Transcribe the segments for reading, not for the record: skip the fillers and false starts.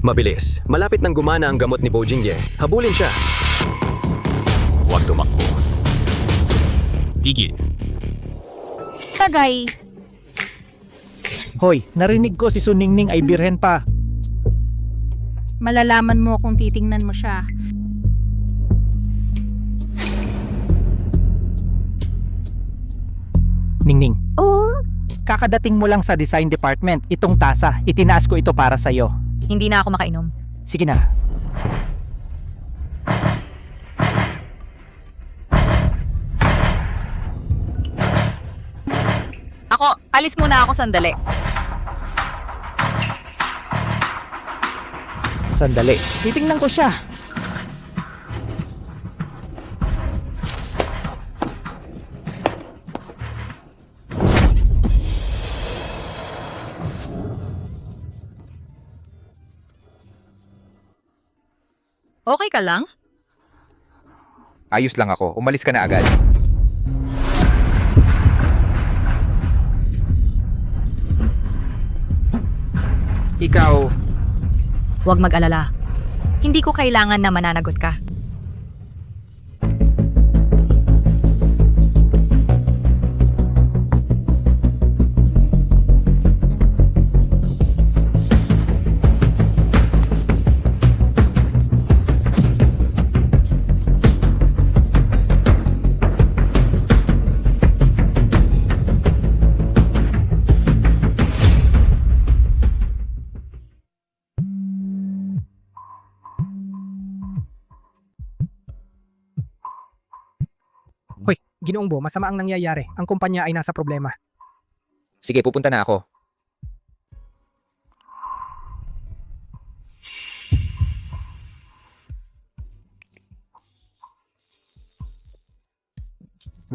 Mabilis. Malapit nang gumana ang gamot ni Bojingye. Habulin siya. Huwag tumakbo. Tigil. Tagay, Hoy, narinig ko si Suningning ay birhen pa. malalaman mo kung titingnan mo siya. Ningning. Oh? Kakadating mo lang sa design department. Itong tasa, itinaas ko ito para sa'yo. Hindi na ako makainom. Sige na. Alis muna ako sandali. Sandali. Titingnan ko siya. Okay ka lang? Ayos lang ako. Umalis ka na agad. Ikaw, Huwag mag-alala. Hindi ko kailangan na mananagot ka. Hoy, Ginoong Bo, masama ang nangyayari. Ang kumpanya ay nasa problema. sige, pupunta na ako.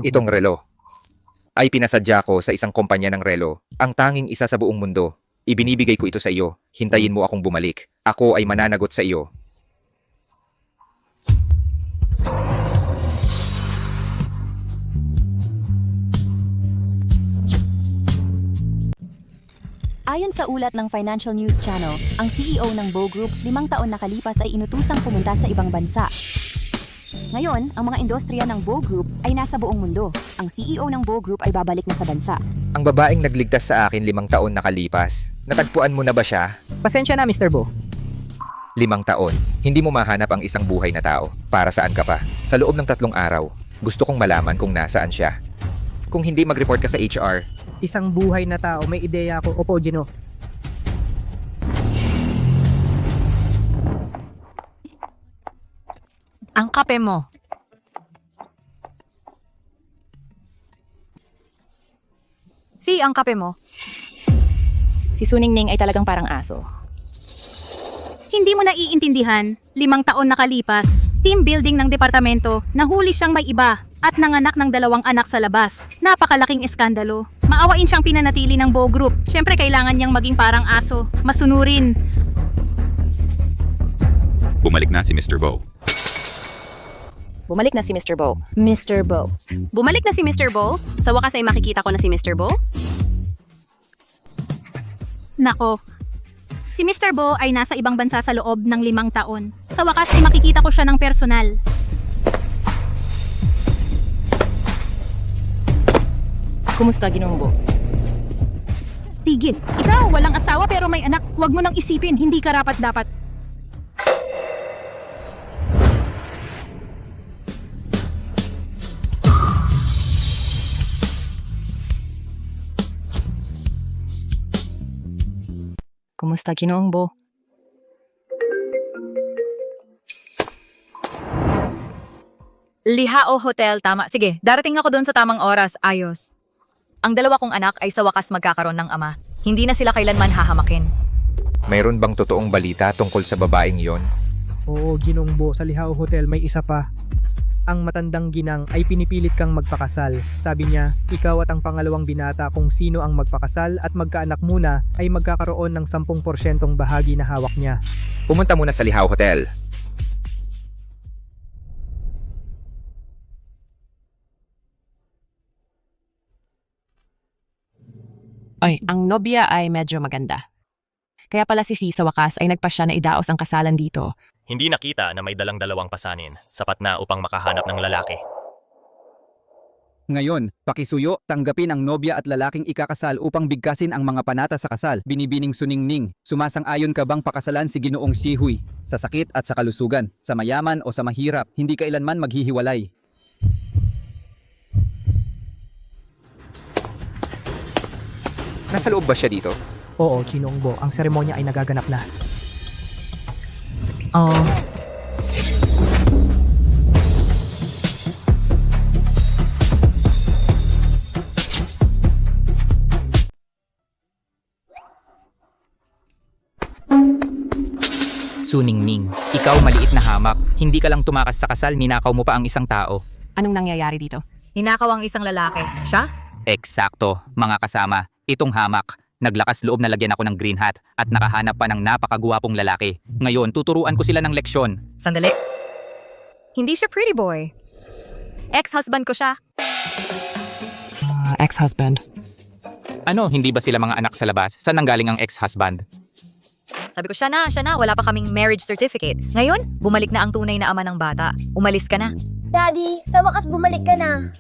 Itong relo ay pinasadya ko sa isang kumpanya ng relo, ang tanging isa sa buong mundo. Ibinibigay ko ito sa iyo. Hintayin mo akong bumalik. Ako ay mananagot sa iyo. Ayon sa ulat ng Financial News Channel, ang CEO ng Bow Group 5 taon nakalipas ay inutusang pumunta sa ibang bansa. Ngayon, ang mga industriya ng Bow Group ay nasa buong mundo. Ang CEO ng Bow Group ay babalik na sa bansa. Ang babaeng nagligtas sa akin 5 taon nakalipas. Natagpuan mo na ba siya? Pasensya na, Mr. Bo. 5 taon. Hindi mo mahanap ang isang buhay na tao. Para saan ka pa? Sa loob ng 3 araw, gusto kong malaman kung nasaan siya. Kung hindi, mag-report ka sa HR. Isang buhay na tao, may ideya ako. Opo, Gino. Ang kape mo. Ang kape mo. Si Suningning ay talagang parang aso. Hindi mo naiintindihan, 5 taon nakalipas, team building ng departamento, nahuli siyang may iba at nanganak ng 2 anak sa labas. Napakalaking eskandalo. Maawain siyang pinanatili ng Bow Group. Siyempre kailangan niyang maging parang aso, masunurin. Bumalik na si Mr. Bo. Bumalik na si Mr. Bow. Mr. Bo. Bumalik na si Mr. Bo? Sa wakas ay makikita ko na si Mr. Bo? Nako. Si Mr. Bo ay nasa ibang bansa sa loob ng 5 taon. Sa wakas ay makikita ko siya ng personal. Kumusta, Ginoong Bo? Tigil. Ikaw, walang asawa pero may anak. Huwag mo nang isipin, hindi karapat-dapat. Kumusta, Ginoong Bo? Lihao Hotel, tama. Sige, darating ako doon sa tamang oras. Ayos. Ang 2 kong anak ay sa wakas magkakaroon ng ama. Hindi na sila kailanman hahamakin. Mayroon bang totoong balita tungkol sa babaeng yon? Oo, Ginoong Bo, sa Lihao Hotel may isa pa. Ang matandang ginang ay pinipilit kang magpakasal. Sabi niya, ikaw at ang pangalawang binata kung sino ang magpakasal at magkaanak muna ay magkakaroon ng 10% bahagi na hawak niya. Pumunta muna sa Lihao Hotel. Ay, ang nobya ay medyo maganda. Kaya pala si C sa wakas ay nagpasya na idaos ang kasalan dito. Hindi nakita na may dalang dalawang pasanin, sapat na upang makahanap ng lalaki. Ngayon, pakisuyo, tanggapin ang nobya at lalaking ikakasal upang bigkasin ang mga panata sa kasal. Binibining Suningning, sumasang-ayon ka bang pakasalan si Ginoong Shihui? Sa sakit at sa kalusugan, sa mayaman o sa mahirap, hindi kailanman maghihiwalay. Nasa loob ba siya dito? Oo, Chinongbo, ang seremonya ay nagaganap na. Oh. Suningning, ikaw maliit na hamak. Hindi ka lang tumakas sa kasal, ninakaw mo pa ang isang tao. Anong nangyayari dito? Ninakaw ang isang lalaki. Siya? Eksakto, mga kasama. Itong hamak. Naglakas loob na lagyan ako ng green hat at nakahanap pa ng napakaguwapong lalaki. Ngayon, tuturuan ko sila ng leksyon. Sandali. Hindi siya pretty boy. Ex-husband ko siya. Ex-husband. Ano, hindi ba sila mga anak sa labas? Saan nanggaling ang ex-husband? Sabi ko, siya na, wala pa kaming marriage certificate. Ngayon, bumalik na ang tunay na ama ng bata. Umalis ka na. Daddy, sa wakas bumalik ka na.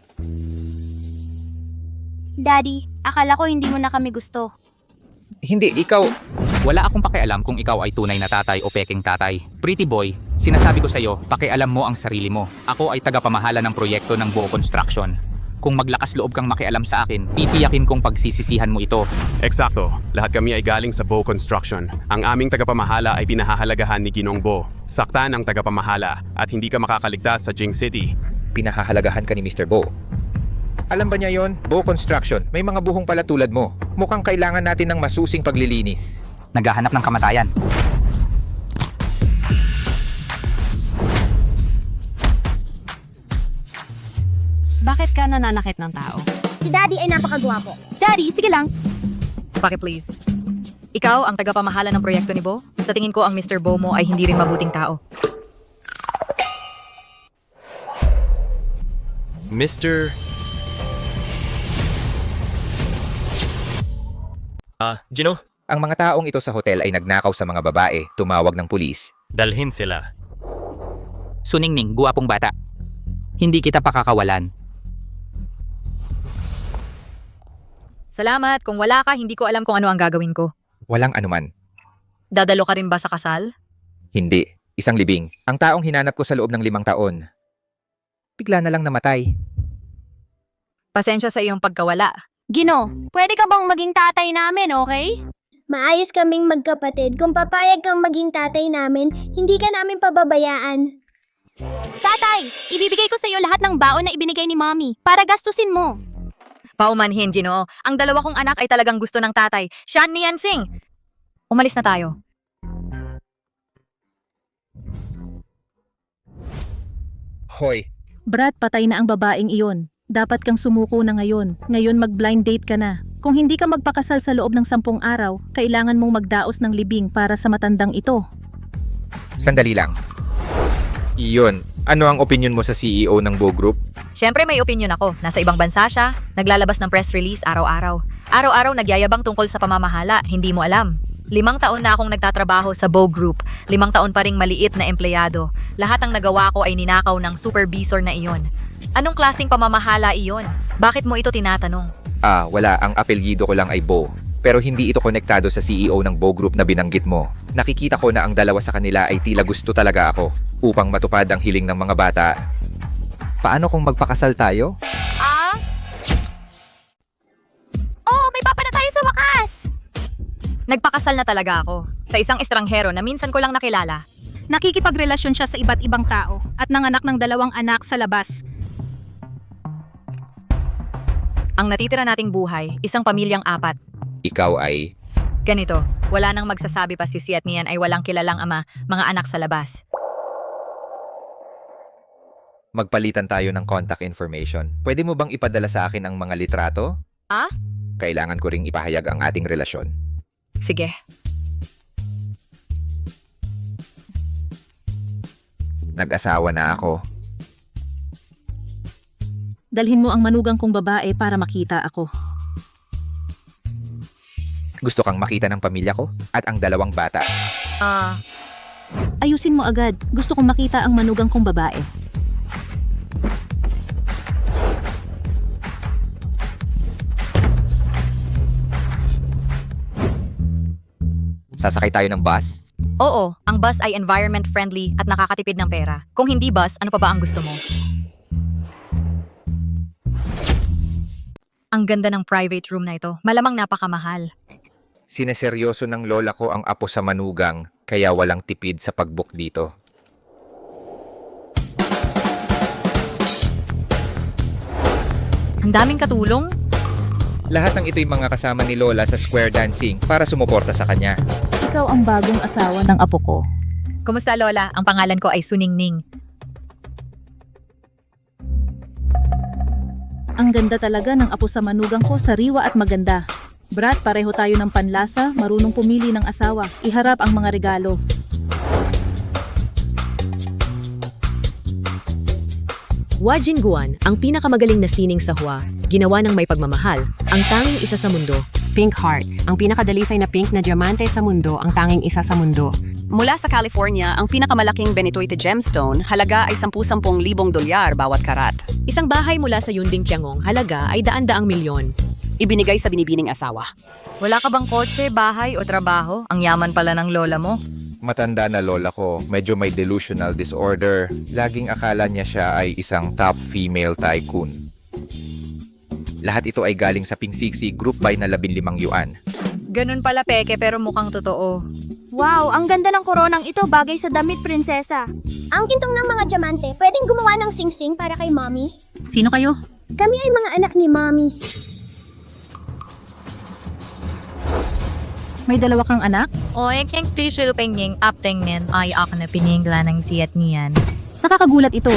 Daddy, akala ko hindi mo na kami gusto. Hindi, ikaw... Wala akong pakialam kung ikaw ay tunay na tatay o peking tatay. Pretty boy, sinasabi ko sa'yo, pakialam mo ang sarili mo. Ako ay tagapamahala ng proyekto ng Buo Construction. Kung maglakas loob kang makialam sa akin, titiyakin kong pagsisisihan mo ito. Eksakto. Lahat kami ay galing sa Bo Construction. Ang aming tagapamahala ay pinahahalagahan ni Ginong Bo. Saktan ang tagapamahala at hindi ka makakaligtas sa Jing City. Pinahahalagahan ka ni Mr. Bo. Alam ba niya yon? Bo Construction, may mga buhong pala tulad mo. Mukhang kailangan natin ng masusing paglilinis. Naghahanap ng kamatayan. Bakit ka nananakit ng tao? Si Daddy ay napakagwapo. Daddy, sige lang. Paki please. Ikaw ang tagapamahala ng proyekto ni Bo? Sa tingin ko ang Mr. Bo mo ay hindi rin mabuting tao. Mr. Gino, Ang mga taong ito sa hotel ay nagnakaw sa mga babae, tumawag ng pulis. dalhin sila. Suningning, guwapong bata. Hindi kita pakakawalan. Salamat. Kung wala ka, hindi ko alam kung ano ang gagawin ko. Walang anuman. Dadalo ka rin ba sa kasal? Hindi. Isang libing. Ang taong hinanap ko sa loob ng 5 taon. Bigla na lang namatay. Pasensya sa iyong pagkawala. Gino, pwede ka bang maging tatay namin, okay? Maayos kaming magkapatid. Kung papayag kang maging tatay namin, hindi ka namin pababayaan. Tatay, ibibigay ko sa iyo lahat ng baon na ibinigay ni Mommy para gastusin mo. Paumanhin, Gino. Ang dalawa kong anak ay talagang gusto ng tatay. Siya ni Yansing. Umalis na tayo. Hoy, Brad, patay na ang babaeng iyon. Dapat kang sumuko na ngayon. Ngayon mag-blind date ka na. Kung hindi ka magpakasal sa loob ng 10 araw, kailangan mong magdaos ng libing para sa matandang ito. sandali lang. Iyon, ano ang opinion mo sa CEO ng Bo Group? Siyempre may opinion ako. Nasa ibang bansa siya. Naglalabas ng press release araw-araw. Araw-araw nagyayabang tungkol sa pamamahala. Hindi mo alam. 5 taon na akong nagtatrabaho sa Bo Group. 5 taon pa ring maliit na empleyado. Lahat ng nagawa ko ay ninakaw ng supervisor na iyon. Anong klaseng pamamahala iyon? Bakit mo ito tinatanong? Wala. Ang apelyido ko lang ay Bo. Pero hindi ito konektado sa CEO ng Bo Group na binanggit mo. Nakikita ko na ang dalawa sa kanila ay tila gusto talaga ako upang matupad ang hiling ng mga bata. Paano kung magpakasal tayo? Oh, may papa na tayo sa wakas! Nagpakasal na talaga ako. Sa isang estranghero na minsan ko lang nakilala. Nakikipagrelasyon siya sa iba't ibang tao at nanganak ng 2 anak sa labas. Ang natitira nating buhay, isang pamilyang 4. Ikaw ay... Ganito, wala nang magsasabi pa si Si at Nian ay walang kilalang ama, mga anak sa labas. Magpalitan tayo ng contact information. Pwede mo bang ipadala sa akin ang mga litrato? Kailangan ko ring ipahayag ang ating relasyon. Sige. Nag-asawa na ako. Dalhin mo ang manugang kong babae para makita ako. Gusto kang makita ng pamilya ko at ang dalawang bata. Ayusin mo agad. Gusto kong makita ang manugang kong babae. Sasakay tayo ng bus? Oo, ang bus ay environment friendly at nakakatipid ng pera. Kung hindi bus, ano pa ba ang gusto mo? Ang ganda ng private room na ito. Malamang napakamahal. Sineseryoso ng lola ko ang apo sa manugang, kaya walang tipid sa pag-book dito. Ang daming katulong. Lahat ng ito'y mga kasama ni lola sa square dancing para sumuporta sa kanya. Ikaw ang bagong asawa ng apo ko. Kumusta, Lola? Ang pangalan ko ay Suningning. Ang ganda talaga ng apo sa manugang ko, sariwa at maganda. Brat, pareho tayo ng panlasa, marunong pumili ng asawa. Iharap ang mga regalo. Hua Jingguan, ang pinakamagaling na sining sa Hua, ginawa ng may pagmamahal, ang tanging isa sa mundo. Pink Heart, ang pinakadalisay na pink na diamante sa mundo, ang tanging isa sa mundo. Mula sa California, ang pinakamalaking Benitoite gemstone, halaga ay 10,000 dolyar bawat karat. Isang bahay mula sa Yunding Tiangong, halaga ay daan-daang milyon. Ibinigay sa binibining asawa. Wala ka bang kotse, bahay o trabaho? Ang yaman pala ng lola mo. Matanda na lola ko, medyo may delusional disorder. Laging akala niya siya ay isang top female tycoon. Lahat ito ay galing sa Pingsiksi Group Buy na 15 yuan. Ganun pala, peke, pero mukhang totoo. Wow, ang ganda ng koronang ito bagay sa damit, prinsesa. Ang kintong ng mga diamante, pwedeng gumawa ng sing-sing para kay mommy? Sino kayo? Kami ay mga anak ni mommy. May dalawa kang anak? Oy, keng tissue penging apteng nin ay ako na piningla ng siyat niyan. Nakakagulat ito.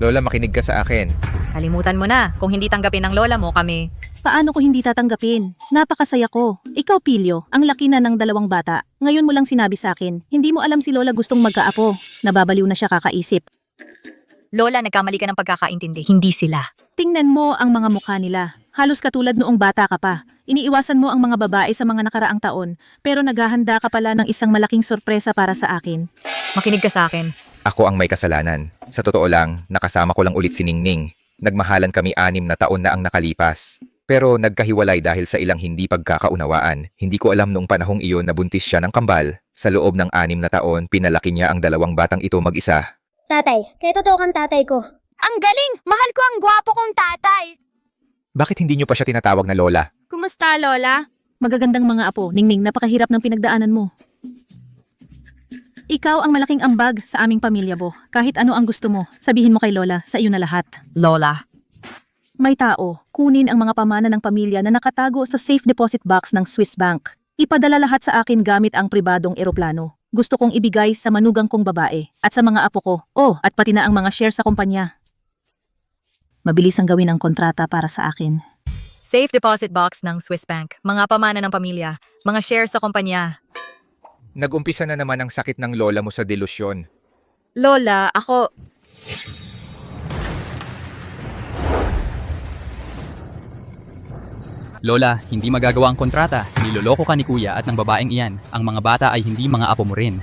Lola, makinig ka sa akin. Kalimutan mo na, kung hindi tanggapin ng lola mo kami. Paano ko hindi tatanggapin? Napakasaya ko. Ikaw, Pilyo, ang laki na ng dalawang bata. Ngayon mo lang sinabi sa akin, hindi mo alam si Lola gustong magkaapo. Nababaliw na siya kakaisip. Lola, nagkamali ka ng pagkakaintindi, hindi sila. Tingnan mo ang mga mukha nila. Halos katulad noong bata ka pa. Iniiwasan mo ang mga babae sa mga nakaraang taon, pero naghahanda ka pala ng isang malaking sorpresa para sa akin. Makinig ka sa akin. Ako ang may kasalanan. Sa totoo lang, nakasama ko lang ulit si Ningning. Nagmahalan kami 6 na taon na ang nakalipas. Pero nagkahiwalay dahil sa ilang hindi pagkakaunawaan. Hindi ko alam noong panahong iyon na buntis siya ng kambal. Sa loob ng 6 na taon, pinalaki niya ang 2 batang ito mag-isa. Tatay, kaya totoo kang tatay ko. Ang galing! Mahal ko ang gwapo kong tatay! Bakit hindi niyo pa siya tinatawag na Lola? Kumusta, Lola? Magagandang mga apo, Ningning, napakahirap ng pinagdaanan mo. Ikaw ang malaking ambag sa aming pamilya, Bo. Kahit ano ang gusto mo, sabihin mo kay Lola, sa iyo na lahat. Lola. May tao, kunin ang mga pamana ng pamilya na nakatago sa safe deposit box ng Swiss Bank. Ipadala lahat sa akin gamit ang pribadong eroplano. Gusto kong ibigay sa manugang kong babae at sa mga apo ko. Oh, at pati na ang mga share sa kumpanya. Mabilis ang gawin ang kontrata para sa akin. Safe deposit box ng Swiss Bank, mga pamana ng pamilya, mga shares sa kumpanya. Nag-umpisa na naman ang sakit ng lola mo sa delusyon. Lola, ako... Lola, hindi magagawa ang kontrata. Niloloko ka ni kuya at ng babaeng iyan. Ang mga bata ay hindi mga apo mo rin.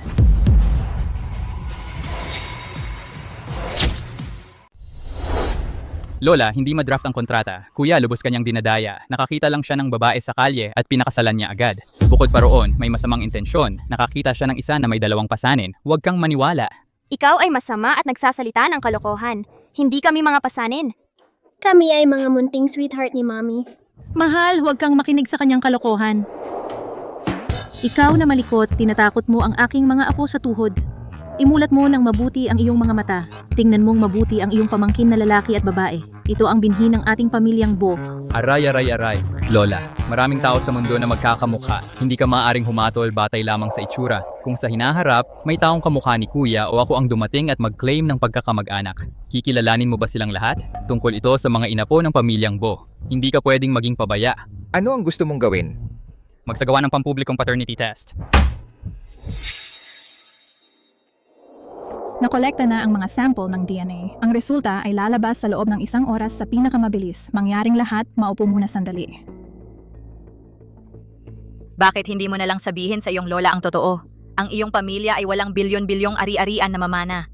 Lola, hindi madraft ang kontrata. Kuya, lubos kanyang dinadaya. Nakakita lang siya ng babae sa kalye at pinakasalan niya agad. Bukod pa roon, may masamang intensyon. Nakakita siya ng isa na may 2 pasanin. Huwag kang maniwala. Ikaw ay masama at nagsasalita ng kalokohan. Hindi kami mga pasanin. Kami ay mga munting sweetheart ni mommy. Mahal, huwag kang makinig sa kanyang kalokohan. Ikaw na malikot, tinatakot mo ang aking mga apo sa tuhod. Imulat mo ng mabuti ang iyong mga mata. Tingnan mong mabuti ang iyong pamangkin na lalaki at babae. Ito ang binhi ng ating pamilyang Bo. Aray. Lola, maraming tao sa mundo na magkakamukha. Hindi ka maaaring humatol batay lamang sa itsura. Kung sa hinaharap, may taong kamukha ni kuya o ako ang dumating at mag-claim ng pagkakamag-anak. Kikilalanin mo ba silang lahat? Tungkol ito sa mga inapo ng pamilyang Bo. Hindi ka pwedeng maging pabaya. Ano ang gusto mong gawin? Magsagawa ng pampublikong paternity test. Nakolekta na ang mga sample ng DNA. Ang resulta ay lalabas sa loob ng 1 oras sa pinakamabilis. Mangyaring lahat, maupo muna sandali. Bakit hindi mo na lang sabihin sa iyong lola ang totoo? Ang iyong pamilya ay walang bilyon-bilyong ari-arian na mamana.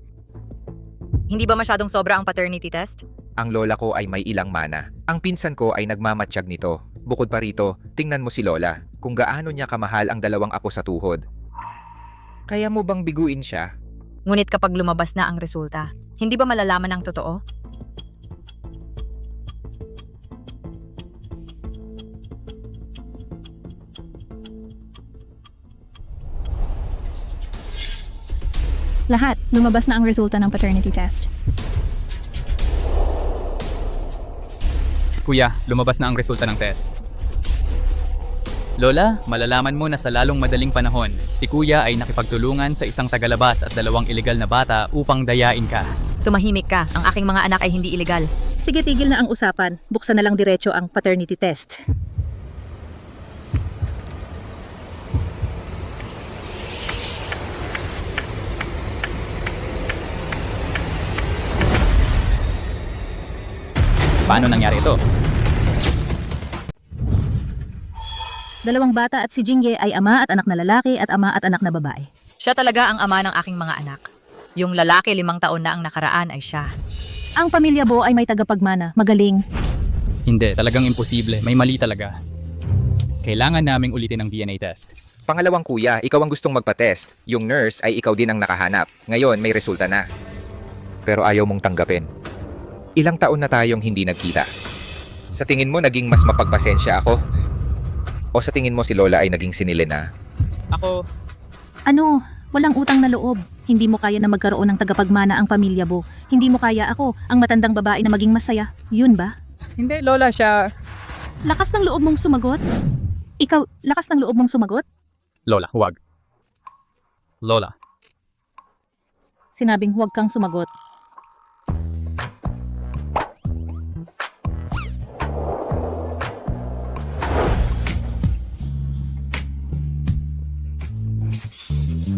Hindi ba masyadong sobra ang paternity test? Ang lola ko ay may ilang mana. Ang pinsan ko ay nagmamatsyag nito. Bukod pa rito, tingnan mo si lola, kung gaano niya kamahal ang 2 apo sa tuhod. Kaya mo bang biguin siya? Ngunit kapag lumabas na ang resulta, hindi ba malalaman ang totoo? Lahat, lumabas na ang resulta ng paternity test. Kuya, lumabas na ang resulta ng test. Lola, malalaman mo na sa lalong madaling panahon, si Kuya ay nakipagtulungan sa isang tagalabas at 2 iligal na bata upang dayain ka. Tumahimik ka, ang aking mga anak ay hindi iligal. Sige, tigil na ang usapan. Buksan na lang diretso ang paternity test. Paano nangyari ito? 2 bata at si Jingye ay ama at anak na lalaki at ama at anak na babae. Siya talaga ang ama ng aking mga anak. Yung lalaki 5 taon na ang nakaraan ay siya. Ang pamilya Bo ay may tagapagmana, magaling. Hindi, talagang imposible. May mali talaga. Kailangan naming ulitin ang DNA test. Pangalawang kuya, ikaw ang gustong magpa-test. Yung nurse ay ikaw din ang nakahanap. Ngayon, may resulta na. Pero ayaw mong tanggapin. Ilang taon na tayong hindi nagkita. Sa tingin mo, naging mas mapagpasensya ako? O sa tingin mo si Lola ay naging sinili na? Ako, Ano? Walang utang na loob. Hindi mo kaya na magkaroon ng tagapagmana ang pamilya Bo. Hindi mo kaya ako, ang matandang babae na maging masaya. Yun ba? hindi Lola siya. Lakas ng loob mong sumagot? Ikaw, lakas ng loob mong sumagot? Lola, huwag. Lola. Sinabing huwag kang sumagot.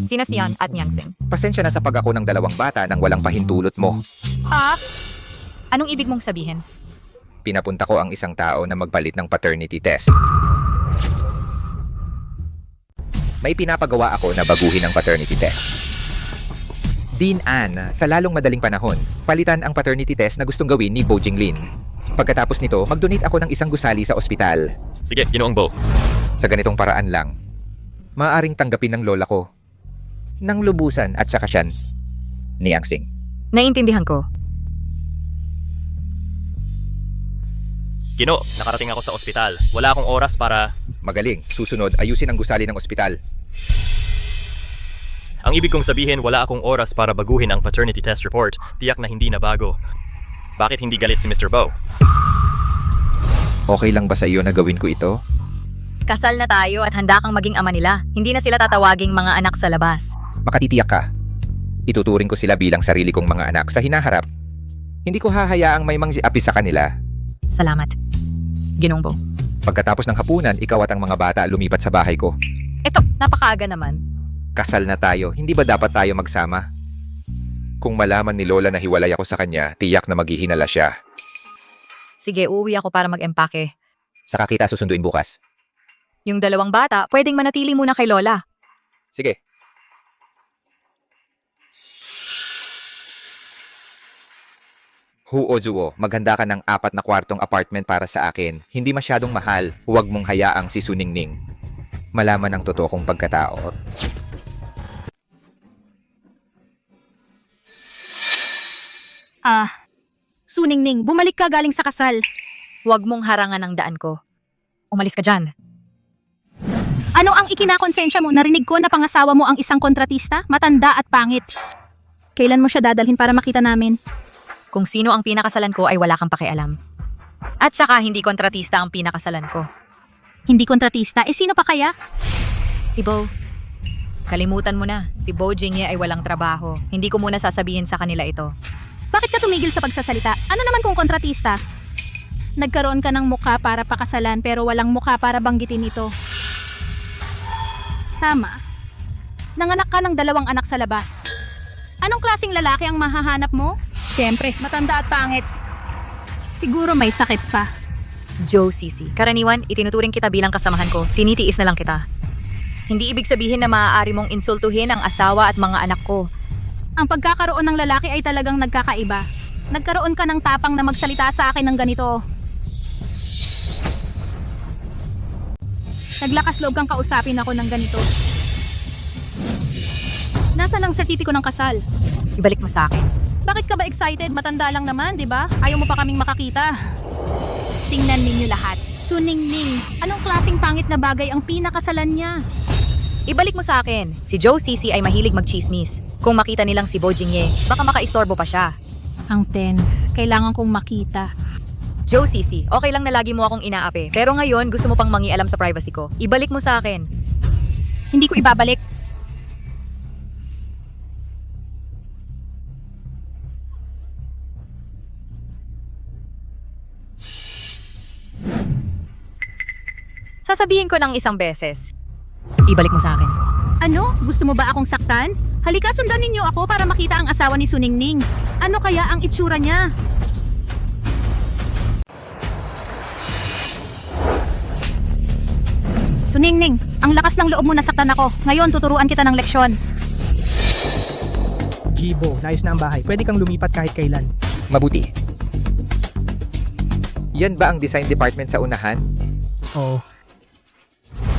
Sino si Yan at Nyangsing? Pasensya na sa pag-ako ng 2 bata nang walang pahintulot mo. Anong ibig mong sabihin? Pinapunta ko ang isang tao na magpalit ng paternity test. May pinapagawa ako na baguhin ang paternity test. Dean Ann, sa lalong madaling panahon, palitan ang paternity test na gustong gawin ni Bo Jinglin. Pagkatapos nito, mag-donate ako ng 1 gusali sa ospital. Sige, Ginoong Bo. Sa ganitong paraan lang, maaaring tanggapin ng lola ko ng lubusan at saka siyan ni Yangsing. Naiintindihan ko. Gino, nakarating ako sa ospital. Wala akong oras para... Magaling. Susunod, ayusin ang gusali ng ospital. Ang ibig kong sabihin, wala akong oras para baguhin ang paternity test report. Tiyak na hindi na bago. Bakit hindi galit si Mr. Bo? Okay lang ba sa iyo na gawin ko ito? Kasal na tayo at handa kang maging ama nila. Hindi na sila tatawaging mga anak sa labas. Makatitiyak ka. Ituturing ko sila bilang sarili kong mga anak sa hinaharap. Hindi ko hahayaang may mangsiapi sa kanila. Salamat. Ginoong Bo. Pagkatapos ng hapunan, ikaw at ang mga bata lumipat sa bahay ko. Eto, napakaaga naman. Kasal na tayo, hindi ba dapat tayo magsama? Kung malaman ni Lola na hiwalay ako sa kanya, tiyak na maghihinala siya. Sige, uuwi ako para mag-empake. Saka kita susunduin bukas. Yung 2 bata, pwedeng manatili muna kay Lola. Sige. Huozuo, maghanda ka ng 4 na kwartong apartment para sa akin. Hindi masyadong mahal. Huwag mong hayaang si Suningning malaman ang totoo kong pagkatao. Suningning, bumalik ka galing sa kasal. Huwag mong harangan ang daan ko. Umalis ka dyan. Ano ang ikinakonsensya mo? Narinig ko na pangasawa mo ang isang kontratista, matanda at pangit. Kailan mo siya dadalhin para makita namin? Kung sino ang pinakasalan ko ay wala kang pakialam. At saka hindi kontratista ang pinakasalan ko. Hindi kontratista, sino pa kaya? Si Bo. Kalimutan mo na, si Bo Jingye ay walang trabaho. Hindi ko muna sasabihin sa kanila ito. Bakit ka tumigil sa pagsasalita? Ano naman kung kontratista? Nagkaroon ka ng mukha para pakasalan pero walang mukha para banggitin ito. Tama. Nanganak ka ng 2 anak sa labas. Anong klaseng lalaki ang mahahanap mo? Siyempre, matanda at pangit. Siguro may sakit pa. Joe Sisi, karaniwan, itinuturing kita bilang kasamahan ko. Tinitiis na lang kita. Hindi ibig sabihin na maaari mong insultuhin ang asawa at mga anak ko. Ang pagkakaroon ng lalaki ay talagang nagkakaiba. Nagkaroon ka ng tapang na magsalita sa akin ng ganito. Naglakas loob kang kausapin ako ng ganito. Nasaan ang sertipiko ng kasal? Ibalik mo sa akin. Bakit ka ba excited? Matanda lang naman, di ba? Ayaw mo pa kaming makakita. Tingnan ninyo lahat. Suningning, anong klaseng pangit na bagay ang pinakasalan niya? Ibalik mo sa akin. Si Joe Sisi ay mahilig magchismis. Kung makita nilang si Bo Jingye, baka makaistorbo pa siya. Ang tense. Kailangan kong makita. Joe Sisi, okay lang na lagi mo akong inaapi. Pero ngayon, gusto mo pang mangialam sa privacy ko. Ibalik mo sa akin. Hindi ko ibabalik. Sasabihin ko ng isang beses. Ibalik mo sa akin. Ano? Gusto mo ba akong saktan? Halika, sundan ninyo ako para makita ang asawa ni Suningning. Ano kaya ang itsura niya? Suningning, ang lakas ng loob mo nasaktan ako. Ngayon, tuturuan kita ng leksyon. Jibo, naayos na ang bahay. Pwede kang lumipat kahit kailan. Mabuti. Yan ba ang design department sa unahan? Oo.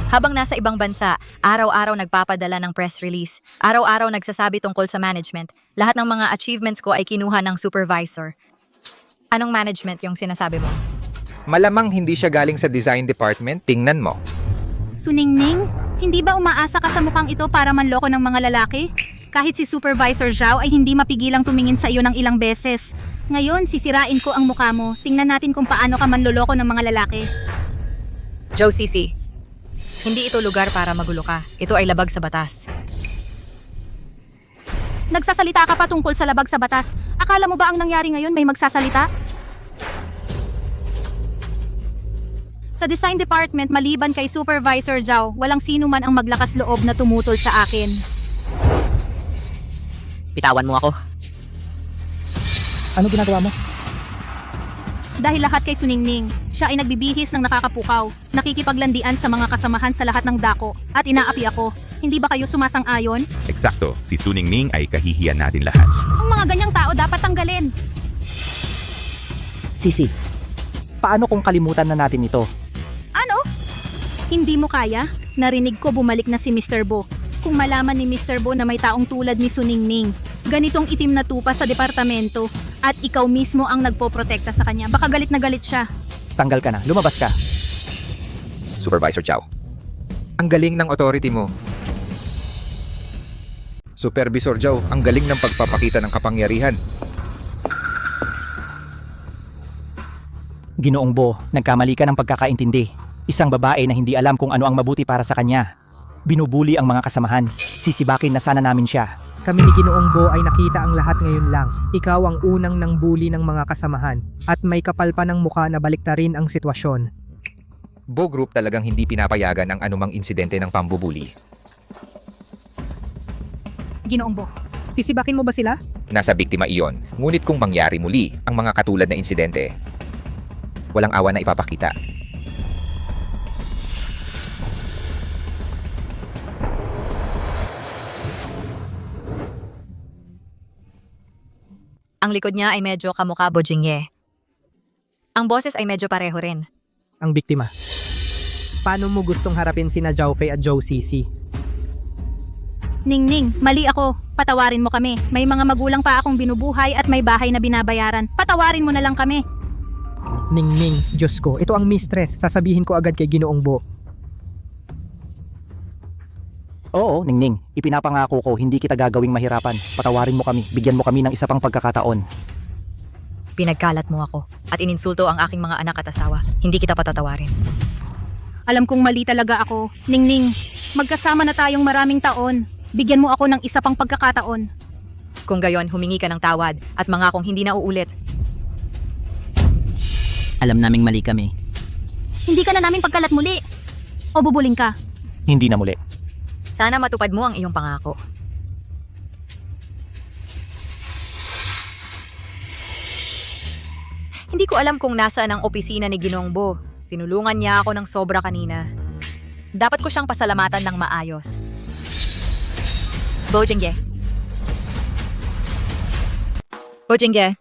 Habang nasa ibang bansa, araw-araw nagpapadala ng press release. Araw-araw nagsasabi tungkol sa management. Lahat ng mga achievements ko ay kinuha ng supervisor. Anong management yung sinasabi mo? Malamang hindi siya galing sa design department. Tingnan mo. Suningning, hindi ba umaasa ka sa mukhang ito para manloko ng mga lalaki? Kahit si Supervisor Zhao ay hindi mapigilang tumingin sa iyo ng ilang beses. Ngayon, sisirain ko ang mukha mo. Tingnan natin kung paano ka manloloko ng mga lalaki. Joe Sisi, hindi ito lugar para magulo ka. Ito ay labag sa batas. Nagsasalita ka pa tungkol sa labag sa batas. Akala mo ba ang nangyari ngayon may magsasalita? Sa design department, maliban kay Supervisor Zhao, walang sino man ang maglakas loob na tumutol sa akin. Bitawan mo ako. Ano ginagawa mo? Dahil lahat kay Suningning, siya ay nagbibihis ng nakakapukaw, nakikipaglandian sa mga kasamahan sa lahat ng dako, at inaapi ako. Hindi ba kayo sumasang-ayon? Eksakto, si Suningning ay kahihiyan natin lahat. Ang mga ganyang tao dapat tanggalin. Sisi, paano kung kalimutan na natin ito? Ano? Hindi mo kaya? Narinig ko bumalik na si Mr. Bo. Kung malaman ni Mr. Bo na may taong tulad ni Suningning, ganitong itim na tupa sa departamento, at ikaw mismo ang nagpoprotekta sa kanya, baka galit na galit siya. Tanggal ka na, lumabas ka. Supervisor Zhao. Ang galing ng authority mo. Supervisor Zhao, ang galing ng pagpapakita ng kapangyarihan. Ginoong Bo, nagkamali ka ng pagkakaintindi. Isang babae na hindi alam kung ano ang mabuti para sa kanya. Binubuli ang mga kasamahan. Sisibakin na sana namin siya. Kami ni Ginoong Bo ay nakita ang lahat ngayon lang. Ikaw ang unang nang bully ng mga kasamahan. At may kapal pa ng mukha na baliktarin ang sitwasyon. Bo Group talagang hindi pinapayagan ang anumang insidente ng pambubuli. Ginoong Bo. Sisibakin mo ba sila? Nasa biktima iyon. Ngunit kung mangyari muli ang mga katulad na insidente, walang awa na ipapakita. Ang likod niya ay medyo kamukha Bo Jingye. Ang boses ay medyo pareho rin. Ang biktima. Paano mo gustong harapin sina Zhao Fei at Joe Sisi? Ningning, mali ako. Patawarin mo kami. May mga magulang pa akong binubuhay at may bahay na binabayaran. Patawarin mo na lang kami. Ningning, Diyos ko, ito ang mistress. Sasabihin ko agad kay Ginoong Bo. Oo, Ningning. Ipinapangako ko, hindi kita gagawing mahirapan. Patawarin mo kami, bigyan mo kami ng isa pang pagkakataon. Pinagkalat mo ako at ininsulto ang aking mga anak at asawa. Hindi kita patatawarin. Alam kong mali talaga ako. Ningning, magkasama na tayong maraming taon. Bigyan mo ako ng isa pang pagkakataon. Kung gayon, humingi ka ng tawad at mangakong hindi na uulit. Alam naming mali kami. Hindi ka na namin pagkalat muli. O bubuling ka. Hindi na muli. Sana matupad mo ang iyong pangako. Hindi ko alam kung nasaan ang opisina ni Ginoong Bo. Tinulungan niya ako ng sobra kanina. Dapat ko siyang pasalamatan ng maayos. Bojingge. Bojingge.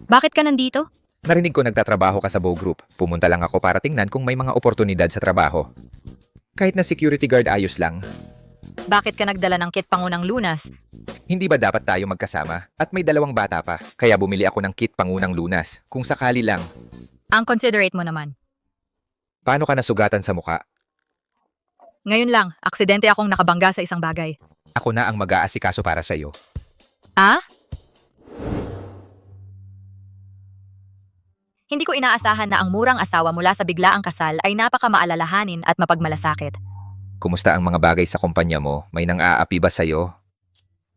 Bakit ka nandito? Narinig ko nagtatrabaho ka sa Bow Group. Pumunta lang ako para tingnan kung may mga oportunidad sa trabaho. Kahit na security guard ayos lang. Bakit ka nagdala ng kit pangunang lunas? Hindi ba dapat tayo magkasama? At may 2 bata pa. Kaya bumili ako ng kit pangunang lunas. Kung sakali lang. Ang considerate mo naman. Paano ka nasugatan sa muka? Ngayon lang, aksidente akong nakabangga sa isang bagay. Ako na ang mag-aasikaso para sa'yo. Ah? Hindi ko inaasahan na ang murang asawa mula sa biglaang kasal ay napakamaalalahanin at mapagmalasakit. Kumusta ang mga bagay sa kumpanya mo? May nang-aapi ba sa'yo?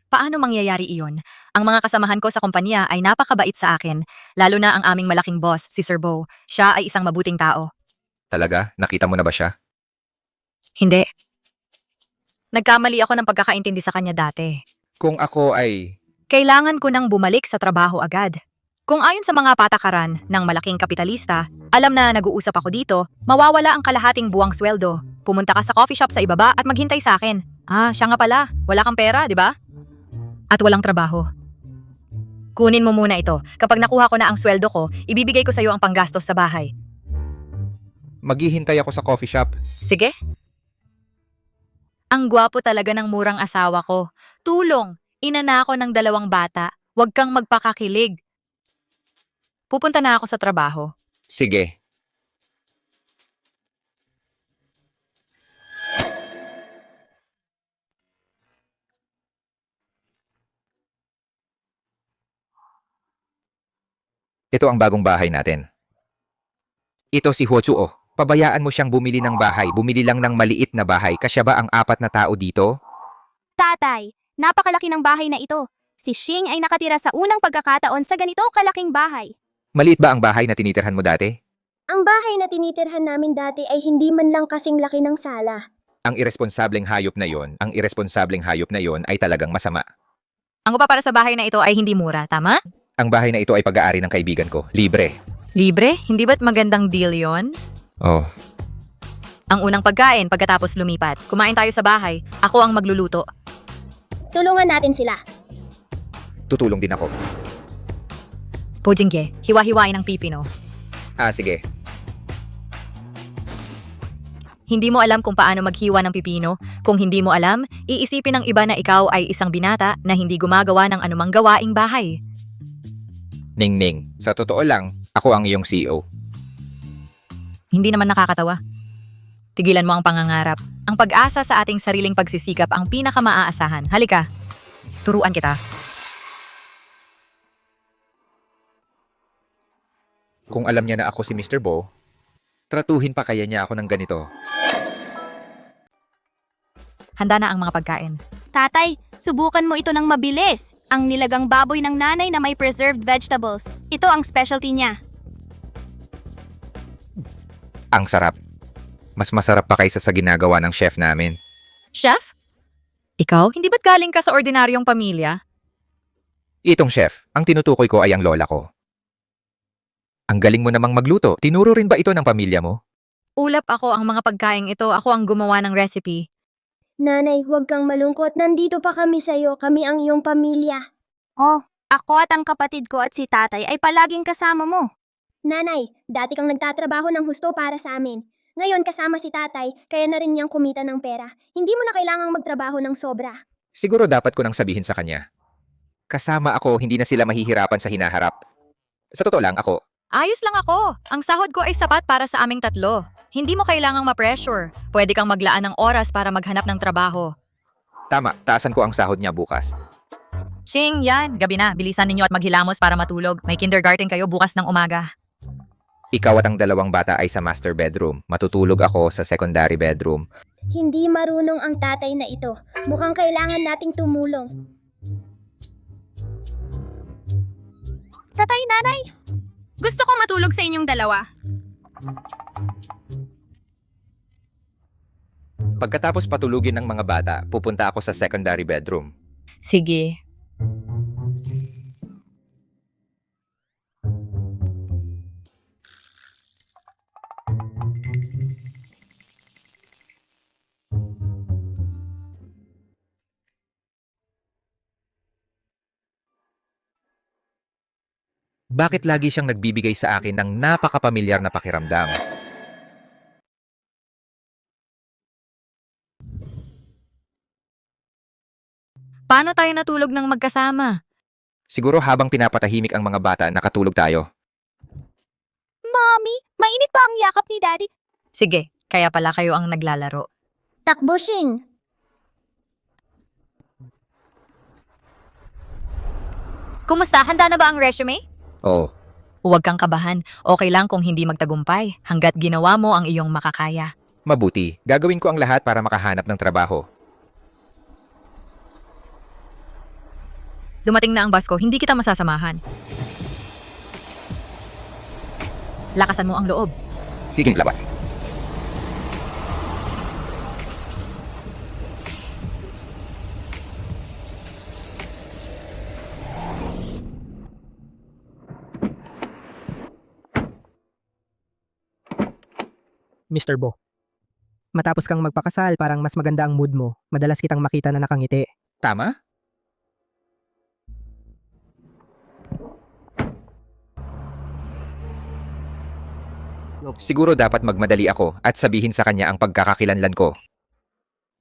Paano mangyayari iyon? Ang mga kasamahan ko sa kumpanya ay napakabait sa akin, lalo na ang aming malaking boss, si Sir Bo. Siya ay isang mabuting tao. Talaga? Nakita mo na ba siya? Hindi. Nagkamali ako ng pagkakaintindi sa kanya dati. Kung ako ay... Kailangan ko nang bumalik sa trabaho agad. Kung ayon sa mga patakaran ng malaking kapitalista, alam na nag-uusap ako dito, mawawala ang kalahating buwang sweldo. Pumunta ka sa coffee shop sa ibaba at maghintay sa akin. Ah, siya nga pala. Wala kang pera, di ba? At walang trabaho. Kunin mo muna ito. Kapag nakuha ko na ang sweldo ko, ibibigay ko sa iyo ang panggastos sa bahay. Maghihintay ako sa coffee shop. Sige. Ang gwapo talaga ng murang asawa ko. Tulong! Ina na ako ng 2 bata. Huwag kang magpakakilig. Pupunta na ako sa trabaho. Sige. Ito ang bagong bahay natin. Ito si Huochuo. Pabayaan mo siyang bumili ng bahay. Bumili lang ng maliit na bahay. Kasya ba ang 4 na tao dito? Tatay, napakalaki ng bahay na ito. Si Xing ay nakatira sa unang pagkakataon sa ganito kalaking bahay. Maliit ba ang bahay na tinitirhan mo dati? Ang bahay na tinitirhan namin dati ay hindi man lang kasing laki ng sala. Ang irresponsableng hayop na yon, ay talagang masama. Ang upa para sa bahay na ito ay hindi mura, tama? Ang bahay na ito ay pag-aari ng kaibigan ko. Libre. Libre? Hindi ba't magandang deal yon? Oh, Ang unang pagkain pagkatapos lumipat. Kumain tayo sa bahay. Ako ang magluluto. Tulungan natin sila. tutulong din ako. Bojingge, hiwa-hiwain ang pipino. Ah, sige. Hindi mo alam kung paano maghiwa ng pipino. Kung hindi mo alam, iisipin ng iba na ikaw ay isang binata na hindi gumagawa ng anumang gawaing bahay. Ning-ning, sa totoo lang, ako ang iyong CEO. Hindi naman nakakatawa. Tigilan mo ang pangangarap. Ang pag-asa sa ating sariling pagsisikap ang pinakamaaasahan. Halika, turuan kita. Kung alam niya na ako si Mr. Bo, tratuhin pa kaya niya ako ng ganito. Handa na ang mga pagkain. Tatay, subukan mo ito ng mabilis. Ang nilagang baboy ng nanay na may preserved vegetables. Ito ang specialty niya. Ang sarap. Mas masarap pa kaysa sa ginagawa ng chef namin. Chef? Ikaw? Hindi ba't galing ka sa ordinaryong pamilya? Itong chef, ang tinutukoy ko ay ang lola ko. Ang galing mo namang magluto. Tinuro rin ba ito ng pamilya mo? Ulap ako ang mga pagkaing ito. Ako ang gumawa ng recipe. Nanay, huwag kang malungkot. Nandito pa kami sa'yo. Kami ang iyong pamilya. Oh, ako at ang kapatid ko at si tatay ay palaging kasama mo. Nanay, dati kang nagtatrabaho ng husto para sa amin. Ngayon kasama si tatay, kaya na rin niyang kumita ng pera. Hindi mo na kailangang magtrabaho ng sobra. Siguro dapat ko nang sabihin sa kanya. Kasama ako, hindi na sila mahihirapan sa hinaharap. Sa totoo lang, ako. Ayos lang ako. Ang sahod ko ay sapat para sa aming 3. Hindi mo kailangang ma-pressure. Pwede kang maglaan ng oras para maghanap ng trabaho. Tama, taasan ko ang sahod niya bukas. Shing, yan. Gabi na. Bilisan ninyo at maghilamos para matulog. May kindergarten kayo bukas ng umaga. Ikaw at ang 2 bata ay sa master bedroom. Matutulog ako sa secondary bedroom. Hindi marunong ang tatay na ito. Mukhang kailangan nating tumulong. Tatay, nanay! Gusto ko matulog sa inyong 2. Pagkatapos patulugin ng mga bata, pupunta ako sa secondary bedroom. Sige. Bakit lagi siyang nagbibigay sa akin ng napakapamilyar na pakiramdam? Paano tayo natulog ng magkasama? Siguro habang pinapatahimik ang mga bata, nakatulog tayo. Mommy, mainit pa ang yakap ni Daddy. Sige, kaya pala kayo ang naglalaro. Takbo, Shing. Kumusta? Handa na ba ang resume? Oo. Huwag kang kabahan. Okay lang kung hindi magtagumpay, hanggat ginawa mo ang iyong makakaya. Mabuti. Gagawin ko ang lahat para makahanap ng trabaho. Dumating na ang bus ko, hindi kita masasamahan. Lakasan mo ang loob. Sige, laban. Mr. Bo. Matapos kang magpakasal, parang mas maganda ang mood mo. Madalas kitang makita na nakangiti. Tama? Siguro dapat magmadali ako at sabihin sa kanya ang pagkakakilanlan ko.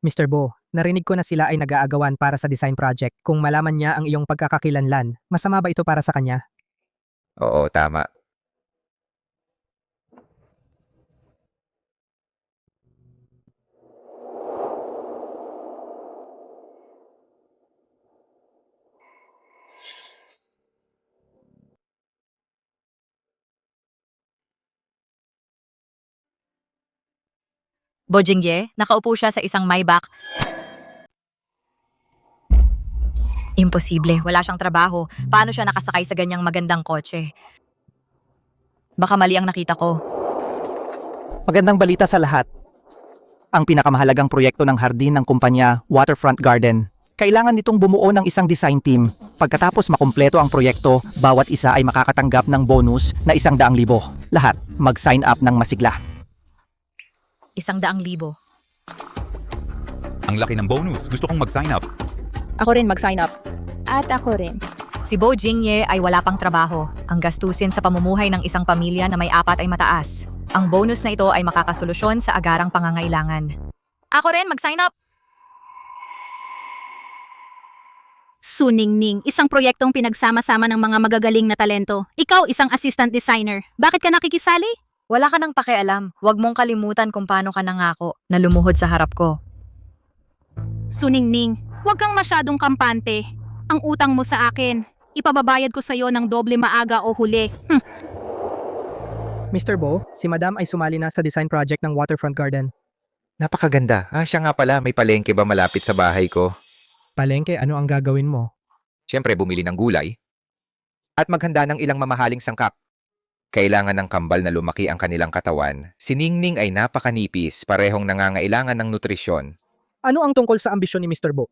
Mr. Bo, narinig ko na sila ay nag-aagawan para sa design project. Kung malaman niya ang iyong pagkakakilanlan, masama ba ito para sa kanya? Oo, tama. Bojingye, nakaupo siya sa isang Maybach. Imposible, wala siyang trabaho. Paano siya nakasakay sa ganyang magandang kotse? Baka mali ang nakita ko. Magandang balita sa lahat. Ang pinakamahalagang proyekto ng hardin ng kumpanya, Waterfront Garden. Kailangan nitong bumuo ng isang design team. Pagkatapos makumpleto ang proyekto, bawat isa ay makakatanggap ng bonus na 100,000. Lahat, mag-sign up ng masigla. 100,000. Ang laki ng bonus. Gusto kong mag-sign up. Ako rin mag-sign up. At ako rin. Si Bo Jingye ay wala pang trabaho. Ang gastusin sa pamumuhay ng isang pamilya na may 4 ay mataas. Ang bonus na ito ay makakasolusyon sa agarang pangangailangan. Ako rin, mag-sign up! Suningning, isang proyektong pinagsama-sama ng mga magagaling na talento. Ikaw, isang assistant designer. Bakit ka nakikisali? Wala ka nang pakialam. Huwag mong kalimutan kung paano ka nangako na lumuhod sa harap ko. Suningning, huwag kang masyadong kampante. Ang utang mo sa akin, ipababayad ko sa'yo ng doble maaga o huli. Mr. Bo, si Madam ay sumali na sa design project ng Waterfront Garden. Napakaganda. Siya nga pala, may palengke ba malapit sa bahay ko? Palengke, ano ang gagawin mo? Siyempre, bumili ng gulay. At maghanda ng ilang mamahaling sangkap. Kailangan ng kambal na lumaki ang kanilang katawan. Si Ningning ay napakanipis, parehong nangangailangan ng nutrisyon. Ano ang tungkol sa ambisyon ni Mr. Bo?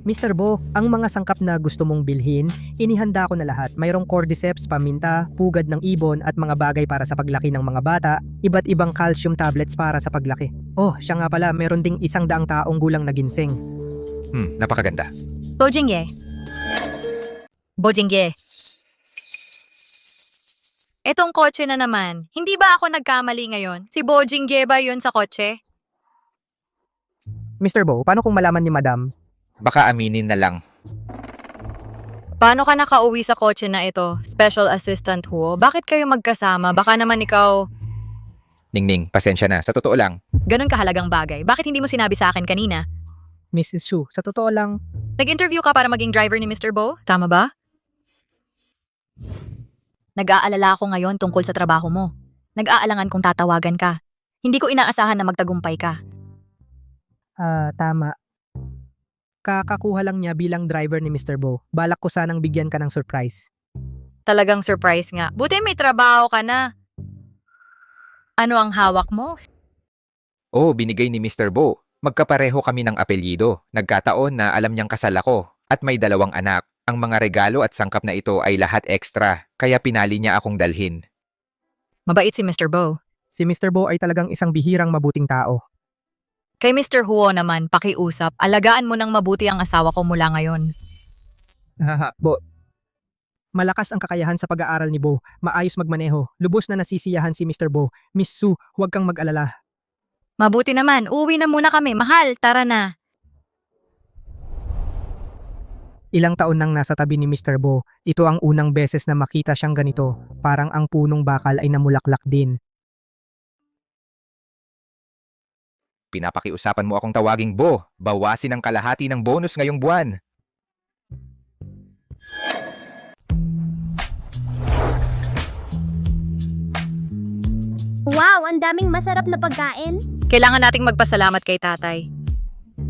Mr. Bo, ang mga sangkap na gusto mong bilhin, inihanda ko na lahat. Mayroong cordyceps, paminta, pugad ng ibon at mga bagay para sa paglaki ng mga bata, iba't ibang calcium tablets para sa paglaki. Oh, siya nga pala, meron ding 100 taong gulang na ginseng. Napakaganda. Bojingye. Bojingye. Etong kotse na naman. Hindi ba ako nagkamali ngayon? Si Bojingye ba yun sa kotse? Mr. Bo, paano kung malaman ni Madam? Baka aminin na lang. Paano ka nakauwi sa kotse na ito? Special Assistant Huo? Bakit kayo magkasama? Baka naman ikaw... Ningning, pasensya na. Sa totoo lang. Ganun kahalagang bagay. Bakit hindi mo sinabi sa akin kanina? Mrs. Su, sa totoo lang, Nag-interview ka para maging driver ni Mr. Bo? Tama ba? Nag-aalala ako ngayon tungkol sa trabaho mo. Nag-aalangan kung tatawagan ka. Hindi ko inaasahan na magtagumpay ka. tama. Kakakuha lang niya bilang driver ni Mr. Bo. Balak ko sanang bigyan ka ng surprise. Talagang surprise nga. Buti may trabaho ka na. Ano ang hawak mo? Oh, binigay ni Mr. Bo. Magkapareho kami ng apelyido. Nagkataon na alam niyang kasal ako. At may 2 anak. Ang mga regalo at sangkap na ito ay lahat extra. Kaya pinali niya akong dalhin. Mabait si Mr. Bo. Si Mr. Bo ay talagang isang bihirang mabuting tao. Kay Mr. Huo naman, pakiusap, alagaan mo ng mabuti ang asawa ko mula ngayon. Bo. Malakas ang kakayahan sa pag-aaral ni Bo. Maayos magmaneho. Lubos na nasisiyahan si Mr. Bo. Miss Su, huwag kang mag-alala. Mabuti naman, uuwi na muna kami. Mahal, tara na. Ilang taon nang nasa tabi ni Mr. Bo, ito ang unang beses na makita siyang ganito. Parang ang punong bakal ay namulaklak din. Pinapakiusapan mo akong tawaging Bo. Bawasin ang kalahati ng bonus ngayong buwan. Wow, ang daming masarap na pagkain. Kailangan nating magpasalamat kay tatay.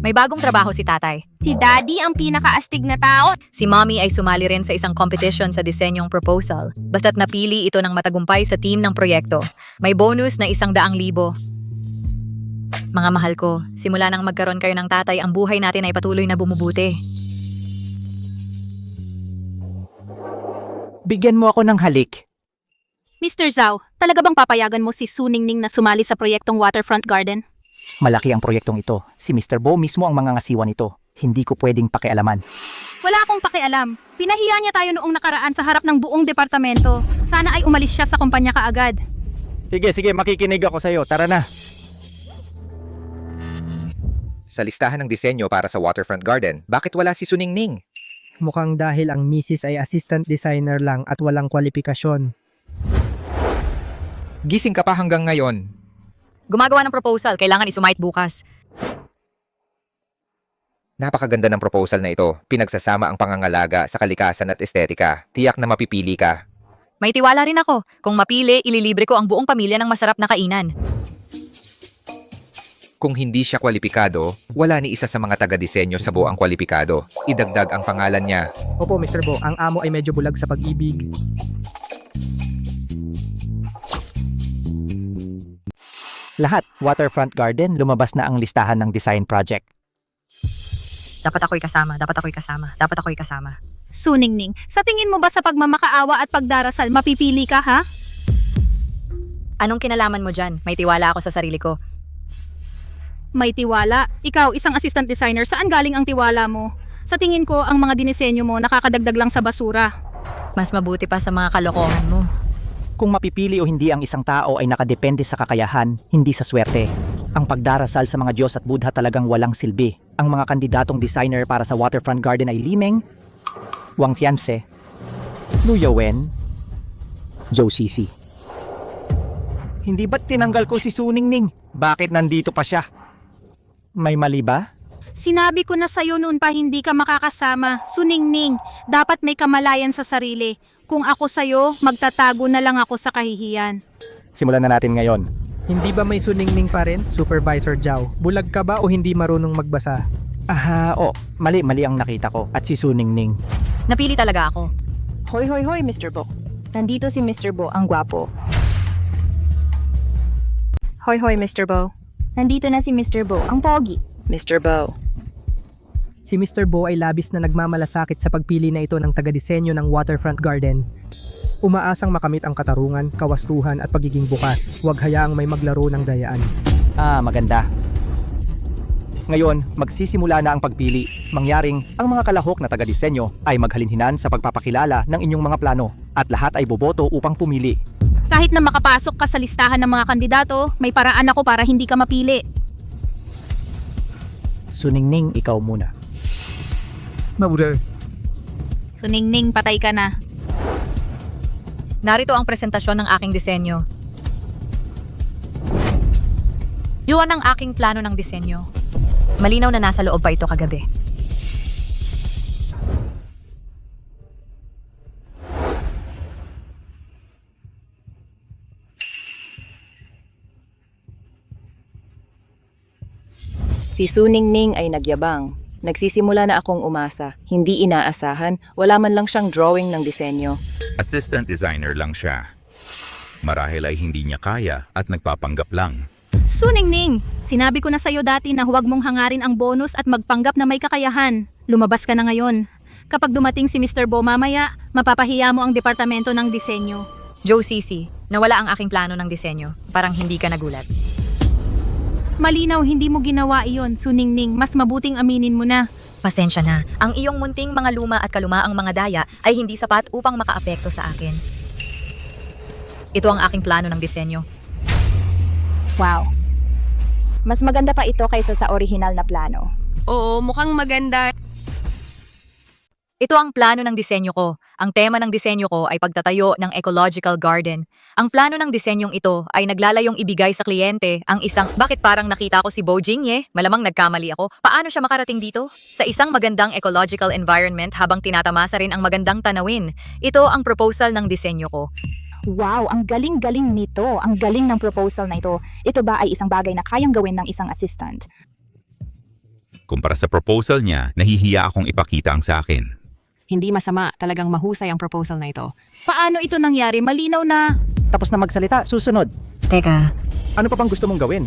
May bagong trabaho si tatay. Si Daddy ang pinakaastig na tao. Si Mommy ay sumali rin sa isang competition sa disenyong proposal. Basta't napili ito ng matagumpay sa team ng proyekto. May bonus na 100,000. Mga mahal ko, simula nang magkaroon kayo ng tatay, ang buhay natin ay patuloy na bumubuti. Bigyan mo ako ng halik. Mr. Zhao, talaga bang papayagan mo si Su Ningning na sumali sa proyektong Waterfront Garden? Malaki ang proyektong ito. Si Mr. Bo mismo ang mangangasiwa nito. Hindi ko pwedeng pakialaman. Wala akong pakialam. Pinahiya niya tayo noong nakaraan sa harap ng buong departamento. Sana ay umalis siya sa kumpanya kaagad. Sige, makikinig ako sa'yo. Tara na. Sa listahan ng disenyo para sa Waterfront Garden, bakit wala si Suningning? Mukhang dahil ang misis ay assistant designer lang at walang kwalifikasyon. Gising ka pa hanggang ngayon. Gumagawa ng proposal, kailangan isumite bukas. Napakaganda ng proposal na ito. Pinagsasama ang pangangalaga sa kalikasan at estetika. Tiyak na mapipili ka. May tiwala rin ako. Kung mapili, ililibre ko ang buong pamilya ng masarap na kainan. Kung hindi siya kwalipikado, wala ni isa sa mga taga-disenyo sa buo ang kwalipikado. Idagdag ang pangalan niya. Opo, Mr. Bo, ang amo ay medyo bulag sa pag-ibig. Lahat, Waterfront Garden, lumabas na ang listahan ng design project. Dapat ako'y kasama. Su Ningning, sa tingin mo ba sa pagmamakaawa at pagdarasal, mapipili ka ha? Anong kinalaman mo dyan? May tiwala ako sa sarili ko. May tiwala. Ikaw, isang assistant designer, saan galing ang tiwala mo? Sa tingin ko, ang mga dinisenyo mo nakakadagdag lang sa basura. Mas mabuti pa sa mga kalokohan mo. Kung mapipili o hindi ang isang tao ay nakadepende sa kakayahan, hindi sa swerte. Ang pagdarasal sa mga Diyos at Buddha talagang walang silbi. Ang mga kandidatong designer para sa Waterfront Garden ay Li Meng, Wang Tianse, Lu Yowen, Zhou Sisi. Hindi ba't tinanggal ko si Su Ningning? Bakit nandito pa siya? May mali ba? Sinabi ko na sa'yo noon pa hindi ka makakasama. Su Ningning, dapat may kamalayan sa sarili. Kung ako sa'yo, magtatago na lang ako sa kahihiyan. Simulan na natin ngayon. Hindi ba may suningning pa rin, Supervisor Zhao? Bulag ka ba o hindi marunong magbasa? Mali ang nakita ko at si Su Ningning. Napili talaga ako. Hoy, Mr. Bo. Nandito si Mr. Bo, ang gwapo. Hoy, Mr. Bo. Nandito na si Mr. Bo, ang pogi. Mr. Bo. Si Mr. Bo ay labis na nagmamalasakit sa pagpili na ito ng taga-disenyo ng Waterfront Garden. Umaasang makamit ang katarungan, kawastuhan at pagiging bukas. Huwag hayaang may maglaro ng dayaan. Maganda. Ngayon, magsisimula na ang pagpili. Mangyaring, ang mga kalahok na taga-disenyo ay maghalinhinan sa pagpapakilala ng inyong mga plano at lahat ay boboto upang pumili. Kahit na makapasok ka sa listahan ng mga kandidato, may paraan ako para hindi ka mapili. Su Ningning, ikaw muna. Su Ningning, patay ka na. Narito ang presentasyon ng aking disenyo. Yun ang aking plano ng disenyo. Malinaw na nasa loob pa ito kagabi. Si Su Ningning ay nagyabang. Nagsisimula na akong umasa. Hindi inaasahan, wala man lang siyang drawing ng disenyo. Assistant designer lang siya. Marahil ay hindi niya kaya at nagpapanggap lang. Su Ningning, sinabi ko na sa'yo dati na huwag mong hangarin ang bonus at magpanggap na may kakayahan. Lumabas ka na ngayon. Kapag dumating si Mr. Bo mamaya, mapapahiya mo ang departamento ng disenyo. Zhou Sisi, nawala ang aking plano ng disenyo. Parang hindi ka nagulat. Malinaw hindi mo ginawa iyon, Suningning. Mas mabuting aminin mo na. Pasensya na. Ang iyong munting mga luma at kalumaang mga daya ay hindi sapat upang makaapekto sa akin. Ito ang aking plano ng disenyo. Wow. Mas maganda pa ito kaysa sa orihinal na plano. Oo, mukhang maganda. Ito ang plano ng disenyo ko. Ang tema ng disenyo ko ay pagtatayo ng ecological garden. Ang plano ng disenyong ito ay naglalayong ibigay sa kliyente ang isang... Bakit parang nakita ko si Bo Jingye? Malamang nagkamali ako. Paano siya makarating dito? Sa isang magandang ecological environment habang tinatamasa rin ang magandang tanawin. Ito ang proposal ng disenyo ko. Wow, ang galing-galing nito. Ang galing ng proposal na ito. Ito ba ay isang bagay na kayang gawin ng isang assistant? Kumpara sa proposal niya, nahihiya akong ipakita ang sa akin. Hindi masama, talagang mahusay ang proposal na ito. Paano ito nangyari? Malinaw na... Tapos na magsalita, susunod. Teka, Ano pa bang gusto mong gawin?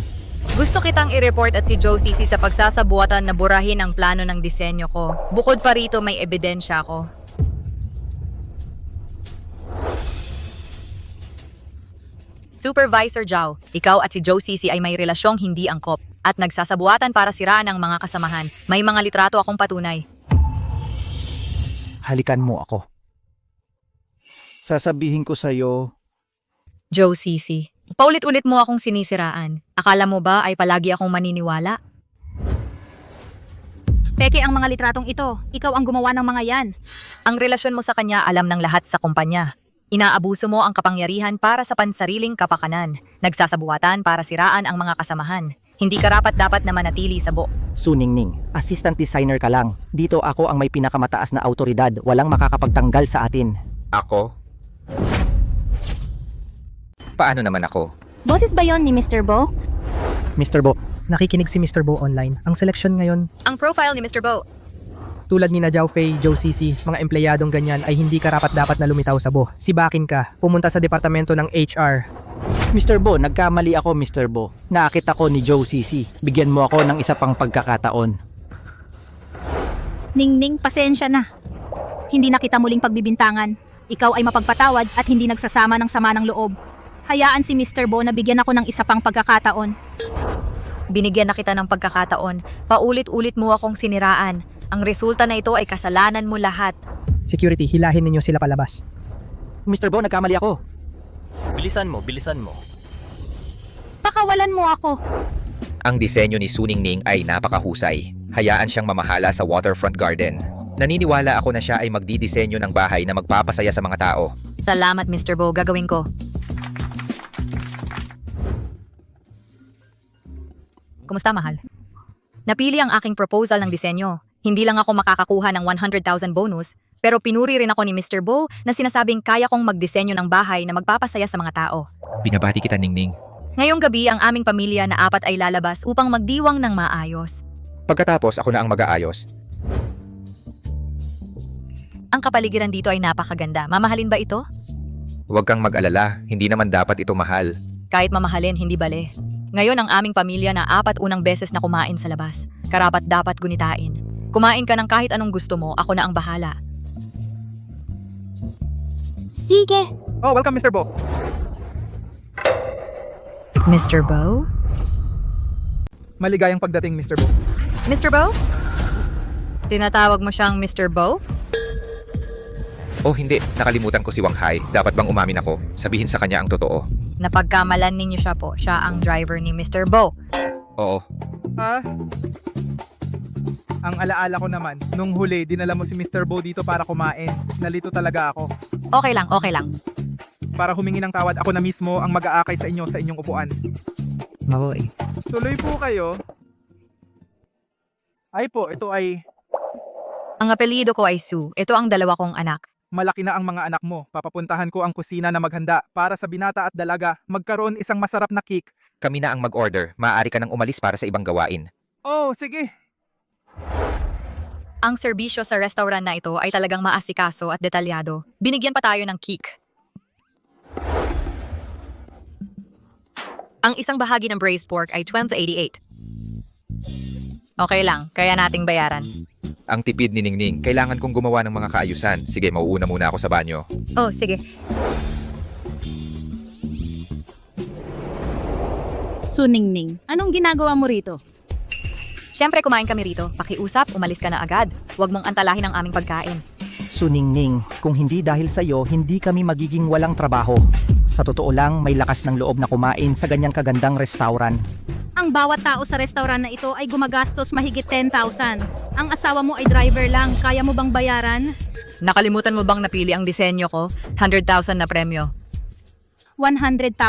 gusto kitang i-report at si Joe Sisi sa pagsasabuatan na burahin ang plano ng disenyo ko. Bukod pa rito, may ebidensya ako. Supervisor Zhao, ikaw at si Joe Sisi ay may relasyong hindi angkop at nagsasabuatan para siraan ang mga kasamahan. May mga litrato akong patunay. Halikan mo ako. Sasabihin ko sa'yo, Joe Sisi, paulit-ulit mo akong sinisiraan. Akala mo ba ay palagi akong maniniwala? Peke ang mga litratong ito. Ikaw ang gumawa ng mga yan. Ang relasyon mo sa kanya alam ng lahat sa kumpanya. Inaabuso mo ang kapangyarihan para sa pansariling kapakanan. Nagsasabuatan para siraan ang mga kasamahan. Hindi karapat-dapat na manatili sa Suningning, assistant designer ka lang. Dito ako ang may pinakamataas na autoridad. Walang makakapagtanggal sa atin. Ako? Paano naman ako? Boses ba yon ni Mr. Bo? Mr. Bo, nakikinig si Mr. Bo online. Ang seleksyon ngayon, Ang profile ni Mr. Bo. tulad ni na Zhao Fei, Joe Sisi, mga empleyadong ganyan ay hindi karapat-dapat na lumitaw sa Bo. Sibakin ka, pumunta sa departamento ng HR. Mr. Bo, nagkamali ako Mr. Bo. Naakit ako ni Joe Sisi. Bigyan mo ako ng isa pang pagkakataon. Ningning, pasensya na. Hindi na kita muling pagbibintangan. Ikaw ay mapagpatawad at hindi nagsasama ng sama ng loob. Hayaan si Mr. Bo na bigyan ako ng isa pang pagkakataon. Binigyan na kita ng pagkakataon. Paulit-ulit mo akong siniraan. Ang resulta na ito ay kasalanan mo lahat. Security, hilahin ninyo sila palabas. Mr. Bo, nagkamali ako. Bilisan mo, bilisan mo. Pakawalan mo ako. Ang disenyo ni Suningning ay napakahusay. Hayaan siyang mamahala sa waterfront garden. Naniniwala ako na siya ay magdidisenyo ng bahay na magpapasaya sa mga tao. Salamat, Mr. Bo. Gagawin ko. Kumusta, mahal? Napili ang aking proposal ng disenyo. Hindi lang ako makakakuha ng 100,000 bonus, pero pinuri rin ako ni Mr. Bo na sinasabing kaya kong magdisenyo ng bahay na magpapasaya sa mga tao. Binabati kita, Ningning. Ngayong gabi, ang aming pamilya na 4 ay lalabas upang magdiwang ng maayos. Pagkatapos, ako na ang mag-aayos. Ang kapaligiran dito ay napakaganda. Mamahalin ba ito? Huwag kang mag-alala, hindi naman dapat ito mahal. Kahit mamahalin, hindi bale. Ngayon ang aming pamilya na 4 unang beses na kumain sa labas. Karapat dapat gunitain. Kumain ka ng kahit anong gusto mo, ako na ang bahala. Sige. Oh, welcome Mr. Bo. Mr. Bo? Maligayang pagdating Mr. Bo. Mr. Bo? Tinatawag mo siyang Mr. Bo? Oh hindi, nakalimutan ko si Wang Hai. Dapat bang umamin ako? Sabihin sa kanya ang totoo. Napagkamalan ninyo siya po. Siya ang driver ni Mr. Bo. Oo. Ha? Ang alaala ko naman, nung huli, dinala mo si Mr. Bo dito para kumain. Nalito talaga ako. Okay lang, okay lang. Para humingi ng tawad, ako na mismo ang mag-aakay sa inyo sa inyong upuan. Maboy. Tuloy po kayo. Ay po, ito ay... Ang apelyido ko ay Sue. Ito ang 2 kong anak. Malaki na ang mga anak mo. Papapuntahan ko ang kusina na maghanda para sa binata at dalaga. Magkaroon isang masarap na cake. Kami na ang mag-order. Maaari ka nang umalis para sa ibang gawain. Oh, sige. Ang serbisyo sa restaurant na ito ay talagang maasikaso at detalyado. Binigyan pa tayo ng cake. Ang isang bahagi ng braised pork ay $12.88. Okay lang, kaya nating bayaran. Ang tipid ni Ningning, kailangan kong gumawa ng mga kaayusan. Sige, mauuna muna ako sa banyo. Oh, sige. Suningning, anong ginagawa mo rito? Siyempre kumain kami rito. Pakiusap, umalis ka na agad. Huwag mong antalahin ang aming pagkain. Suningning, kung hindi dahil sa'yo, hindi kami magiging walang trabaho. Sa totoo lang, may lakas ng loob na kumain sa ganyang kagandang restaurant. Ang bawat tao sa restaurant na ito ay gumagastos mahigit 10,000. Ang asawa mo ay driver lang, kaya mo bang bayaran? Nakalimutan mo bang napili ang disenyo ko? 100,000 na premyo. 100,000.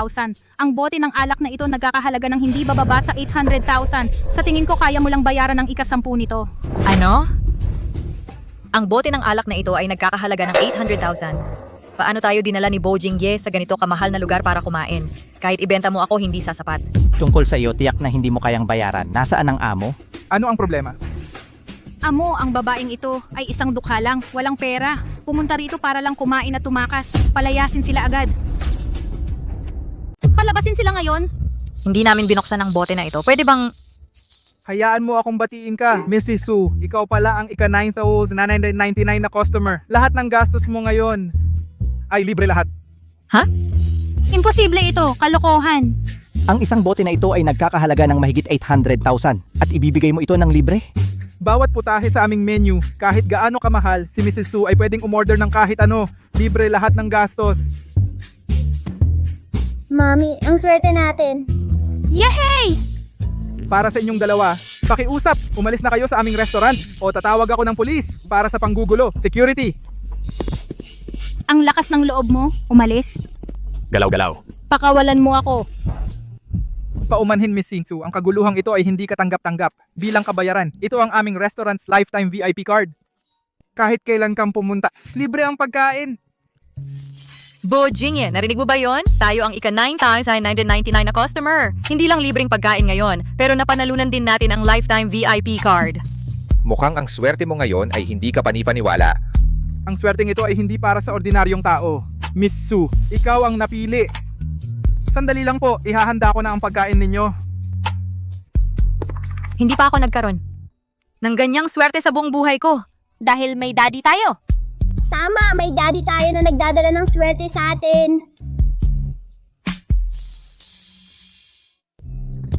Ang bote ng alak na ito nagkakahalaga ng hindi bababa sa 800,000. Sa tingin ko kaya mo lang bayaran ng ika-10 nito. Ano? Ang bote ng alak na ito ay nagkakahalaga ng 800,000. Paano tayo dinala ni Bo Jingye sa ganito kamahal na lugar para kumain? Kahit ibenta mo ako, hindi sasapat. Tungkol sa iyo, tiyak na hindi mo kayang bayaran. Nasaan ang amo? Ano ang problema? Amo, ang babaeng ito ay isang dukha lang, walang pera. Pumunta rito para lang kumain at tumakas. Palayasin sila agad. Palabasin sila ngayon? Hindi namin binuksan ang bote na ito. Pwede bang... Hayaan mo akong batiin ka, Mrs. Su. Ikaw pala ang ika 9,999 na customer. Lahat ng gastos mo ngayon ay libre lahat. Ha? Imposible ito, kalokohan. Ang isang bote na ito ay nagkakahalaga ng mahigit 800,000 at ibibigay mo ito ng libre? Bawat putahe sa aming menu, kahit gaano kamahal, si Mrs. Su ay pwedeng umorder ng kahit ano. Libre lahat ng gastos. Mami, ang swerte natin. Yehey! Para sa inyong dalawa, pakiusap, umalis na kayo sa aming restaurant o tatawag ako ng pulis para sa panggugulo. Security! Ang lakas ng loob mo, umalis. Galaw-galaw. Pakawalan mo ako. Paumanhin, Miss Singsu, ang kaguluhang ito ay hindi katanggap-tanggap. Bilang kabayaran, ito ang aming restaurant's lifetime VIP card. Kahit kailan kang pumunta, libre ang pagkain. Bo Jingye, narinig mo ba yon? Tayo ang ika 9,999 na customer. Hindi lang libreng pagkain ngayon, pero napanalunan din natin ang lifetime VIP card. Mukhang ang swerte mo ngayon ay hindi ka panipaniwala. Ang swerteng ito ay hindi para sa ordinaryong tao. Miss Su, ikaw ang napili. Sandali lang po, ihahanda ko na ang pagkain ninyo. Hindi pa ako nagkaroon ng ganyang swerte sa buong buhay ko. Dahil may daddy tayo. Tama, may daddy tayo na nagdadala ng swerte sa atin.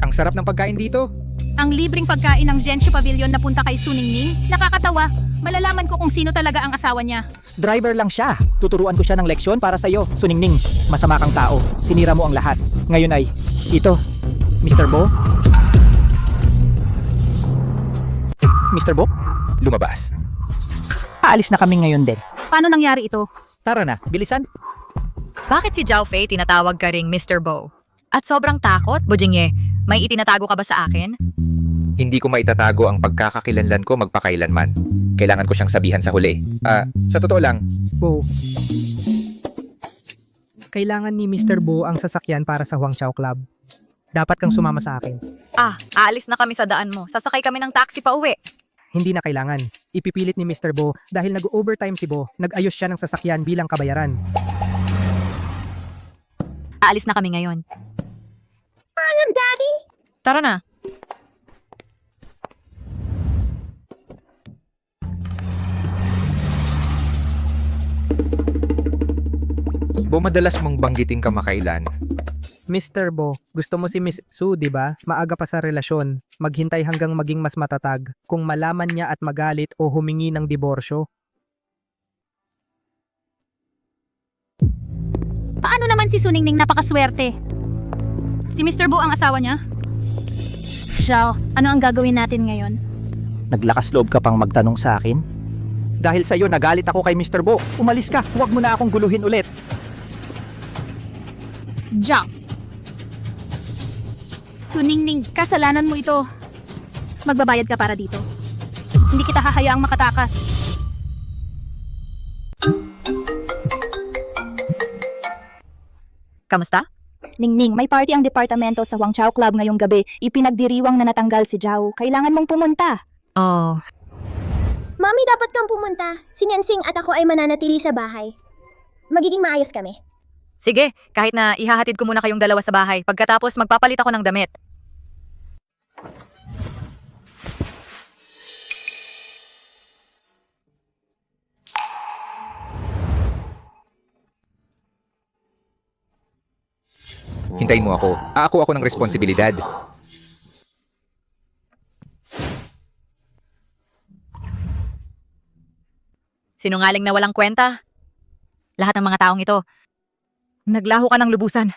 Ang sarap ng pagkain dito. Ang libreng pagkain ng Genshu Pavilion na punta kay Suningning, nakakatawa. Malalaman ko kung sino talaga ang asawa niya. Driver lang siya. Tuturuan ko siya ng leksyon para sa'yo, Suningning. Masama kang tao. Sinira mo ang lahat. Ngayon ay, ito, Mr. Bo? Mr. Bo? Lumabas. Aalis na kami ngayon din. Paano nangyari ito? Tara na, bilisan. Bakit si Zhao Fei tinatawag ka ring Mr. Bo? At sobrang takot, Bo Jingye. May itinatago ka ba sa akin? Hindi ko maitatago ang pagkakakilanlan ko magpakailanman. Kailangan ko siyang sabihan sa huli. Sa totoo lang, Bo, kailangan ni Mr. Bo ang sasakyan para sa Huangchao Club. Dapat kang sumama sa akin. Aalis na kami sa daan mo. Sasakay kami ng taxi pa uwi. Hindi na kailangan. Ipipilit ni Mr. Bo dahil nag-overtime si Bo. Nag-ayos siya ng sasakyan bilang kabayaran. Aalis na kami ngayon. Alam, Daddy? Tara na. Bo, madalas mong banggitin kamakailan. Mr. Bo, gusto mo si Miss Su, di ba? Maaga pa sa relasyon. Maghintay hanggang maging mas matatag. Kung malaman niya at magalit o humingi ng diborsyo. Paano naman si Suningning napakaswerte? Si Mr. Bo ang asawa niya? Xiao, ano ang gagawin natin ngayon? Naglakas loob ka pang magtanong sa akin? Dahil sa'yo, nagalit ako kay Mr. Bo. Umalis ka, huwag mo na akong guluhin ulit. Jiao. Suningning, kasalanan mo ito. Magbabayad ka para dito. Hindi kita hahayaang makatakas. Kamusta? Ningning, may party ang departamento sa Huangchao Club ngayong gabi. Ipinagdiriwang na natanggal si Zhao. Kailangan mong pumunta. Oh. Mami, dapat kang pumunta. Si Nensing at ako ay mananatili sa bahay. Magiging maayos kami. Sige, kahit na ihahatid ko muna kayong dalawa sa bahay. Pagkatapos magpapalit ako ng damit. Hintayin mo ako. Ako ng responsibilidad. Sinungaling na walang kwenta. Lahat ng mga taong ito, naglaho ka ng lubusan.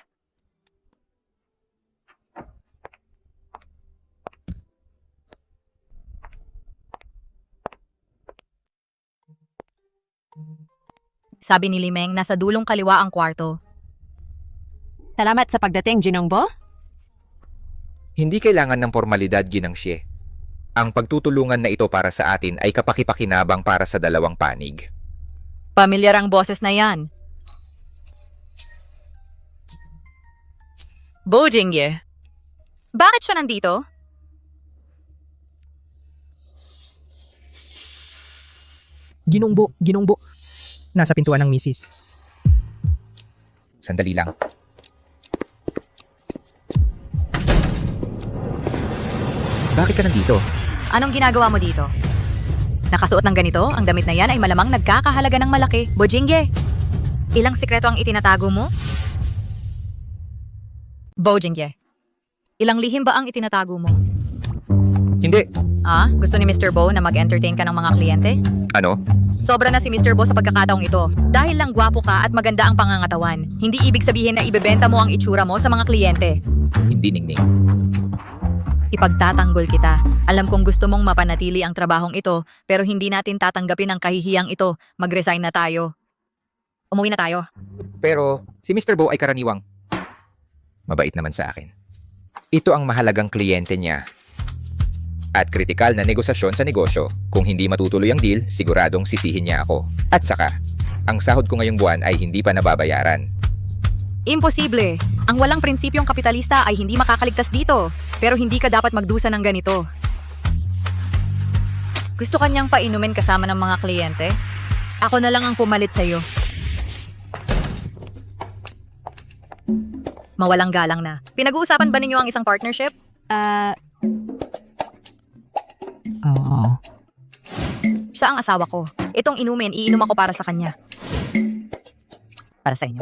Sabi ni Limeng, nasa dulong kaliwa ang kwarto. Salamat sa pagdating, Ginongbo. Hindi kailangan ng formalidad, Ginangxie. Ang pagtutulungan na ito para sa atin ay kapakipakinabang para sa dalawang panig. Pamilyar ang boses na yan. Bojingye. Bakit siya nandito? Ginongbo. Nasa pintuan ng misis. Sandali lang. Bakit ka nandito? Anong ginagawa mo dito? Nakasuot ng ganito, ang damit na yan ay malamang nagkakahalaga ng malaki. Bojingye, ilang sikreto ang itinatago mo? Bojingye, ilang lihim ba ang itinatago mo? Hindi. Gusto ni Mr. Bo na mag-entertain ka ng mga kliyente? Ano? Sobra na si Mr. Bo sa pagkakataong ito. Dahil lang gwapo ka at maganda ang pangangatawan. Hindi ibig sabihin na ibebenta mo ang itsura mo sa mga kliyente. Hindi, Ningning. Ipagtatanggol kita. Alam kong gusto mong mapanatili ang trabahong ito, pero hindi natin tatanggapin ang kahihiyang ito. Mag-resign na tayo. Umuwi na tayo. Pero si Mr. Bo ay karaniwang mabait naman sa akin. Ito ang mahalagang kliyente niya. At kritikal na negosasyon sa negosyo. Kung hindi matutuloy ang deal, siguradong sisihin niya ako. At saka, ang sahod ko ngayong buwan ay hindi pa nababayaran. Imposible. Ang walang prinsipyong kapitalista ay hindi makakaligtas dito. Pero hindi ka dapat magdusa ng ganito. Gusto kanyang painumin kasama ng mga kliyente? Ako na lang ang pumalit sa'yo. Mawalang galang na. Pinag-uusapan ba ninyo ang isang partnership? Oo. Siya ang asawa ko. Itong inumin, iinom ako para sa kanya. Para sa inyo.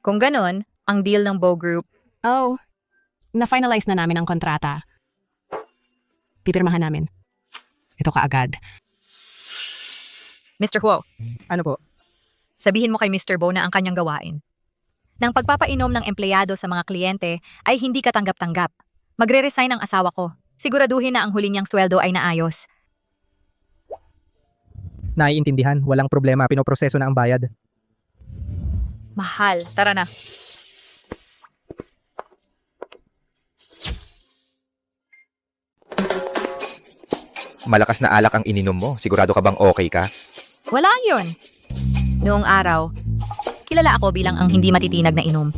Kung ganon, ang deal ng Bo Group. Oh, na-finalize na namin ang kontrata. Pipirmahan namin. Ito kaagad. Mr. Huo, Ano po? sabihin mo kay Mr. Bo na ang kanyang gawain. Nang pagpapainom ng empleyado sa mga kliyente ay hindi katanggap-tanggap. Magre-resign ang asawa ko. Siguraduhin na ang huli niyang sweldo ay naayos. Naiintindihan, walang problema, pinoproseso na ang bayad. Mahal, tara na. Malakas na alak ang ininom mo. Sigurado ka bang okay ka? Wala yun. Noong araw, kilala ako bilang ang hindi matitinag na inom.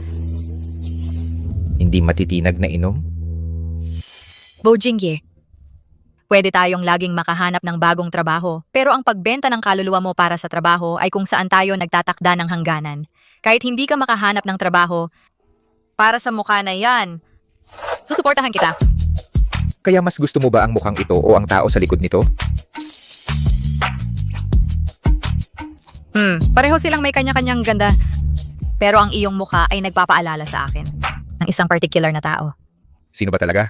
Hindi matitinag na inom? Bojingye, pwede tayong laging makahanap ng bagong trabaho, pero ang pagbenta ng kaluluwa mo para sa trabaho ay kung saan tayo nagtatakda ng hangganan. Kahit hindi ka makahanap ng trabaho, para sa mukha na yan, susuportahan kita. Kaya mas gusto mo ba ang mukhang ito o ang tao sa likod nito? Pareho silang may kanya-kanyang ganda. Pero ang iyong mukha ay nagpapaalala sa akin ng isang particular na tao. Sino ba talaga?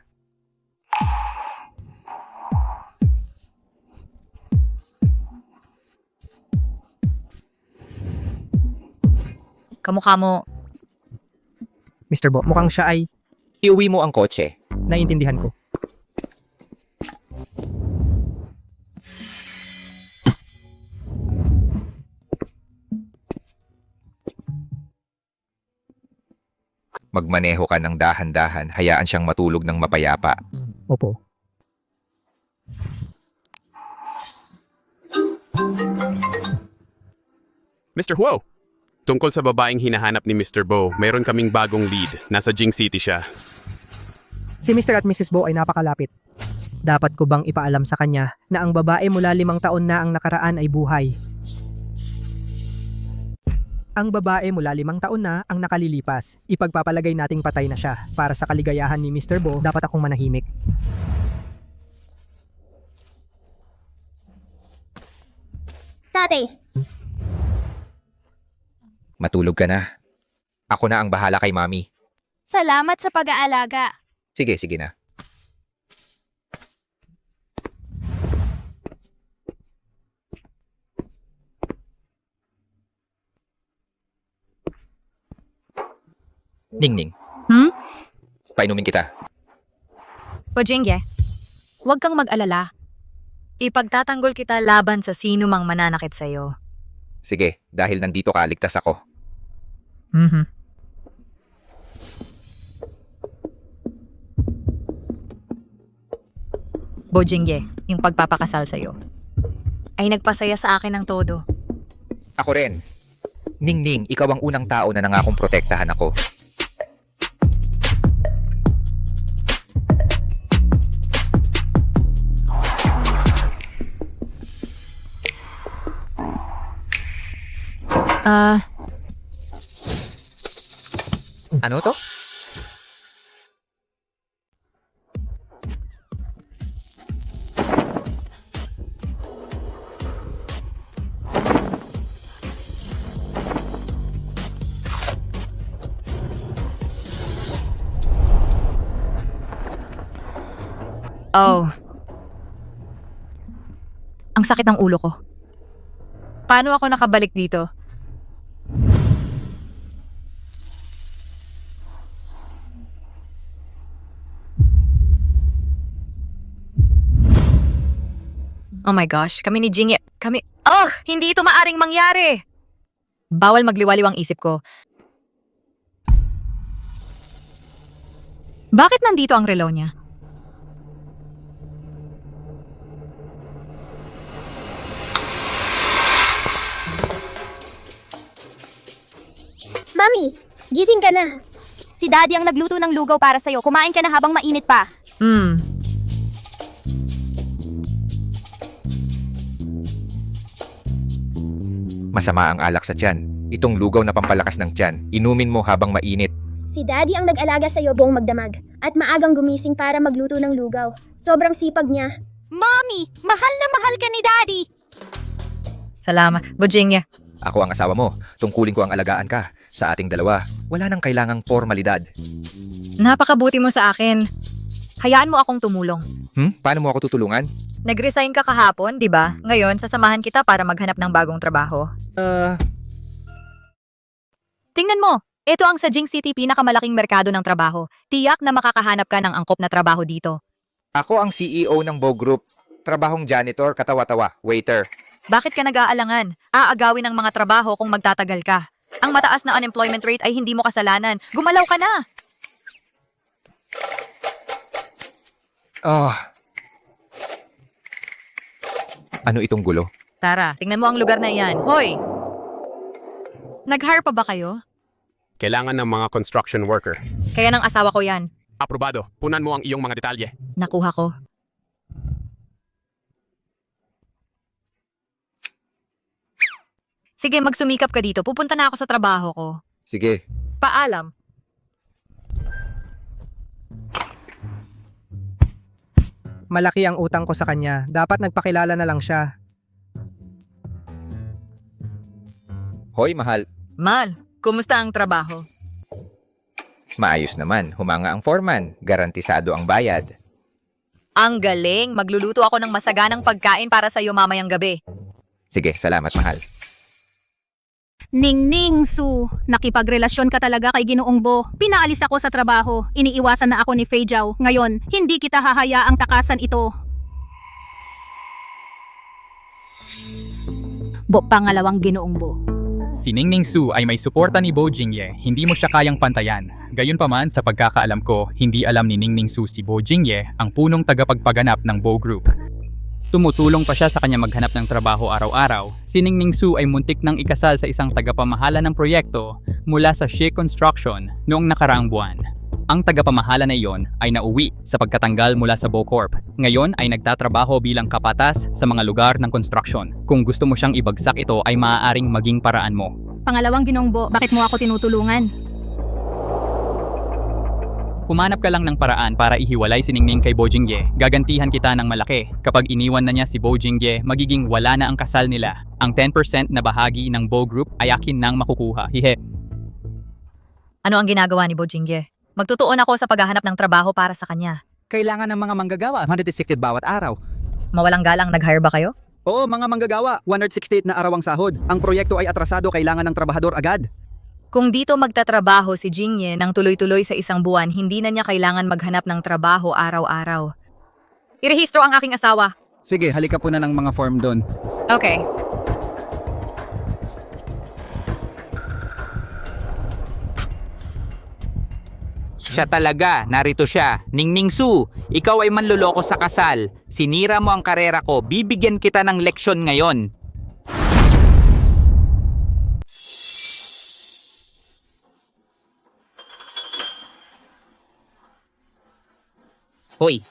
Kamukha mo, Mr. Bo, mukhang siya ay Iuwi mo ang kotse. naiintindihan ko. Magmaneho ka ng dahan-dahan, hayaan siyang matulog ng mapayapa. Opo. Mr. Huo, tungkol sa babaeng hinahanap ni Mr. Bo, meron kaming bagong lead. Nasa Jing City siya. Si Mr. at Mrs. Bo ay napakalapit. Dapat ko bang ipaalam sa kanya na ang babae mula 5 taon na ang nakaraan ay buhay? Ang babae mula 5 taon na ang nakalilipas. Ipagpapalagay nating patay na siya. Para sa kaligayahan ni Mr. Bo, dapat akong manahimik. Tatay, Matulog ka na. Ako na ang bahala kay Mami. Salamat sa pag-aalaga. Sige, sige na. Ningning. Painumin kita. Bojingge, huwag kang mag-alala. Ipagtatanggol kita laban sa sino mang mananakit sa'yo. Sige, dahil nandito ka, ligtas ako. Bojingge, yung pagpapakasal sa'yo, ay nagpasaya sa akin ng todo. Ako rin. Ningning, ikaw ang unang tao na nangakong protektahan ako. Ano to? Oh. Ang sakit ng ulo ko. Paano ako nakabalik dito? Oh my gosh, kami ni Jingy, hindi ito maaring mangyari! Bawal magliwaliw ang isip ko. Bakit nandito ang relo niya? Mami, gising ka na. Si Daddy ang nagluto ng lugaw para sa'yo. Kumain ka na habang mainit pa. Masama ang alak sa tiyan. Itong lugaw na pampalakas ng tiyan. Inumin mo habang mainit. Si Daddy ang nag-alaga sa'yo buong magdamag at maagang gumising para magluto ng lugaw. Sobrang sipag niya. Mommy, mahal na mahal ka ni Daddy. Salamat, Bojingge. Ako ang asawa mo. Tungkulin ko ang alagaan ka. Sa ating dalawa, wala nang kailangang formalidad. Napakabuti mo sa akin. Hayaan mo akong tumulong. Paano mo ako tutulungan? Nag-resign ka kahapon, di ba? Ngayon, sasamahan kita para maghanap ng bagong trabaho. Tingnan mo, ito ang sa Jing City pinakamalaking merkado ng trabaho. Tiyak na makakahanap ka ng angkop na trabaho dito. Ako ang CEO ng Bo Group. Trabahong janitor, katawa-tawa, waiter. Bakit ka nag-aalangan? Aagawin ang mga trabaho kung magtatagal ka. Ang mataas na unemployment rate ay hindi mo kasalanan. Gumalaw ka na! Ano itong gulo? Tara, tingnan mo ang lugar na iyan. Hoy! Nag-hire pa ba kayo? Kailangan ng mga construction worker. Kaya ng asawa ko yan. Aprobado. Punan mo ang iyong mga detalye. Nakuha ko. Sige, magsumikap ka dito. Pupunta na ako sa trabaho ko. Sige. Paalam. Malaki ang utang ko sa kanya. Dapat nagpakilala na lang siya. Hoy, mahal. Mal, kumusta ang trabaho? Maayos naman. Humanga ang foreman. Garantisado ang bayad. Ang galing! Magluluto ako ng masaganang pagkain para sa'yo mamayang gabi. Sige, salamat, mahal. Ningning Su, nakipagrelasyon ka talaga kay Ginoong Bo. Pinaalis ako sa trabaho. Iniiwasan na ako ni Fei Jiao. Ngayon, hindi kita hahayaang takasan ito. Pangalawang Ginoong Bo. Si Ningning Su ay may suporta ni Bo Jingye, hindi mo siya kayang pantayan. Gayunpaman, sa pagkakaalam ko, hindi alam ni Ningning Su si Bo Jingye ang punong tagapagpaganap ng Bo Group. Tumutulong pa siya sa kanya maghanap ng trabaho araw-araw. Si Ningning Su ay muntik nang ikasal sa isang tagapamahala ng proyekto mula sa She Construction noong nakaraang buwan. Ang tagapamahala na iyon ay nauwi sa pagkatanggal mula sa Bo Corp. Ngayon ay nagtatrabaho bilang kapatas sa mga lugar ng construction. Kung gusto mo siyang ibagsak ito ay maaaring maging paraan mo. Pangalawang Ginoong Bo, bakit mo ako tinutulungan? Humanap ka lang ng paraan para ihiwalay si Ningning kay Bo Jingye. Gagantihan kita ng malaki. Kapag iniwan na niya si Bo Jingye, magiging wala na ang kasal nila. Ang 10% na bahagi ng Bo Group ay akin nang makukuha. Hihe. Ano ang ginagawa ni Bo Jingye? Magtutuon ako sa paghahanap ng trabaho para sa kanya. Kailangan ng mga manggagawa, 160 bawat araw. Mawalang galang nag-hire ba kayo? Oo, mga manggagawa, 168 na araw ang sahod. Ang proyekto ay atrasado, kailangan ng trabahador agad. Kung dito magtatrabaho si Jingye ng tuloy-tuloy sa isang buwan, hindi na niya kailangan maghanap ng trabaho araw-araw. Irehistro ang aking asawa. Sige, halika po na ng mga form doon. Okay. Siya talaga, narito siya. Ningning Su, ikaw ay manloloko sa kasal. Sinira mo ang karera ko, bibigyan kita ng leksyon ngayon. Hoy.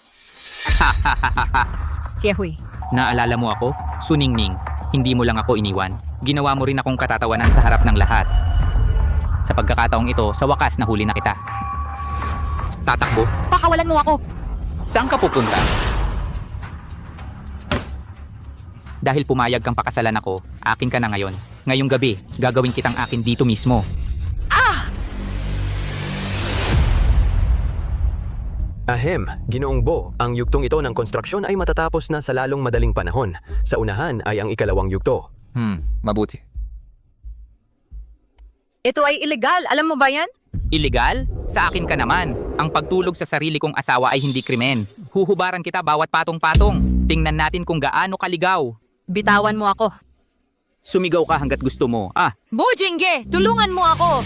Siehui. Naalala mo ako? Suningning, hindi mo lang ako iniwan. Ginawa mo rin akong katatawanan sa harap ng lahat. Sa pagkakataong ito, sa wakas nahuli na kita. Tatakbo? Pakawalan mo ako! Saan ka pupunta? Dahil pumayag kang pakasalan ako, akin ka na ngayon. Ngayong gabi, gagawin kitang akin dito mismo. Ahem, Ginoong Bo, ang yugtong ito ng konstruksyon ay matatapos na sa lalong madaling panahon. Sa unahan ay ang ikalawang yugto. Mabuti. Ito ay illegal, alam mo ba yan? Illegal? Sa akin ka naman. Ang pagtulog sa sarili kong asawa ay hindi krimen. Huhubaran kita bawat patong-patong. Tingnan natin kung gaano kaligaw. Bitawan mo ako. Sumigaw ka hanggat gusto mo. Bo Jingye, tulungan mo ako!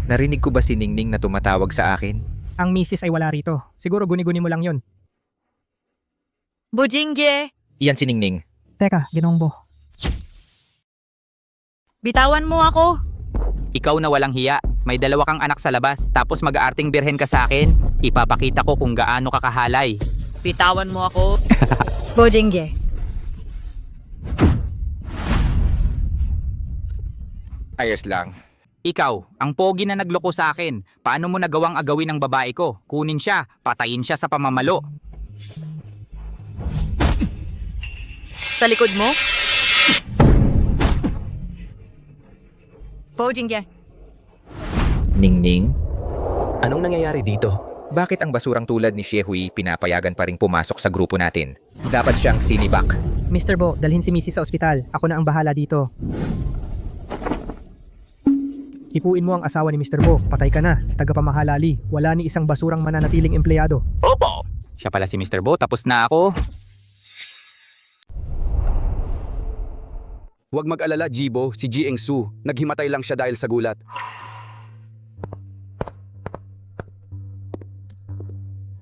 Narinig ko ba si Ningning na tumatawag sa akin? Ang misis ay wala rito. Siguro guni-guni mo lang yon. Bo Jingye, Iyan si Ningning. Teka, Ginoong Bo. bitawan mo ako. Ikaw na walang hiya. May dalawa kang anak sa labas, tapos mag-aarting birhen ka sa akin. Ipapakita ko kung gaano ka kahalay. Bitawan mo ako. Bo Jingye. Ayos lang. Ikaw, ang pogi na nagloko sa akin. Paano mo nagawang agawin ng babae ko? Kunin siya, patayin siya sa pamamalo. Sa likod mo? Bo Jingye. Ningning? Anong nangyayari dito? Bakit ang basurang tulad ni Siehui pinapayagan pa ring pumasok sa grupo natin? Dapat siyang sinibak. Mr. Bo, dalhin si Mrs. sa ospital. Ako na ang bahala dito. Ipuin mo ang asawa ni Mr. Bo. Patay ka na. Tagapamahalali. Wala ni isang basurang mananatiling empleyado. Opo! Siya pala si Mr. Bo, tapos na ako. Huwag mag-alala, Jibo. Si Jieng Su. Naghimatay lang siya dahil sa gulat.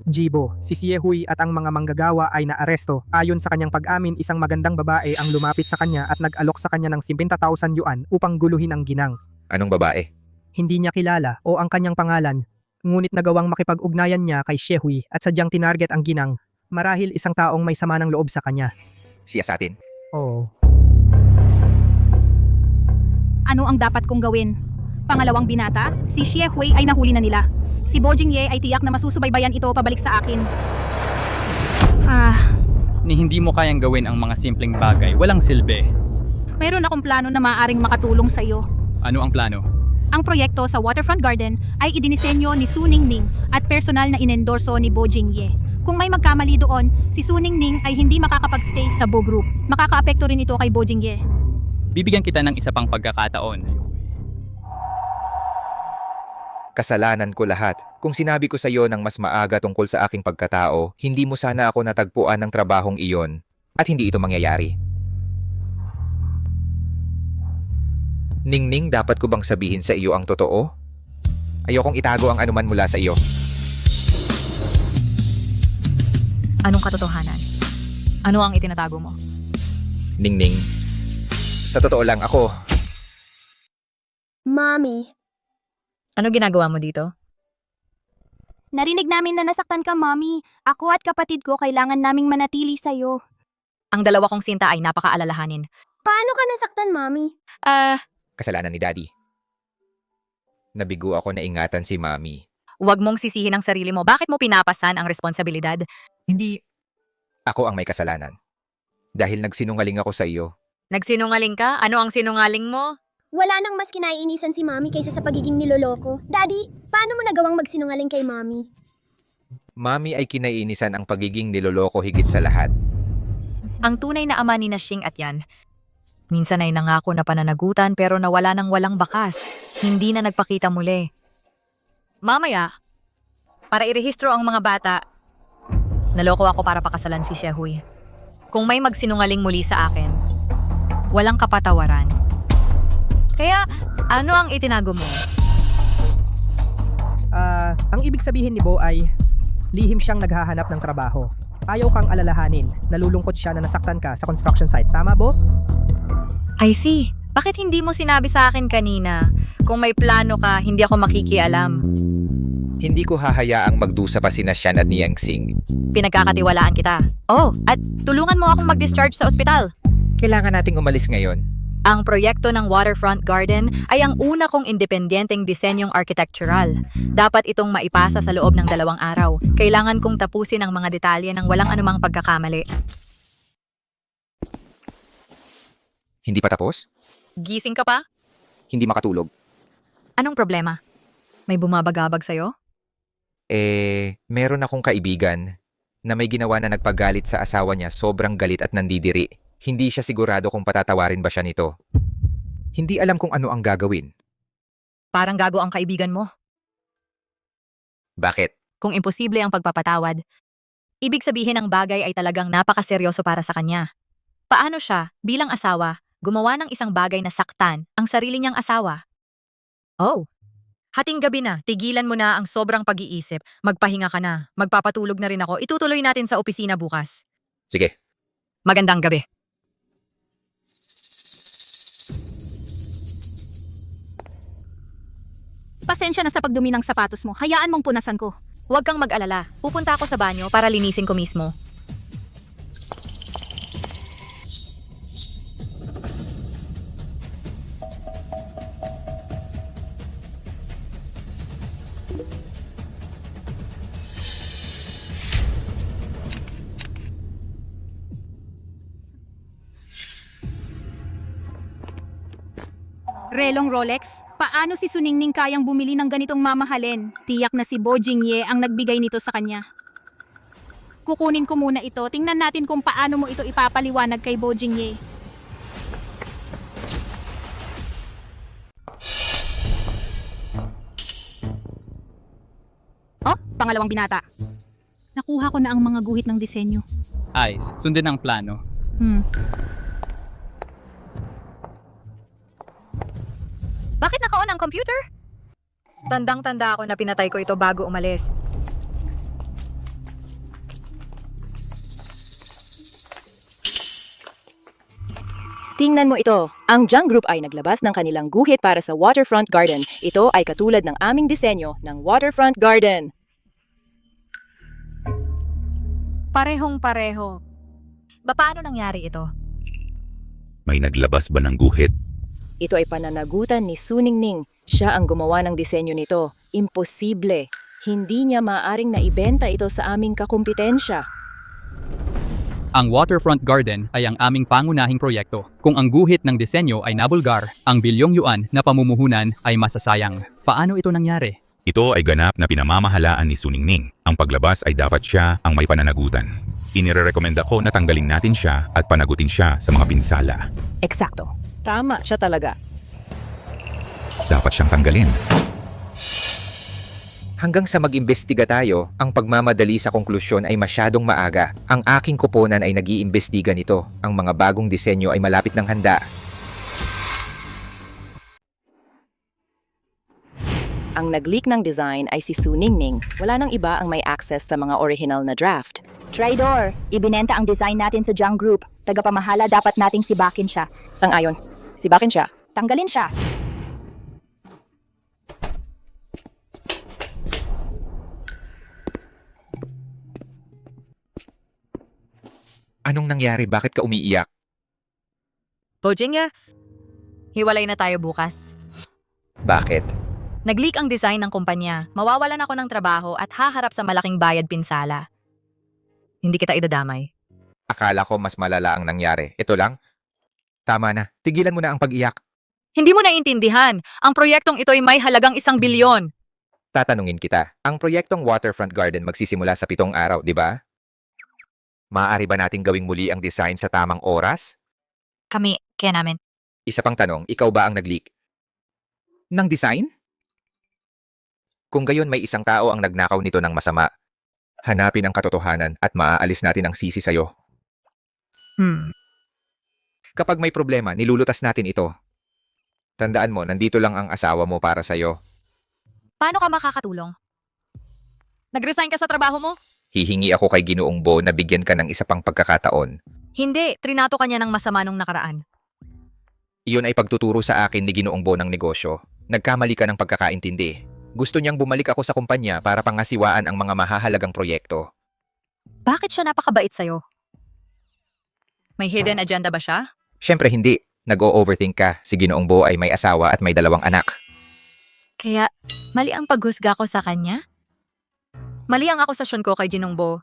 Jibo, si Siehui at ang mga manggagawa ay naaresto. Ayon sa kanyang pag-amin, isang magandang babae ang lumapit sa kanya at nag-alok sa kanya ng 50,000 yuan upang guluhin ang ginang. Anong babae? Hindi niya kilala o ang kanyang pangalan, ngunit nagawang makipag-ugnayan niya kay Siehui at sadyang tinarget ang ginang. Marahil isang taong may sama ng loob sa kanya. Siya sa atin. Oo. Ano ang dapat kong gawin? Pangalawang binata, si Siehui ay nahuli na nila. Si Bo Jingye ay tiyak na masusubaybayan ito pabalik sa akin. Ni hindi mo kayang gawin ang mga simpleng bagay, walang silbi. Mayroon akong plano na maaaring makatulong sa iyo. Ano ang plano? Ang proyekto sa Waterfront Garden ay idinisenyo ni Su Ningning at personal na inendorso ni Bo Jingye. Kung may magkamali doon, si Su Ningning ay hindi makakapag-stay sa Bo Group. Makakaapekto rin ito kay Bo Jingye. Bibigyan kita ng isa pang pagkakataon. Kasalanan ko lahat. Kung sinabi ko sa iyo ng mas maaga tungkol sa aking pagkatao, hindi mo sana ako natagpuan ng trabahong iyon at hindi ito mangyayari. Ningning, dapat ko bang sabihin sa iyo ang totoo? Ayokong itago ang anuman mula sa iyo. Anong katotohanan? Ano ang itinatago mo? Ningning, sa totoo lang ako. Mommy. Ano ginagawa mo dito? Narinig namin na nasaktan ka, Mommy. Ako at kapatid ko kailangan naming manatili sa'yo. Ang dalawa kong sinta ay napakaalalahanin. Paano ka nasaktan, Mommy? Kasalanan ni Daddy. Nabigo ako na ingatan si Mami. Huwag mong sisihin ang sarili mo. Bakit mo pinapasan ang responsibilidad? Hindi ako ang may kasalanan. Dahil nagsinungaling ako sa iyo. Nagsinungaling ka? Ano ang sinungaling mo? Wala nang mas kinaiinisan si Mommy kaysa sa pagiging niloloko. Daddy, paano mo nagawang magsinungaling kay Mommy? Mami ay kinaiinisan ang pagiging niloloko higit sa lahat. Ang tunay na ama ni Nashing at Yan. Minsan ay nangako na pananagutan pero nawala ng walang bakas. Hindi na nagpakita muli. Mamaya, para irehistro ang mga bata, naloko ako para pakasalan si Shehui. Kung may magsinungaling muli sa akin, walang kapatawaran. Kaya, ano ang itinago mo? Ang ibig sabihin ni Bo ay lihim siyang naghahanap ng trabaho. Ayaw kang alalahanin. Nalulungkot siya na nasaktan ka sa construction site. Tama, Bo? I see. Bakit hindi mo sinabi sa akin kanina? Kung may plano ka, hindi ako makikialam. Hindi ko hahayaang magdusa pa sina Shan at Niang Sing. Pinagkakatiwalaan kita. Oh, at tulungan mo akong mag-discharge sa ospital. Kailangan nating umalis ngayon. Ang proyekto ng Waterfront Garden ay ang una kong independenteng disenyong architectural. Dapat itong maipasa sa loob ng 2 araw. Kailangan kong tapusin ang mga detalye ng walang anumang pagkakamali. Hindi pa tapos? Gising ka pa? Hindi makatulog. Anong problema? May bumabagabag sa'yo? Meron akong kaibigan na may ginawa na nagpagalit sa asawa niya, sobrang galit at nandidiri. Hindi siya sigurado kung patatawarin ba siya nito. Hindi alam kung ano ang gagawin. Parang gago ang kaibigan mo. Bakit? Kung imposible ang pagpapatawad, ibig sabihin ang bagay ay talagang napakaseryoso para sa kanya. Paano siya, bilang asawa, gumawa ng isang bagay na saktan ang sarili niyang asawa? Oh, hating gabi na, tigilan mo na ang sobrang pag-iisip. Magpahinga ka na. Magpapatulog na rin ako. Itutuloy natin sa opisina bukas. Sige. Magandang gabi. Pasensya na sa pagdumi ng sapatos mo. Hayaan mong punasan ko. Huwag kang mag-alala. Pupunta ako sa banyo para linisin ko mismo. Relong Rolex? Paano si Suningning kayang bumili ng ganitong mamahalin? Tiyak na si Bo Jingye ang nagbigay nito sa kanya. Kukunin ko muna ito. Tingnan natin kung paano mo ito ipapaliwanag kay Bo Jingye. Oh, pangalawang binata. Nakuha ko na ang mga guhit ng disenyo. Ayos, sundin ang plano. Bakit naka-on ang computer? Tandang-tanda ako na pinatay ko ito bago umalis. Tingnan mo ito. Ang Jung Group ay naglabas ng kanilang guhit para sa Waterfront Garden. Ito ay katulad ng aming disenyo ng Waterfront Garden. Parehong-pareho. Paano nangyari ito? May naglabas ba ng guhit? Ito ay pananagutan ni Suningning. Siya ang gumawa ng disenyo nito. Imposible. Hindi niya maaring naibenta ito sa aming kakumpetensya. Ang Waterfront Garden ay ang aming pangunahing proyekto. Kung ang guhit ng disenyo ay nabulgar, ang bilyong yuan na pamumuhunan ay masasayang. Paano ito nangyari? Ito ay ganap na pinamamahalaan ni Suningning. Ang paglabas ay dapat siya ang may pananagutan. Inirerekomenda ko na tanggalin natin siya at panagutin siya sa mga pinsala. Eksakto. Tama siya talaga. Dapat siyang tanggalin. Hanggang sa mag-imbestiga tayo, ang pagmamadali sa konklusyon ay masyadong maaga. Ang aking koponan ay nag-iimbestiga nito. Ang mga bagong disenyo ay malapit ng handa. Ang nag-leak ng design ay si Suningning. Wala nang iba ang may access sa mga original na draft. Traidor! Ibinenta ang design natin sa Jung Group. Tagapamahala dapat nating sibakin siya. Sang-ayon. Sibakin siya. Tanggalin siya. Anong nangyari? Bakit ka umiiyak? Bojingya, hiwalay na tayo bukas. Bakit? Nag-leak ang design ng kumpanya, mawawalan ako ng trabaho at haharap sa malaking bayad pinsala. Hindi kita idadamay. Akala ko mas malala ang nangyari. Ito lang? Tama na. Tigilan mo na ang pag-iyak. Hindi mo naiintindihan. Ang proyektong ito ay may halagang 1 bilyon. Tatanungin kita. Ang proyektong Waterfront Garden magsisimula sa 7 araw, di ba? Maaari ba nating gawing muli ang design sa tamang oras? Kaya namin. Isa pang tanong, ikaw ba ang nag-leak? Ng design? Kung gayon may isang tao ang nagnakaw nito ng masama, hanapin ang katotohanan at maaalis natin ang sisi sa'yo. Kapag may problema, nilulutas natin ito. Tandaan mo, nandito lang ang asawa mo para sa'yo. Paano ka makakatulong? Nag-resign ka sa trabaho mo? Hihingi ako kay Ginoong Bo na bigyan ka ng isa pang pagkakataon. Hindi, trinato ka niya ng masama nung nakaraan. Iyon ay pagtuturo sa akin ni Ginoong Bo ng negosyo. Nagkamali ka ng pagkakaintindi. Gusto niyang bumalik ako sa kumpanya para pangasiwaan ang mga mahahalagang proyekto. Bakit siya napakabait sa'yo? May hidden agenda ba siya? Siyempre hindi. Nag-o-overthink ka. Si Ginoong Bo ay may asawa at may 2 anak. Kaya, mali ang paghusga ko sa kanya? Mali ang akusasyon ko kay Ginoong Bo.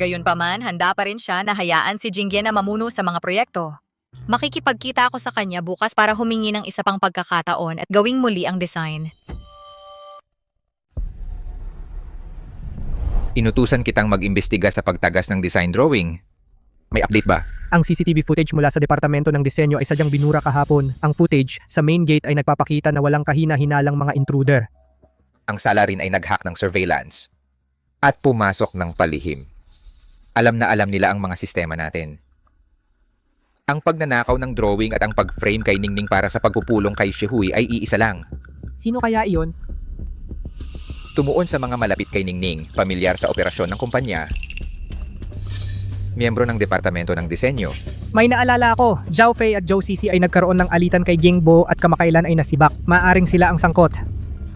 Gayunpaman, handa pa rin siya na hayaan si Jingye na mamuno sa mga proyekto. Makikipagkita ako sa kanya bukas para humingi ng isa pang pagkakataon at gawing muli ang design. Inutusan kitang mag-imbestiga sa pagtagas ng design drawing. May update ba? Ang CCTV footage mula sa Departamento ng Disenyo ay sadyang binura kahapon. Ang footage sa main gate ay nagpapakita na walang kahina-hinalang mga intruder. Ang sala rin ay nag-hack ng surveillance at pumasok ng palihim. Alam na alam nila ang mga sistema natin. Ang pagnanakaw ng drawing at ang pag-frame kay Ningning para sa pagpupulong kay Shihui ay iisa lang. Sino kaya iyon? Tumuon sa mga malapit kay Ningning, pamilyar sa operasyon ng kumpanya, miyembro ng Departamento ng Disenyo. May naalala ako, Zhao Fei at Zhou Sisi ay nagkaroon ng alitan kay Gingbo at kamakailan ay nasibak. Maaring sila ang sangkot.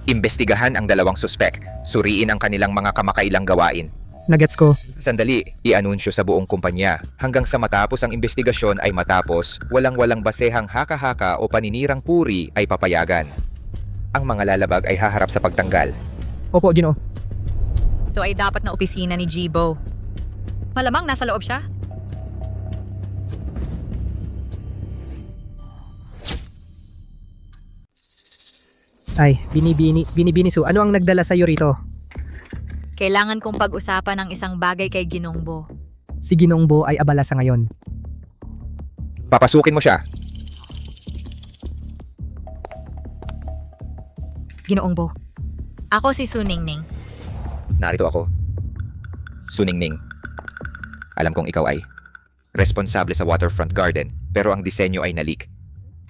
Imbestigahan ang 2 suspek, suriin ang kanilang mga kamakailang gawain. Nagets ko. Sandali, i-anunsyo sa buong kumpanya. Hanggang sa matapos ang investigasyon ay matapos, walang basehang haka-haka o paninirang puri ay papayagan. Ang mga lalabag ay haharap sa pagtanggal. Opo, Ginoo. Ito ay dapat na opisina ni Jibo. Malamang nasa loob siya. Ay, binibini Su, ano ang nagdala sa'yo rito? Kailangan kong pag-usapan ang isang bagay kay Ginoong Bo. Si Ginoong Bo ay abala sa ngayon. Papasukin mo siya. Ginoong Bo. Ako si Su Ningning. Narito ako. Su Ningning. Alam kong ikaw ay responsable sa Waterfront Garden, pero ang disenyo ay na-leak.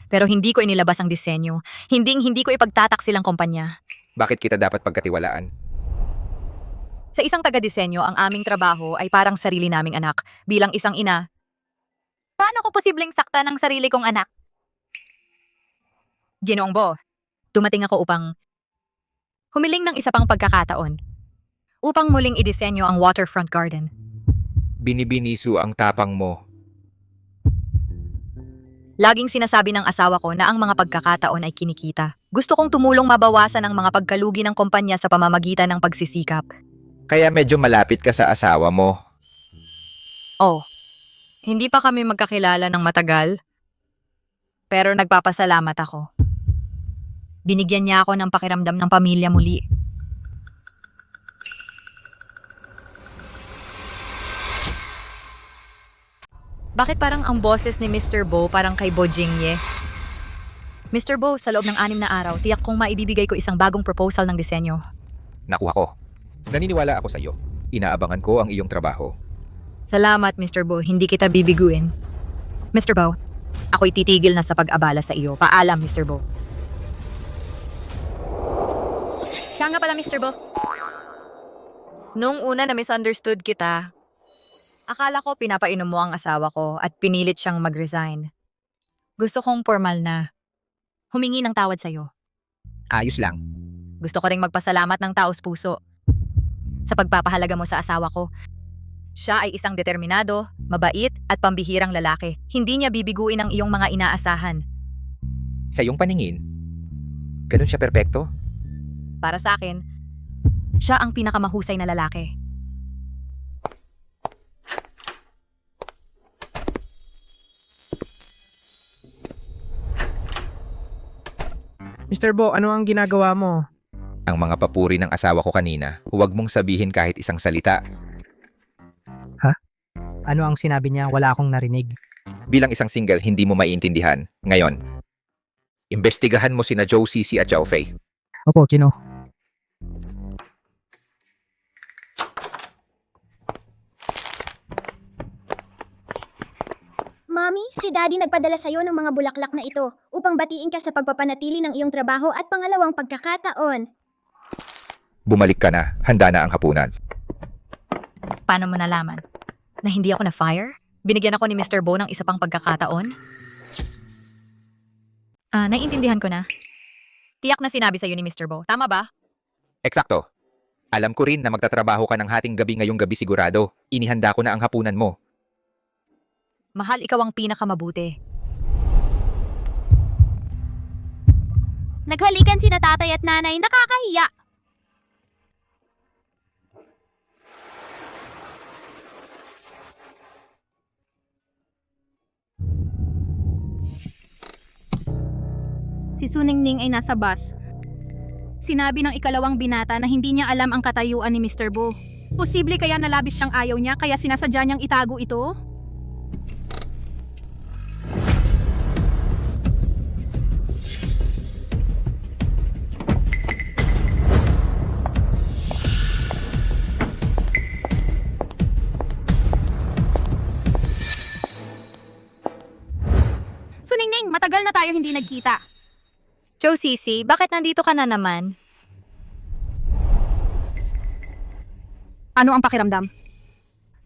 Pero hindi ko inilabas ang disenyo. Hindi ko ipagtataksil ang kumpanya. Bakit kita dapat pagkatiwalaan? Sa isang taga-disenyo, ang aming trabaho ay parang sarili naming anak. Bilang isang ina, paano ko posibleng sakta ng sarili kong anak? Ginoong Bo, dumating ako upang humiling ng isa pang pagkakataon. Upang muling idisenyo ang Waterfront Garden. Binibinisu ang tapang mo. Laging sinasabi ng asawa ko na ang mga pagkakataon ay kinikita. Gusto kong tumulong mabawasan ang mga pagkalugi ng kumpanya sa pamamagitan ng pagsisikap. Kaya medyo malapit ka sa asawa mo. Oh, hindi pa kami magkakilala ng matagal. Pero nagpapasalamat ako. Binigyan niya ako ng pakiramdam ng pamilya muli. Bakit parang ang boses ni Mr. Bo parang kay Bo Jingye? Mr. Bo, sa loob ng 6 na araw, tiyak kong maibibigay ko isang bagong proposal ng disenyo. Nakuha ko. Naniniwala ako sa iyo. Inaabangan ko ang iyong trabaho. Salamat, Mr. Bo. Hindi kita bibiguin. Mr. Bo, ako'y titigil na sa pag-abala sa iyo. Paalam, Mr. Bo. Siya nga pala, Mr. Bo. Nung una na misunderstood kita, akala ko pinapainom mo ang asawa ko at pinilit siyang mag-resign. Gusto kong formal na humingi ng tawad sa'yo. Ayos lang. Gusto ko ring magpasalamat ng taos puso sa pagpapahalaga mo sa asawa ko. Siya ay isang determinado, mabait at pambihirang lalaki. Hindi niya bibiguin ang iyong mga inaasahan. Sa iyong paningin, ganun siya perpekto? Para sa akin, siya ang pinakamahusay na lalaki. Mr. Bo, ano ang ginagawa mo? Ang mga papuri ng asawa ko kanina, huwag mong sabihin kahit isang salita. Ano ang sinabi niya? Wala akong narinig. Bilang isang single, hindi mo maiintindihan. Ngayon, imbestigahan mo sina Joe, Cici at Xiao Fei. Opo, Chino. Mami, si Daddy nagpadala sa'yo ng mga bulaklak na ito upang batiin ka sa pagpapanatili ng iyong trabaho at pangalawang pagkakataon. Bumalik ka na, handa na ang hapunan. Paano mo nalaman? Na hindi ako na-fire? Binigyan ako ni Mr. Bo ng isa pang pagkakataon? Naiintindihan ko na. Tiyak na sinabi sa'yo ni Mr. Bo. Tama ba? Eksakto. Alam ko rin na magtatrabaho ka ng hating gabi ngayong gabi sigurado. Inihanda ko na ang hapunan mo. Mahal, ikaw ang pinakamabuti. Naghalikan sina tatay at nanay, nakakahiya. Si Suningning ay nasa bus. Sinabi ng ikalawang binata na hindi niya alam ang katayuan ni Mr. Bo. Posible kaya nalabis siyang ayaw niya kaya sinasadya niyang itago ito? Suningning, matagal na tayo hindi nagkita. Joe, Cici, bakit nandito ka na naman? Ano ang pakiramdam?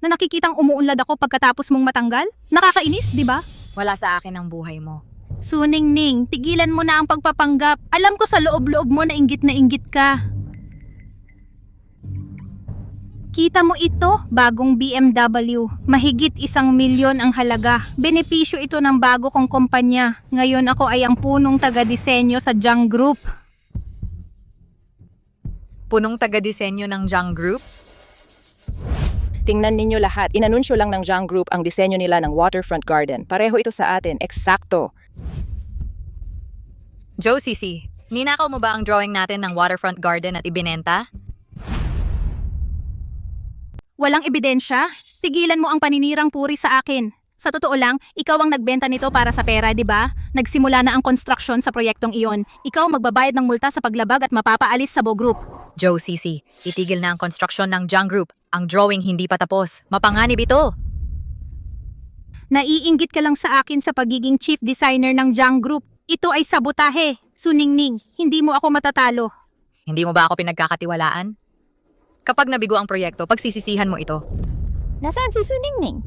Na nakikitang umuunlad ako pagkatapos mong matanggal? Nakakainis, di ba? Wala sa akin ang buhay mo. Suningning, tigilan mo na ang pagpapanggap. Alam ko sa loob-loob mo na inggit ka. Kita mo ito, bagong BMW. Mahigit 1 milyon ang halaga. Benepisyo ito ng bago kong kumpanya. Ngayon ako ay ang punong taga-disenyo sa Jiang Group. Punong taga-disenyo ng Jiang Group? Tingnan ninyo lahat, inanunsyo lang ng Jiang Group ang disenyo nila ng Waterfront Garden. Pareho ito sa atin, eksakto. Joe, Cici, ninakaw mo ba ang drawing natin ng Waterfront Garden at ibinenta? Walang ebidensya? Tigilan mo ang paninirang puri sa akin. Sa totoo lang, ikaw ang nagbenta nito para sa pera, di ba? Nagsimula na ang konstruksyon sa proyektong iyon. Ikaw magbabayad ng multa sa paglabag at mapapaalis sa Bo Group. Joe, Cici, itigil na ang konstruksyon ng Jiang Group. Ang drawing hindi pa tapos. Mapanganib ito. Naiinggit ka lang sa akin sa pagiging chief designer ng Jiang Group. Ito ay sabotahe. Suningning, hindi mo ako matatalo. Hindi mo ba ako pinagkakatiwalaan? Kapag nabigo ang proyekto, pagsisisihan mo ito. Nasaan si Suningning?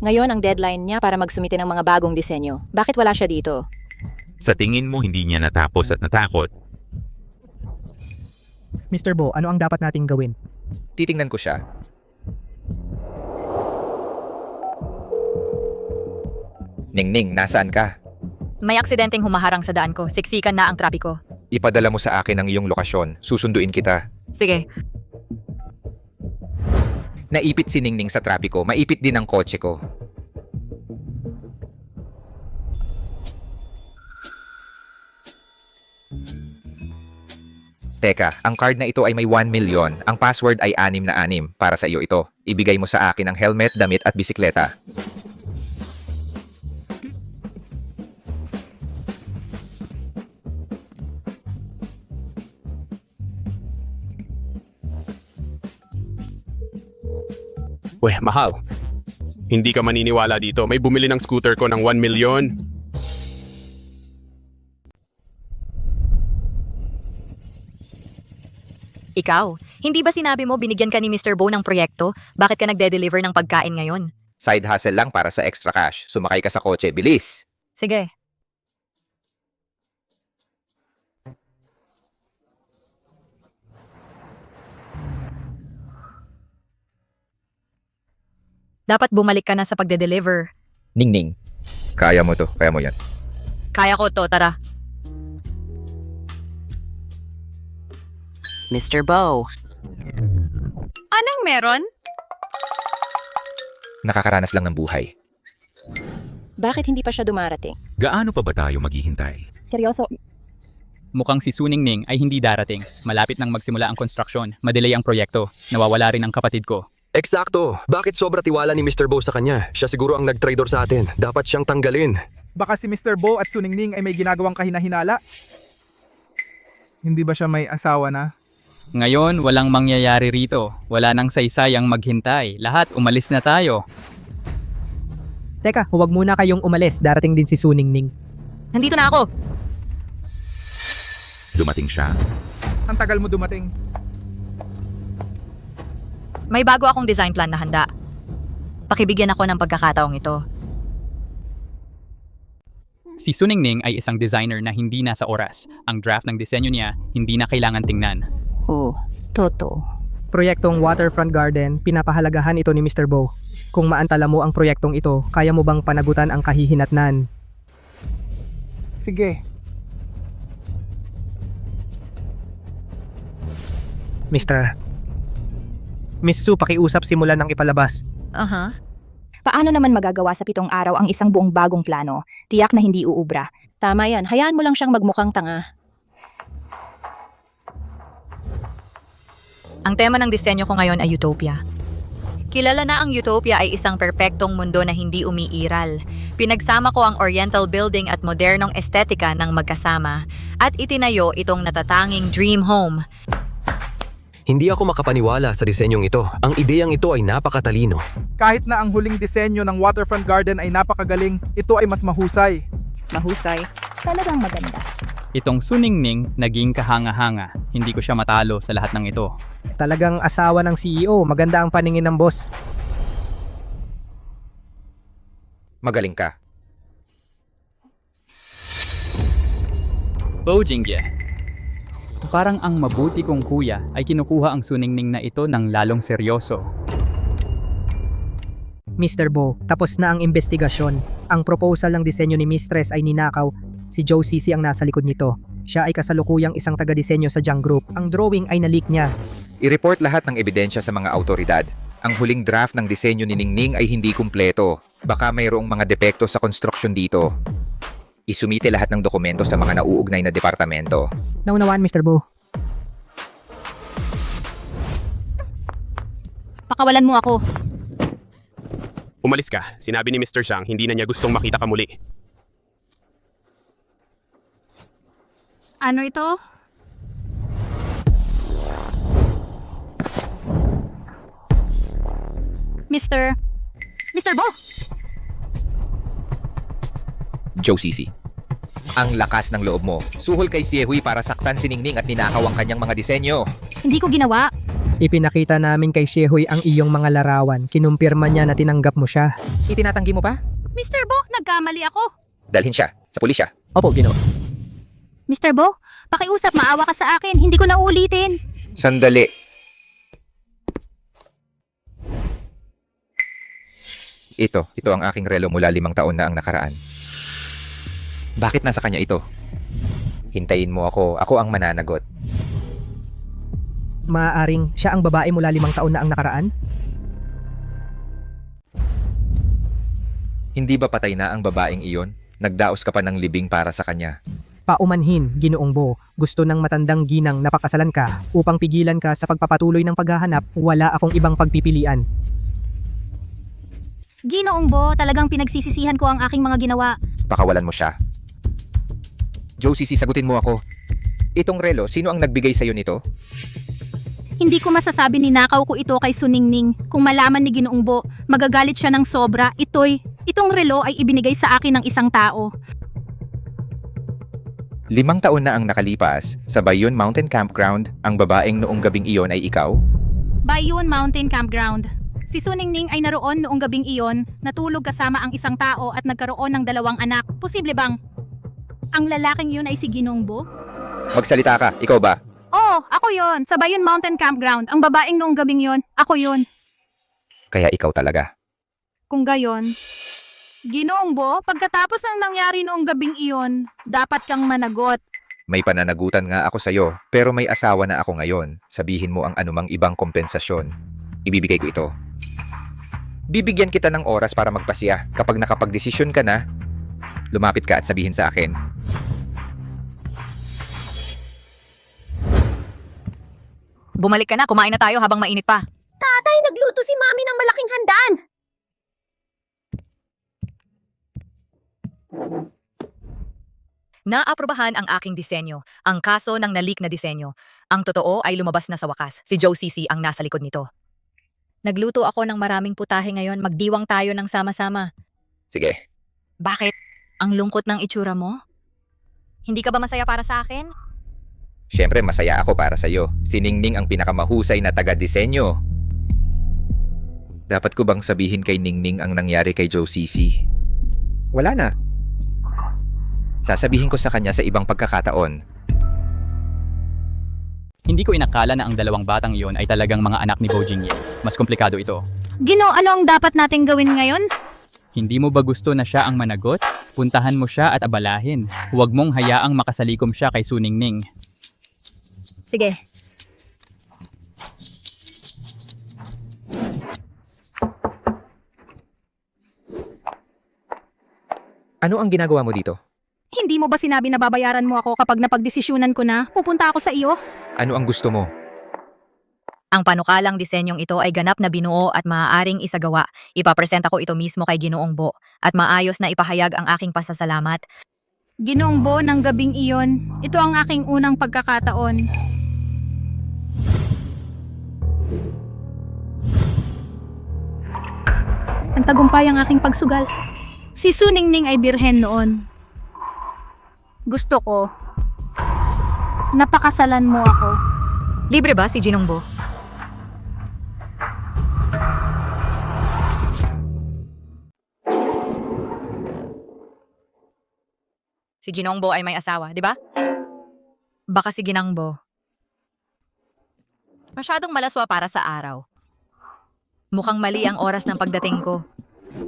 Ngayon ang deadline niya para magsumite ng mga bagong disenyo. Bakit wala siya dito? Sa tingin mo hindi niya natapos at natakot? Mr. Bo, ano ang dapat nating gawin? Titingnan ko siya. Ningning, nasaan ka? May aksidenteng humaharang sa daan ko. Siksikan na ang trapiko. Ipadala mo sa akin ang iyong lokasyon. Susunduin kita. Sige. Naipit si Ningning sa trapiko. Maipit din ang kotse ko. Teka, ang card na ito ay may 1 million. Ang password ay 6 na 6. Para sa iyo ito. Ibigay mo sa akin ang helmet, damit at bisikleta. Weh, mahal. Hindi ka maniniwala dito. May bumili ng scooter ko ng 1 million. Ikaw, hindi ba sinabi mo binigyan ka ni Mr. Bo ng proyekto? Bakit ka nagde-deliver ng pagkain ngayon? Side hustle lang para sa extra cash. Sumakay ka sa kotse. Bilis! Sige. Dapat bumalik ka na sa pagde-deliver. Ningning, kaya mo to. Kaya mo yan. Kaya ko to, tara. Mr. Bo. Anong meron? Nakakaranas lang ng buhay. Bakit hindi pa siya dumarating? Gaano pa ba tayo maghihintay? Seryoso, Mukhang si Suningning ay hindi darating. Malapit nang magsimula ang konstruksyon. Madelay ang proyekto. Nawawala rin ang kapatid ko. Eksakto. Bakit sobra tiwala ni Mr. Bo sa kanya? Siya siguro ang nag-traitor sa atin. Dapat siyang tanggalin. Baka si Mr. Bo at Suningning ay may ginagawang kahinahinala. Hindi ba siya may asawa na? Ngayon, walang mangyayari rito. Wala nang saysayang maghintay. Lahat umalis na tayo. Teka, huwag muna kayong umalis. Darating din si Suningning. Nandito na ako. Dumating siya. Ang tagal mo dumating. May bago akong design plan na handa. Pakibigyan ako ng pagkakataong ito. Si Suningning ay isang designer na hindi nasa oras. Ang draft ng disenyo niya hindi na kailangan tingnan. Oh, totoo. Proyektong Waterfront Garden, pinapahalagahan ito ni Mr. Bo. Kung maantala mo ang proyektong ito, kaya mo bang panagutan ang kahihinatnan? Sige. Miss Su, pakiusap simulan ng ipalabas. Aha. Paano naman magagawa sa 7 araw ang isang buong bagong plano? Tiyak na hindi uubra. tama yan. Hayaan mo lang siyang magmukhang tanga. Ang tema ng disenyo ko ngayon ay Utopia. Kilala na ang Utopia ay isang perpektong mundo na hindi umiiral. Pinagsama ko ang Oriental building at modernong estetika ng magkasama at itinayo itong natatanging dream home. Hindi ako makapaniwala sa disenyong ito. Ang ideyang ito ay napakatalino. Kahit na ang huling disenyo ng Waterfront Garden ay napakagaling, ito ay mas mahusay. Mahusay. Talagang maganda. Itong Suningning naging kahanga-hanga. Hindi ko siya matalo sa lahat ng ito. Talagang asawa ng CEO, maganda ang paningin ng boss. Magaling ka. Bojingye. Parang ang mabuti kong kuya ay kinukuha ang Suningning na ito ng lalong seryoso. Mr. Bo, tapos na ang investigasyon. Ang proposal ng disenyo ni Mistress ay ninakaw. Si Joe Cici ang nasa likod nito. Siya ay kasalukuyang isang taga-disenyo sa Junk Group. Ang drawing ay naleak niya. I-report lahat ng ebidensya sa mga autoridad. Ang huling draft ng disenyo ni Ningning ay hindi kumpleto. Baka mayroong mga depekto sa konstruksyon dito. Isumite lahat ng dokumento sa mga nauugnay na departamento. Naunawaan, Mr. Bo. Pakawalan mo ako. Umalis ka. Sinabi ni Mr. Zhang hindi na niya gustong makita ka muli. Ano ito? Mr. Bo! Joe Cici. Ang lakas ng loob mo. Suhol kay Siehui para saktan si Ningning at ninakaw ang kanyang mga disenyo. Hindi ko ginawa. Ipinakita namin kay Siehui ang iyong mga larawan. Kinumpirma niya na tinanggap mo siya. Itinatanggi mo pa? Mr. Bo, nagkamali ako. Dalhin siya sa pulisya. Opo, Ginoo. Mr. Bo, pakiusap, maawa ka sa akin. Hindi ko na uulitin. Sandali. Ito ang aking relo mula 5 taon na ang nakaraan. Bakit nasa kanya ito? Hintayin mo ako. Ako ang mananagot. Maaaring siya ang babae mula 5 taon na ang nakaraan? Hindi ba patay na ang babaeng iyon? Nagdaos ka pa ng libing para sa kanya. Paumanhin, Ginoong Bo. Gusto ng matandang ginang napakasalan ka upang pigilan ka sa pagpapatuloy ng paghahanap. Wala akong ibang pagpipilian. Ginoong Bo, talagang pinagsisisihan ko ang aking mga ginawa. Pakawalan mo siya. Joe Cici, sagutin mo ako. Itong relo, sino ang nagbigay sa'yo nito? Hindi ko masasabi ninakaw ko ito kay Suningning. Kung malaman ni Ginoong Bo, magagalit siya ng sobra. Itong relo ay ibinigay sa akin ng isang tao. 5 taon na ang nakalipas, sa Bayon Mountain Campground, ang babaeng noong gabing iyon ay ikaw? Bayun Mountain Campground. Si Suningning ay naroon noong gabing iyon, natulog kasama ang isang tao at nagkaroon ng 2 anak. Posible bang ang lalaking yun ay si Ginoong Bo? Magsalita ka, ikaw ba? Oo, ako yon. Sa Bayun Mountain Campground. Ang babaeng noong gabing yon, ako yon. Kaya ikaw talaga. Kung gayon, Ginoong Bo, pagkatapos ng nangyari noong gabing iyon, dapat kang managot. May pananagutan nga ako sa'yo, pero may asawa na ako ngayon. Sabihin mo ang anumang ibang kompensasyon. Ibibigay ko ito. Bibigyan kita ng oras para magpasya. Kapag nakapagdesisyon ka na, lumapit ka at sabihin sa akin. Bumalik ka na, kumain na tayo habang mainit pa. Tatay, nagluto si Mami ng malaking handaan. Naaprubahan ang aking disenyo, ang kaso ng nalik na disenyo. Ang totoo ay lumabas na sa wakas. Si Joe CC ang nasa likod nito. Nagluto ako ng maraming putahe ngayon, magdiwang tayo ng sama-sama. Sige. Bakit? Ang lungkot ng itsura mo? Hindi ka ba masaya para sa akin? Siyempre, masaya ako para sa'yo. Si Ningning ang pinakamahusay na taga-disenyo. Dapat ko bang sabihin kay Ningning ang nangyari kay Joe CC? Wala na. Sasabihin ko sa kanya sa ibang pagkakataon. Hindi ko inakala na ang dalawang batang iyon ay talagang mga anak ni Bo Jingye. Mas komplikado ito. Gino, ano ang dapat nating gawin ngayon? Hindi mo ba gusto na siya ang managot? Puntahan mo siya at abalahin. Huwag mong hayaang makasalikom siya kay Suningning. Sige. Ano ang ginagawa mo dito? Hindi mo ba sinabi na babayaran mo ako kapag napagdesisyonan ko na pupunta ako sa iyo? Ano ang gusto mo? Ang panukalang disenyong ito ay ganap na binuo at maaaring isagawa. Ipapresenta ko ito mismo kay Ginoong Bo at maayos na ipahayag ang aking pasasalamat. Ginoong Bo, ng gabing iyon, ito ang aking unang pagkakataon. Nagtagumpay ang aking pagsugal. Si Suningning ay birhen noon. Gusto ko. Napakasalan mo ako. Libre ba si Ginong Bo? Si Ginong Bo ay may asawa, di ba? Baka si Ginang Bo. Masyadong malaswa para sa araw. Mukhang mali ang oras ng pagdating ko.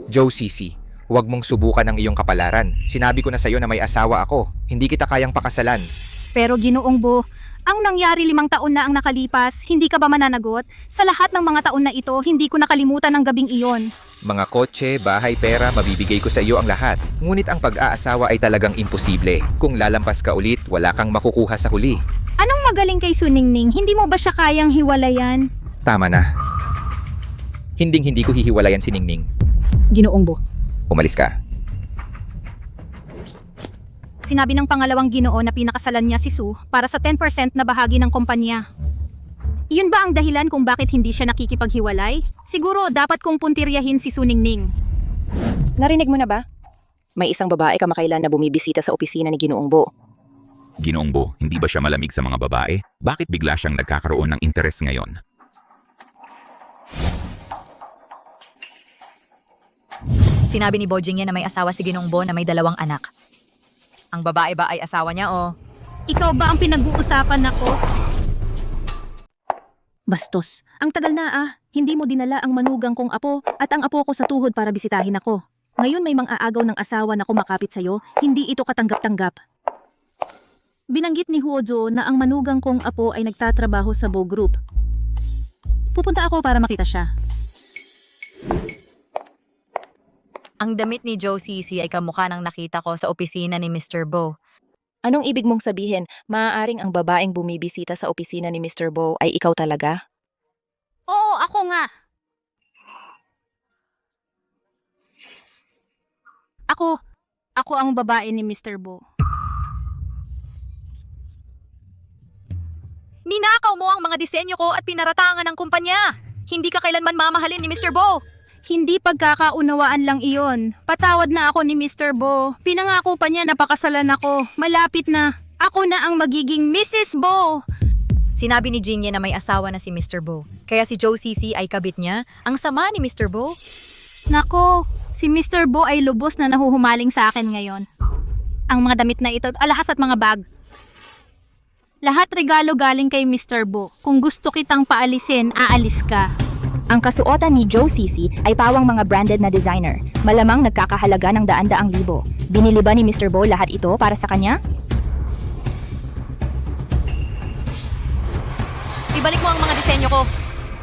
Joe CC, huwag mong subukan ang iyong kapalaran. Sinabi ko na sa'yo na may asawa ako. Hindi kita kayang pakasalan. Pero Ginoong Bo, ang nangyari 5 taon na ang nakalipas, hindi ka ba mananagot? Sa lahat ng mga taon na ito, hindi ko nakalimutan ang gabing iyon. Mga kotse, bahay, pera, mabibigay ko sa iyo ang lahat. Ngunit ang pag-aasawa ay talagang imposible. Kung lalampas ka ulit, wala kang makukuha sa huli. Anong magaling kay Suningning? Hindi mo ba siya kayang hiwalayan? Tama na. Hinding-hindi ko hihiwalayan si Ningning. Ginoong Bo. Umalis ka. Sinabi ng pangalawang Ginoo na pinakasalan niya si Sue para sa 10% na bahagi ng kumpanya. Iyon ba ang dahilan kung bakit hindi siya nakikipaghiwalay? Siguro dapat kong puntiryahin si Suningning. Narinig mo na ba? May isang babae kamakailan na bumibisita sa opisina ni Ginoong Bo. Ginoong Bo, hindi ba siya malamig sa mga babae? Bakit bigla siyang nagkakaroon ng interes ngayon? Sinabi ni Bo Jingye na may asawa si Ginong Bo na may 2 anak. Ang babae ba ay asawa niya o? Ikaw ba ang pinag-uusapan ako? Bastos, ang tagal na hindi mo dinala ang manugang kong apo at ang apo ko sa tuhod para bisitahin ako. Ngayon may mang-aagaw ng asawa na kumakapit sa'yo, hindi ito katanggap-tanggap. Binanggit ni Huojo na ang manugang kong apo ay nagtatrabaho sa Bo Group. Pupunta ako para makita siya. Ang damit ni Joe CC ay kamukha ng nakita ko sa opisina ni Mr. Bo. Anong ibig mong sabihin? Maaaring ang babaeng bumibisita sa opisina ni Mr. Bo ay ikaw talaga? Oo, ako nga. Ako ang babae ni Mr. Bo. Ninakaw mo ang mga disenyo ko at pinaratangan ng kumpanya. Hindi ka kailanman mamahalin ni Mr. Bo. Hindi pagkakaunawaan lang iyon. Patawad na ako ni Mr. Bo. Pinangako pa niya na pakasalan ako. Malapit na. Ako na ang magiging Mrs. Bo. Sinabi ni Jingye na may asawa na si Mr. Bo. Kaya si Joe CC ay kabit niya. Ang sama ni Mr. Bo. Nako, si Mr. Bo ay lubos na nahuhumaling sa akin ngayon. Ang mga damit na ito, alahas at mga bag. Lahat regalo galing kay Mr. Bo. Kung gusto kitang paalisin, aalis ka. Ang kasuotan ni Joe CC ay pawang mga branded na designer. Malamang nagkakahalaga ng 100,000. Binili ba ni Mr. Bo lahat ito para sa kanya? Ibalik mo ang mga disenyo ko.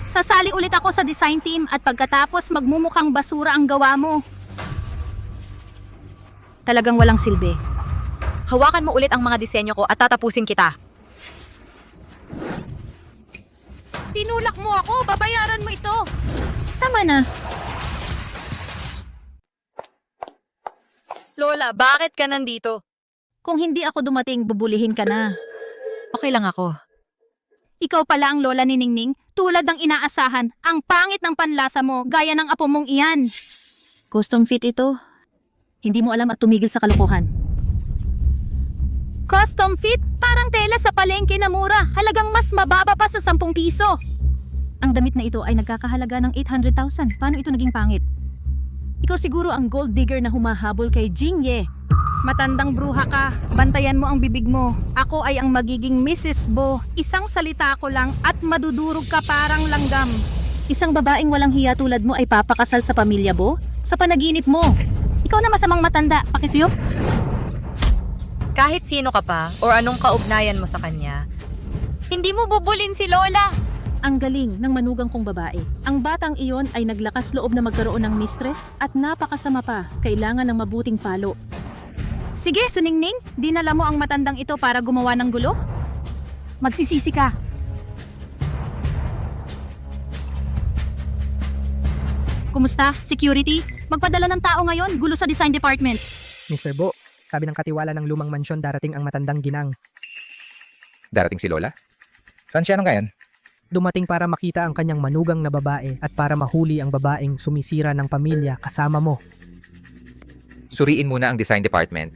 Sasali ulit ako sa design team at pagkatapos magmumukhang basura ang gawa mo. Talagang walang silbi. Hawakan mo ulit ang mga disenyo ko at tatapusin kita. Tinulak mo ako, babayaran mo ito. Tama na. Lola, bakit ka nandito? Kung hindi ako dumating, bubulihin ka na. Okay lang ako. Ikaw pala ang lola ni Ningning, tulad ng inaasahan, ang pangit ng panlasa mo, gaya ng apo mong iyan. Custom fit ito. Hindi mo alam at tumigil sa kalokohan. Custom fit? Parang tela sa palengke na mura. Halagang mas mababa pa sa 10 piso. Ang damit na ito ay nagkakahalaga ng 800,000. Paano ito naging pangit? Ikaw siguro ang gold digger na humahabol kay Jingye. Matandang bruha ka, bantayan mo ang bibig mo. Ako ay ang magiging Mrs. Bo. Isang salita ko lang at madudurog ka parang langgam. Isang babaeng walang hiya tulad mo ay papakasal sa pamilya, Bo? Sa panaginip mo. Ikaw na masamang matanda, pakisuyo. Kahit sino ka pa o anong kaugnayan mo sa kanya, hindi mo bubulin si Lola. Ang galing ng manugang kong babae. Ang batang iyon ay naglakas loob na magkaroon ng mistress at napakasama pa. Kailangan ng mabuting palo. Sige, Suningning, dinala mo ang matandang ito para gumawa ng gulo? Magsisisi ka. Kumusta? Security? Magpadala ng tao ngayon, gulo sa design department. Mr. Bo, sabi ng katiwala ng lumang mansyon darating ang matandang ginang. Darating si Lola? Saan siya ngayon? Dumating para makita ang kanyang manugang na babae at para mahuli ang babaeng sumisira ng pamilya kasama mo. Suriin muna ang design department.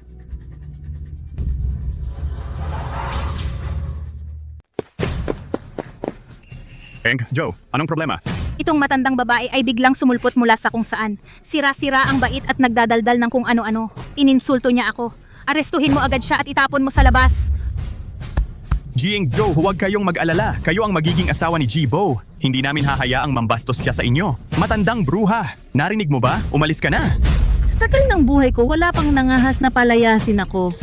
Eng, Joe, anong problema? Itong matandang babae ay biglang sumulpot mula sa kung saan. Sira-sira ang bait at nagdadaldal ng kung ano-ano. Ininsulto niya ako. Arestuhin mo agad siya at itapon mo sa labas. Jing, Joe, huwag kayong mag-alala. Kayo ang magiging asawa ni Jibo. Hindi namin hahayaang mambastos siya sa inyo. Matandang bruha. Narinig mo ba? Umalis ka na. Sa tagal ng buhay ko, wala pang nangahas na palayasin ako.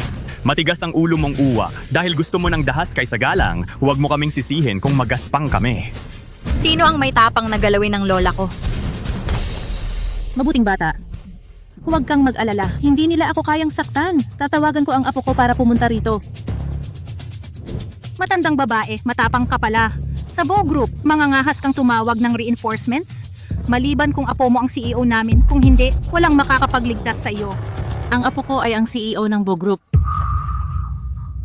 Matigas ang ulo mong uwak. Dahil gusto mo ng dahas kaysa galang, huwag mo kaming sisihin kung magaspang kami. Sino ang may tapang na galawin ng lola ko? Mabuting bata. Huwag kang mag-alala. Hindi nila ako kayang saktan. Tatawagan ko ang apo ko para pumunta rito. Matandang babae, matapang ka pala. Sa Bo Group, mangangahas kang tumawag ng reinforcements? Maliban kung apo mo ang CEO namin, kung hindi, walang makakapagligtas sa iyo. Ang apo ko ay ang CEO ng Bo Group.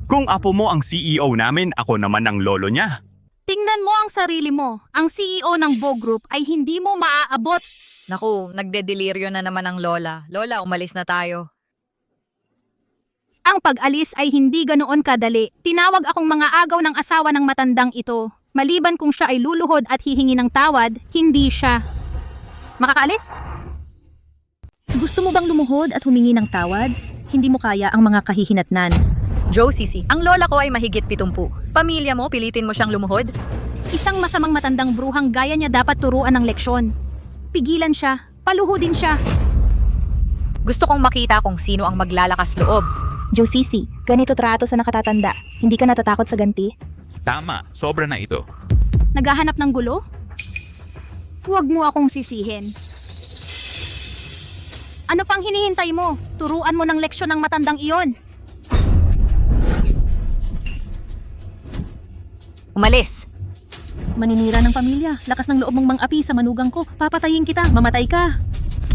Kung apo mo ang CEO namin, ako naman ang lolo niya. Tingnan mo ang sarili mo. Ang CEO ng Bo Group ay hindi mo maaabot. Naku, nagdedeliryo na naman ang lola. Lola, umalis na tayo. Ang pag-alis ay hindi ganoon kadali. Tinawag akong mga agaw ng asawa ng matandang ito. Maliban kung siya ay luluhod at hihingi ng tawad, hindi siya. Makakaalis? Gusto mo bang lumuhod at humingi ng tawad? Hindi mo kaya ang mga kahihinatnan. Joe Sisi, ang lola ko ay mahigit 70. Pamilya mo, pilitin mo siyang lumuhod? Isang masamang matandang bruhang gaya niya dapat turuan ng leksyon. Pigilan siya, paluhudin siya. Gusto kong makita kung sino ang maglalakas loob. Joe Sisi, ganito trato sa nakatatanda. Hindi ka natatakot sa ganti? Tama, sobra na ito. Naghahanap ng gulo? Huwag mo akong sisihin. Ano pang hinihintay mo? Turuan mo ng leksyon ng matandang iyon. Umalis. Maninira ng pamilya. Lakas ng loob mong mang-api sa manugang ko. Papatayin kita. Mamatay ka.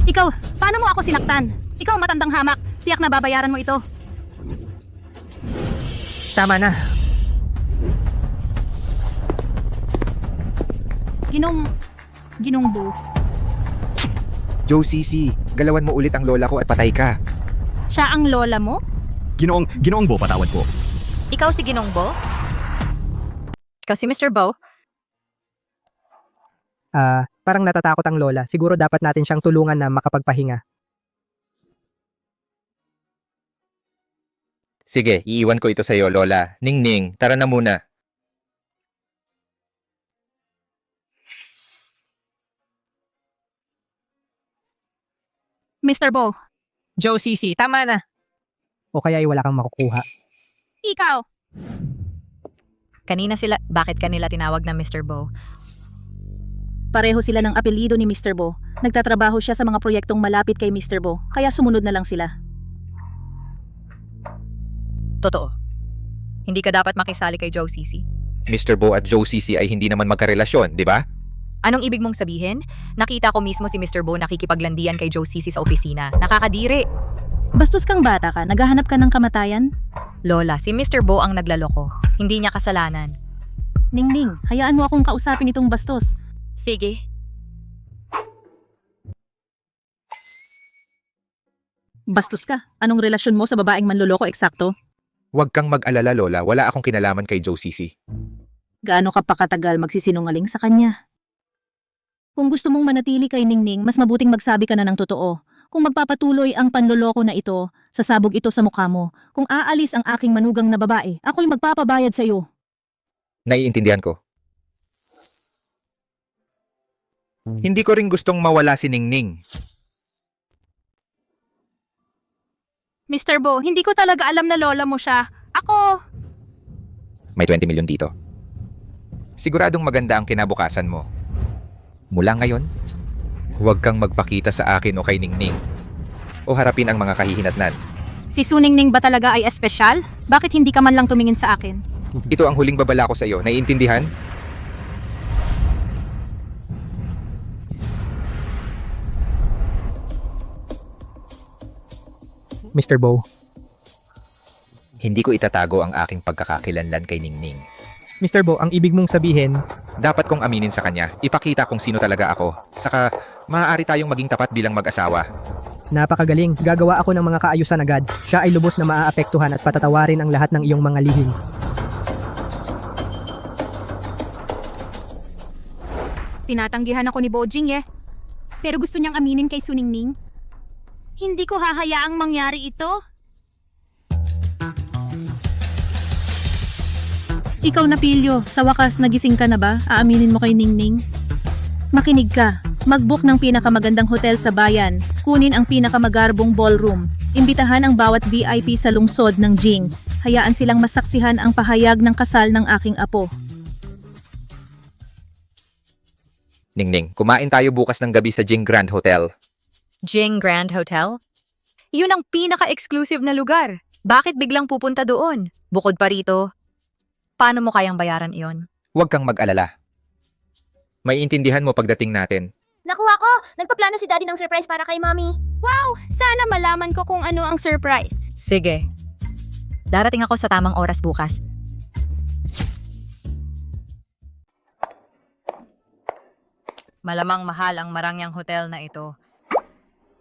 Ikaw, paano mo ako sinaktan? Ikaw matandang hamak. Tiyak na babayaran mo ito. Tama na. Ginong Bo. Joe Sisi, galawan mo ulit ang lola ko at patay ka. Siya ang lola mo? Ginoong Bo, patawad po. Ikaw si Ginong Bo? Ikaw si Mr. Bo? Parang natatakot ang lola. Siguro dapat natin siyang tulungan na makapagpahinga. Sige, iiwan ko ito sa iyo, Lola. Ningning, tara na muna. Mr. Bo. Joe Sisi, tama na. O kaya ay wala kang makukuha. Ikaw. Bakit kanila tinawag na Mr. Bo? Pareho sila ng apelyido ni Mr. Bo. Nagtatrabaho siya sa mga proyektong malapit kay Mr. Bo, kaya sumunod na lang sila. Totoo. Hindi ka dapat makisali kay Joe Cici. Mr. Bo at Joe Cici ay hindi naman magkarelasyon, di ba? Anong ibig mong sabihin? Nakita ko mismo si Mr. Bo nakikipaglandian kay Joe Cici sa opisina. Nakakadiri. Bastos kang bata ka, naghahanap ka ng kamatayan? Lola, si Mr. Bo ang naglaloko. Hindi niya kasalanan. Ningning, hayaan mo akong kausapin itong bastos. Sige. Bastos ka. Anong relasyon mo sa babaeng manloloko eksakto? Huwag kang mag-alala, Lola. Wala akong kinalaman kay Joe Cici. Gaano ka pa katagal magsisinungaling sa kanya? Kung gusto mong manatili kay Ningning, mas mabuting magsabi ka na ng totoo. Kung magpapatuloy ang panloloko na ito, sasabog ito sa mukha mo. Kung aalis ang aking manugang na babae, ako'y magpapabayad sa iyo. Naiintindihan ko. Hindi ko rin gustong mawala si Ningning. Mr. Bo, hindi ko talaga alam na lola mo siya. Ako... May 20 milyon dito. Siguradong maganda ang kinabukasan mo. Mula ngayon, huwag kang magpakita sa akin o kay Ningning. O harapin ang mga kahihinatnan. Si Suningning ba talaga ay espesyal? Bakit hindi ka man lang tumingin sa akin? Ito ang huling babala ko sa iyo. Naiintindihan? Mr. Bo, Hindi ko itatago ang aking pagkakakilanlan kay Ningning. Mr. Bo, ang ibig mong sabihin, Dapat kong aminin sa kanya, ipakita kung sino talaga ako. Saka, maaari tayong maging tapat bilang mag-asawa. napakagaling, gagawa ako ng mga kaayusan agad. Siya ay lubos na maaapektuhan at patatawarin ang lahat ng iyong mga lihim. Tinatanggihan ako ni Bojing Pero gusto niyang aminin kay Suningning. Hindi ko hahayaang mangyari ito. Ikaw na Pilyo, sa wakas nagising ka na ba? Aaminin mo kay Ningning? Makinig ka. Mag-book ng pinakamagandang hotel sa bayan. Kunin ang pinakamagarbong ballroom. Imbitahan ang bawat VIP sa lungsod ng Jing. Hayaan silang masaksihan ang pahayag ng kasal ng aking apo. Ningning, kumain tayo bukas ng gabi sa Jing Grand Hotel. Jing Grand Hotel? Yun ang pinaka-exclusive na lugar. Bakit biglang pupunta doon? Bukod pa rito, paano mo kayang bayaran iyon? Huwag kang mag-alala. May intindihan mo pagdating natin. Nakuha ko! Nagpaplano si Daddy ng surprise para kay Mommy. Wow! Sana malaman ko kung ano ang surprise. Sige. Darating ako sa tamang oras bukas. Malamang mahal ang marangyang hotel na ito.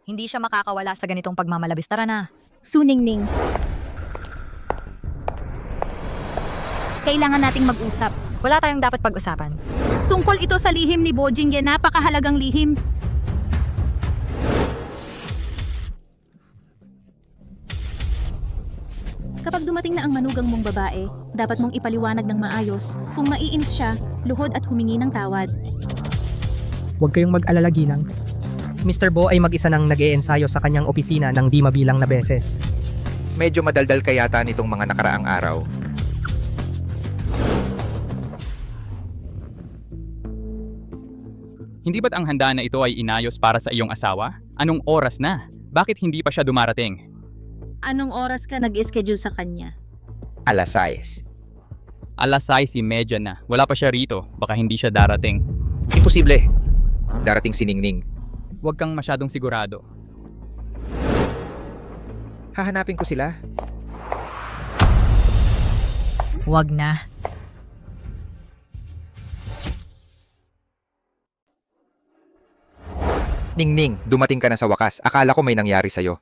Hindi siya makakawala sa ganitong pagmamalabis. Tara na. Suningning. Kailangan nating mag-usap. Wala tayong dapat pag-usapan. Tungkol ito sa lihim ni Bojing napakahalagang lihim. Kapag dumating na ang manugang mong babae, dapat mong ipaliwanag ng maayos. Kung maiinis siya, luhod at humingi ng tawad. huwag kayong mag-alala ginang. Mr. Bo ay mag-isa nang nag-e-ensayo sa kanyang opisina ng di mabilang na beses. Medyo madaldal kayata nitong mga nakaraang araw. Hindi ba't ang handa na ito ay inayos para sa iyong asawa? Anong oras na? Bakit hindi pa siya dumarating? Anong oras ka nag-schedule sa kanya? Alas 6. Alas 6:30 na. Wala pa siya rito. Baka hindi siya darating. Imposible. Darating si Ningning. Huwag kang masyadong sigurado. Hahanapin ko sila. Huwag na. Ningning, dumating ka na sa wakas. Akala ko may nangyari sa'yo.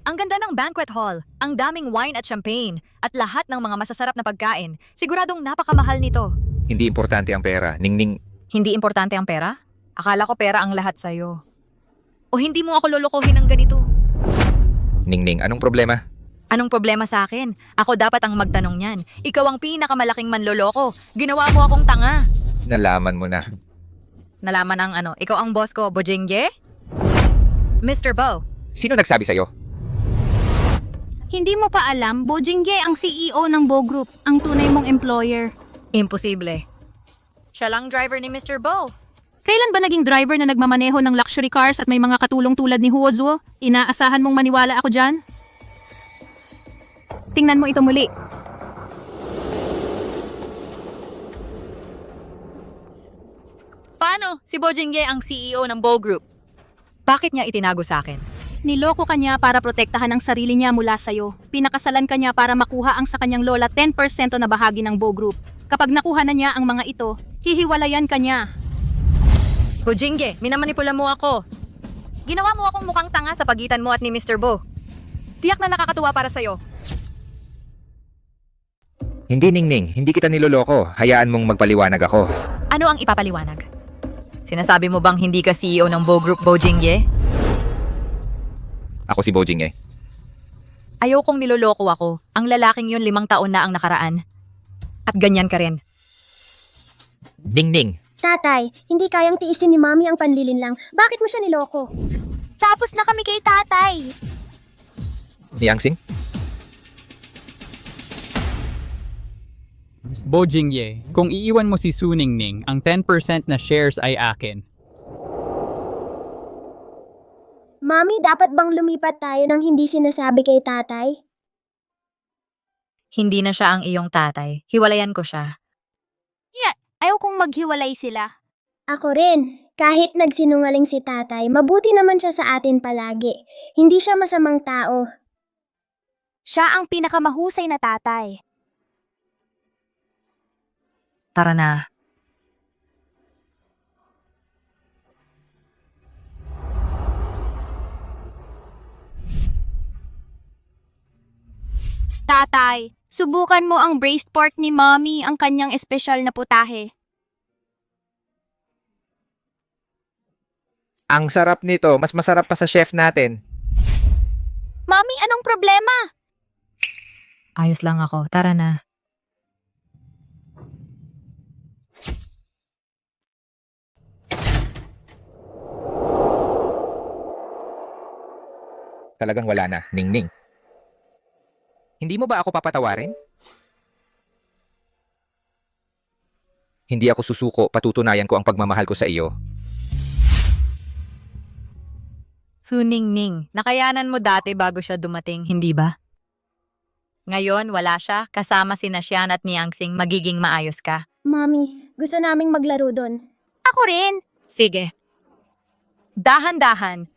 Ang ganda ng banquet hall, ang daming wine at champagne, at lahat ng mga masasarap na pagkain. Siguradong napakamahal nito. Hindi importante ang pera. Ningning, Hindi importante ang pera? Akala ko pera ang lahat sa'yo. O hindi mo ako lolokohin ng ganito? Ningning, anong problema? Anong problema sa akin? Ako dapat ang magtanong niyan. Ikaw ang pinakamalaking manloloko. Ginawa mo akong tanga. Nalaman mo na. Nalaman ang ano? Ikaw ang boss ko, Bojingye? Mr. Bo. Sino nagsabi sa'yo? Hindi mo pa alam, Bo Jingye ang CEO ng Bo Group, ang tunay mong employer. Imposible. Siya lang driver ni Mr. Bo. Kailan ba naging driver na nagmamaneho ng luxury cars at may mga katulong tulad ni Huo Zuo? Inaasahan mong maniwala ako dyan? Tingnan mo ito muli. Paano? Si Bo Jingye ang CEO ng Bo Group. Bakit niya itinago sa akin? Niloko ka niya para protektahan ang sarili niya mula sa'yo. Pinakasalan ka niya para makuha ang sa kanyang lola 10% na bahagi ng Bo Group. Kapag nakuha na niya ang mga ito, hihiwalayan ka niya. Bo Jingye, minamanipula mo ako. Ginawa mo akong mukhang tanga sa pagitan mo at ni Mr. Bo. Tiyak na nakakatuwa para sa'yo. Hindi, Ningning. Hindi kita niloloko. Hayaan mong magpaliwanag ako. Ano ang ipapaliwanag? Sinasabi mo bang hindi ka CEO ng Bo Group, Bo Jingye? Ako si Bo Jingye. Ayokong niloloko ako. Ang lalaking yun 5 taon na ang nakaraan. At ganyan ka rin. Ningning. Tatay, hindi kayang tiisin ni Mami ang panlilinlang. Bakit mo siya niloko? Tapos na kami kay tatay. Niangsing? Bo Jingye, kung iiwan mo si Su Ningning, ang 10% na shares ay akin. Mami, dapat bang lumipat tayo ng hindi sinasabi kay tatay? Hindi na siya ang iyong tatay. Hiwalayan ko siya. Ayaw kong maghiwalay sila. Ako rin. Kahit nagsinungaling si tatay, mabuti naman siya sa atin palagi. Hindi siya masamang tao. Siya ang pinakamahusay na tatay. Tara na. Tatay, subukan mo ang braised pork ni Mommy, ang kanyang espesyal na putahe. Ang sarap nito. Mas masarap pa sa chef natin. Mommy, anong problema? Ayos lang ako. Tara na. Talagang wala na, Ningning. Hindi mo ba ako papatawarin? Hindi ako susuko, patutunayan ko ang pagmamahal ko sa iyo. Su Ningning, nakayanan mo dati bago siya dumating, hindi ba? Ngayon, wala siya. Kasama sina Xian at Niangsing, magiging maayos ka. Mami, gusto naming maglaro doon. Ako rin. Sige. Dahan-dahan.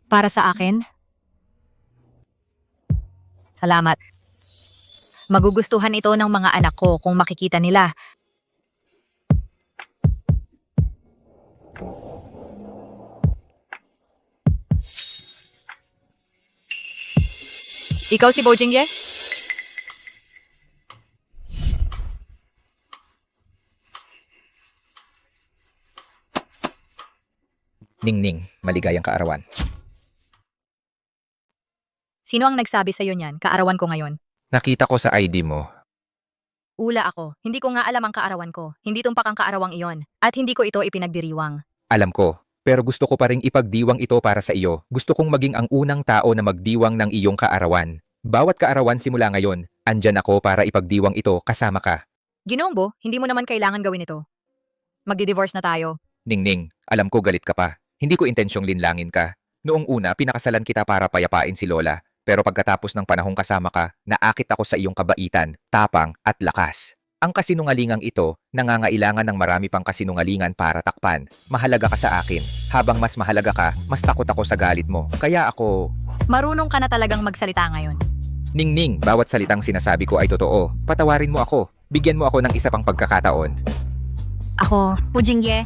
Para sa akin? Salamat. Magugustuhan ito ng mga anak ko kung makikita nila. Ikaw si Bo Jingye? Ningning, maligayang kaarawan. Sino ang nagsabi sa'yo niyan? Kaarawan ko ngayon. Nakita ko sa ID mo. Ula ako. Hindi ko nga alam ang kaarawan ko. Hindi tumpak ang kaarawang iyon. At hindi ko ito ipinagdiriwang. Alam ko, pero gusto ko pa ring ipagdiwang ito para sa iyo. Gusto kong maging ang unang tao na magdiwang ng iyong kaarawan. Bawat kaarawan simula ngayon, andyan ako para ipagdiwang ito kasama ka. Ginoong Bo, hindi mo naman kailangan gawin ito. Magdi-divorce na tayo. Ningning, alam ko galit ka pa. Hindi ko intensyong linlangin ka. Noong una, pinakasalan kita para payapain si Lola. Pero pagkatapos ng panahong kasama ka, naakit ako sa iyong kabaitan, tapang at lakas. Ang kasinungalingang ito, nangangailangan ng marami pang kasinungalingan para takpan. Mahalaga ka sa akin. Habang mas mahalaga ka, mas takot ako sa galit mo. Kaya ako... Marunong ka na talagang magsalita ngayon. Ningning, bawat salitang sinasabi ko ay totoo. Patawarin mo ako. Bigyan mo ako ng isa pang pagkakataon. Ako, Bo Jingye.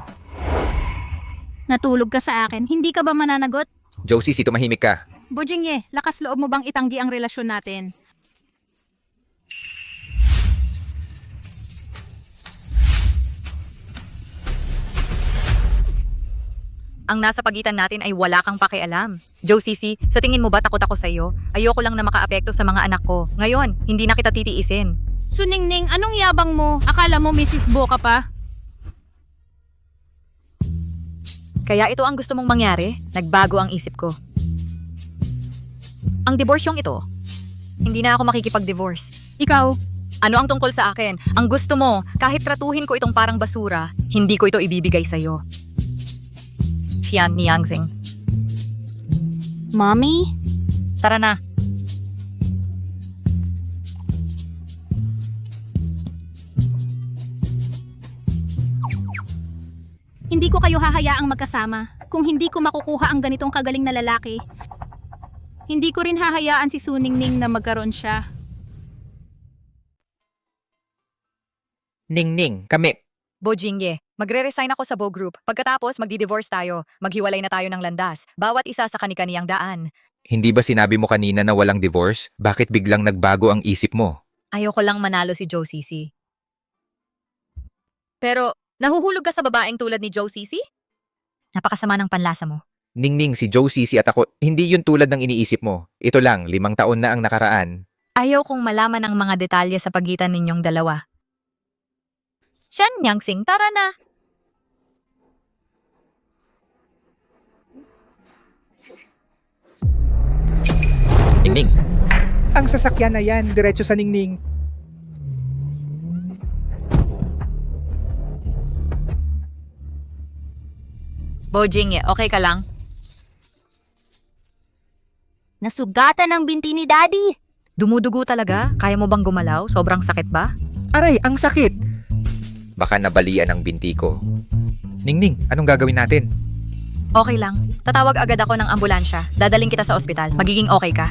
Natulog ka sa akin. Hindi ka ba mananagot? Josie, si tumahimik ka. Bo Jingye, lakas loob mo bang itanggi ang relasyon natin? Ang nasa pagitan natin ay wala kang pakialam. Joe Sisi, sa tingin mo ba takot ako sa iyo? Ayoko lang na makaapekto sa mga anak ko. Ngayon, hindi na kita titiisin. Suningning, anong yabang mo? Akala mo Mrs. Bo ka pa? Kaya ito ang gusto mong mangyari? Nagbago ang isip ko. Ang divorsyong ito, hindi na ako makikipag-divorce. Ikaw, Ano ang tungkol sa akin? Ang gusto mo, kahit tratuhin ko itong parang basura, hindi ko ito ibibigay sa'yo. Xian ni Yangxing. Mommy? Tara na. Hindi ko kayo hahayaang magkasama kung hindi ko makukuha ang ganitong kagaling na lalaki. Hindi ko rin hahayaan si Suningning na magkaroon siya. Ningning, kami. Bojingye, magre-resign ako sa Bo Group. Pagkatapos, magdi-divorce tayo. Maghiwalay na tayo ng landas. Bawat isa sa kani-kaniyang daan. Hindi ba sinabi mo kanina na walang divorce? Bakit biglang nagbago ang isip mo? Ayoko lang manalo si Joe Sisi. Pero, nahuhulog ka sa babaeng tulad ni Joe Sisi? Napakasama ng panlasa mo. Ningning, si Joe Sisi at ako, hindi yun tulad ng iniisip mo. Ito lang, 5 taon na ang nakaraan. Ayaw kong malaman ang mga detalye sa pagitan ninyong dalawa. Shan Yangxing, tara na! Ningning, Ang sasakyan na yan, diretso sa Ningning. Bojingye, okay ka lang? Nasugatan ang binti ni Daddy. Dumudugo talaga? Kaya mo bang gumalaw? Sobrang sakit ba? Aray, ang sakit! baka nabalian ang binti ko. Ningning, anong gagawin natin? Okay lang. Tatawag agad ako ng ambulansya. Dadaling kita sa ospital. Magiging okay ka.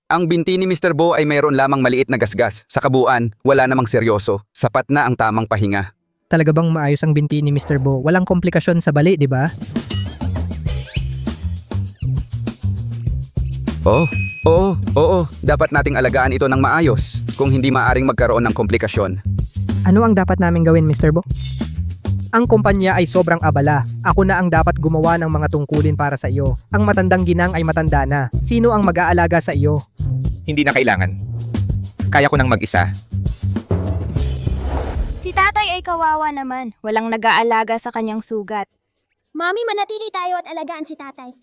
Ang binti ni Mr. Bo ay mayroon lamang maliit na gasgas. Sa kabuuan, wala namang seryoso. Sapat na ang tamang pahinga. Talaga bang maayos ang binti ni Mr. Bo? Walang komplikasyon sa bali, di ba? Oo. Dapat nating alagaan ito ng maayos. Kung hindi maaring magkaroon ng komplikasyon. Ano ang dapat naming gawin, Mr. Bo? Ang kumpanya ay sobrang abala. Ako na ang dapat gumawa ng mga tungkulin para sa iyo. Ang matandang ginang ay matanda na. Sino ang mag-aalaga sa iyo? Hindi na kailangan. Kaya ko nang mag-isa. Si tatay ay kawawa naman. Walang nag-aalaga sa kanyang sugat. Mami, manatili tayo at alagaan si tatay.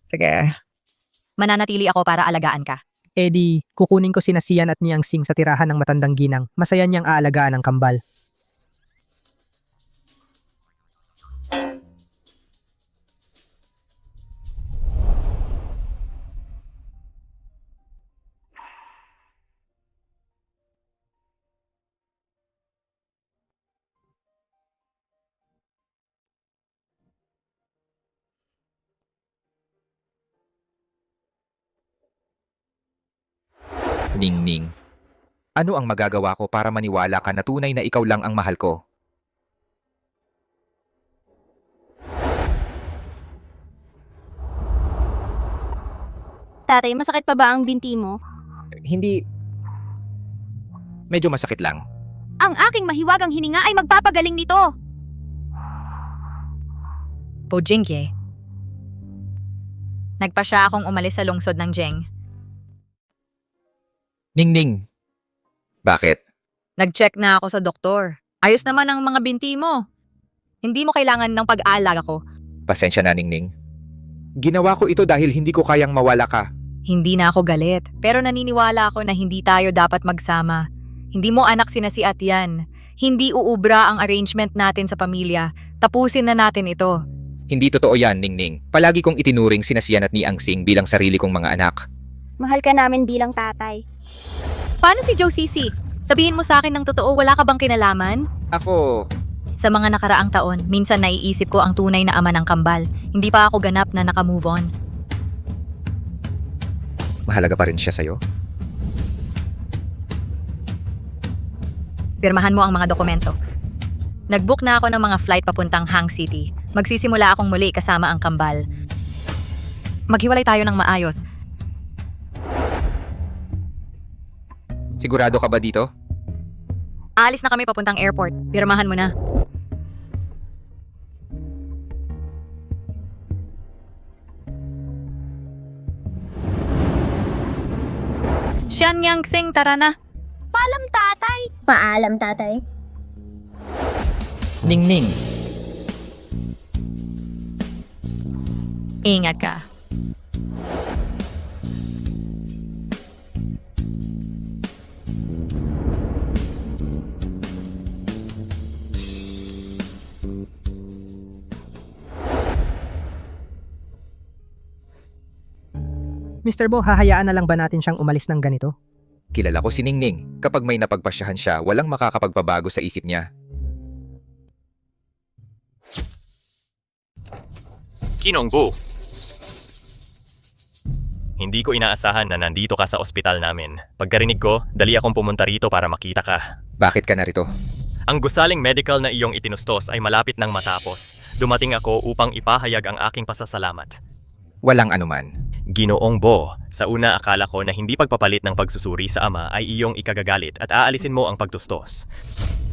Sige. Mananatili ako para alagaan ka. Eddie, kukunin ko sina Sian at Niangsing sa tirahan ng matandang ginang. Masaya niyang aalagaan ang kambal. Ningning, ano ang magagawa ko para maniwala ka na tunay na ikaw lang ang mahal ko? Tatay, masakit pa ba ang binti mo? Hindi. Medyo masakit lang. Ang aking mahiwagang hininga ay magpapagaling nito. Bojingye. Nagpa siya akong umalis sa lungsod ng Jeng. Ningning. Bakit? Nag-check na ako sa doktor. Ayos naman ang mga binti mo. Hindi mo kailangan ng pag-aalaga ko. Pasensya na, Ningning. Ginawa ko ito dahil hindi ko kayang mawala ka. Hindi na ako galit. Pero naniniwala ako na hindi tayo dapat magsama. Hindi mo anak sina si Atian. Hindi uubra ang arrangement natin sa pamilya. Tapusin na natin ito. Hindi totoo yan, Ningning. Palagi kong itinuring sina Sian at Niangsing bilang sarili kong mga anak. Mahal ka namin bilang tatay. Paano si Joe Sisi? Sabihin mo sa akin ng totoo, wala ka bang kinalaman? Ako... Sa mga nakaraang taon, minsan naiisip ko ang tunay na ama ng kambal. Hindi pa ako ganap na naka-move on. Mahalaga pa rin siya sa'yo? Pirmahan mo ang mga dokumento. Nag-book na ako ng mga flight papuntang Hang City. Magsisimula akong muli kasama ang kambal. Maghiwalay tayo ng maayos. Sigurado ka ba dito? Aalis na kami papuntang airport. Pirmahan mo na. Sian Yang Sing, tara na. Paalam, tatay. Paalam, tatay. Ningning. Ingat ka. Mr. Bo, hahayaan na lang ba natin siyang umalis ng ganito? Kilala ko si Ningning. Kapag may napagpasyahan siya, walang makakapagpabago sa isip niya. Ginongbo. Hindi ko inaasahan na nandito ka sa ospital namin. Pagkarinig ko, dali akong pumunta rito para makita ka. Bakit ka narito? Ang gusaling medical na iyong itinustos ay malapit nang matapos. Dumating ako upang ipahayag ang aking pasasalamat. Walang anuman. Ginoong Bo, sa una akala ko na hindi pagpapalit ng pagsusuri sa ama ay iyong ikagagalit at aalisin mo ang pagtustos.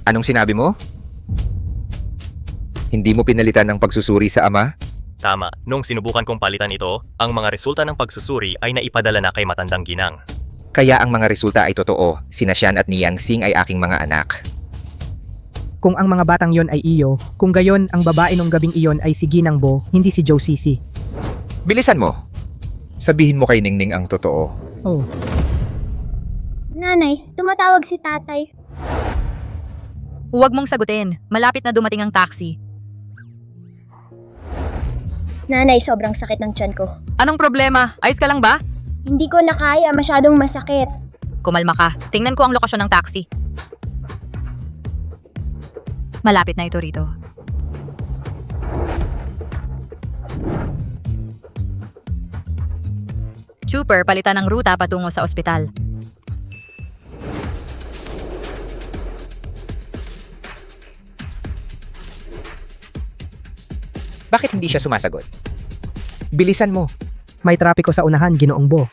Anong sinabi mo? Hindi mo pinalitan ng pagsusuri sa ama? Tama, nung sinubukan kong palitan ito, ang mga resulta ng pagsusuri ay naipadala na kay matandang ginang. Kaya ang mga resulta ay totoo. Sina Sian at ni Yang Sing ay aking mga anak. Kung ang mga batang yon ay iyo, kung gayon ang babae nung gabing iyon ay si Ginang Bo, hindi si Joe Sisi. Bilisan mo. Sabihin mo kay Ningning ang totoo. Oh. Nanay, tumatawag si tatay. Huwag mong sagutin. Malapit na dumating ang taxi. Nanay, sobrang sakit ng tiyan ko. Anong problema? Ayos ka lang ba? Hindi ko na kaya, masyadong masakit. Kumalma ka. Tingnan ko ang lokasyon ng taxi. Malapit na ito rito. Trooper, palitan ng ruta patungo sa ospital. Bakit hindi siya sumasagot? Bilisan mo. May trapiko sa unahan, Ginoong Bo.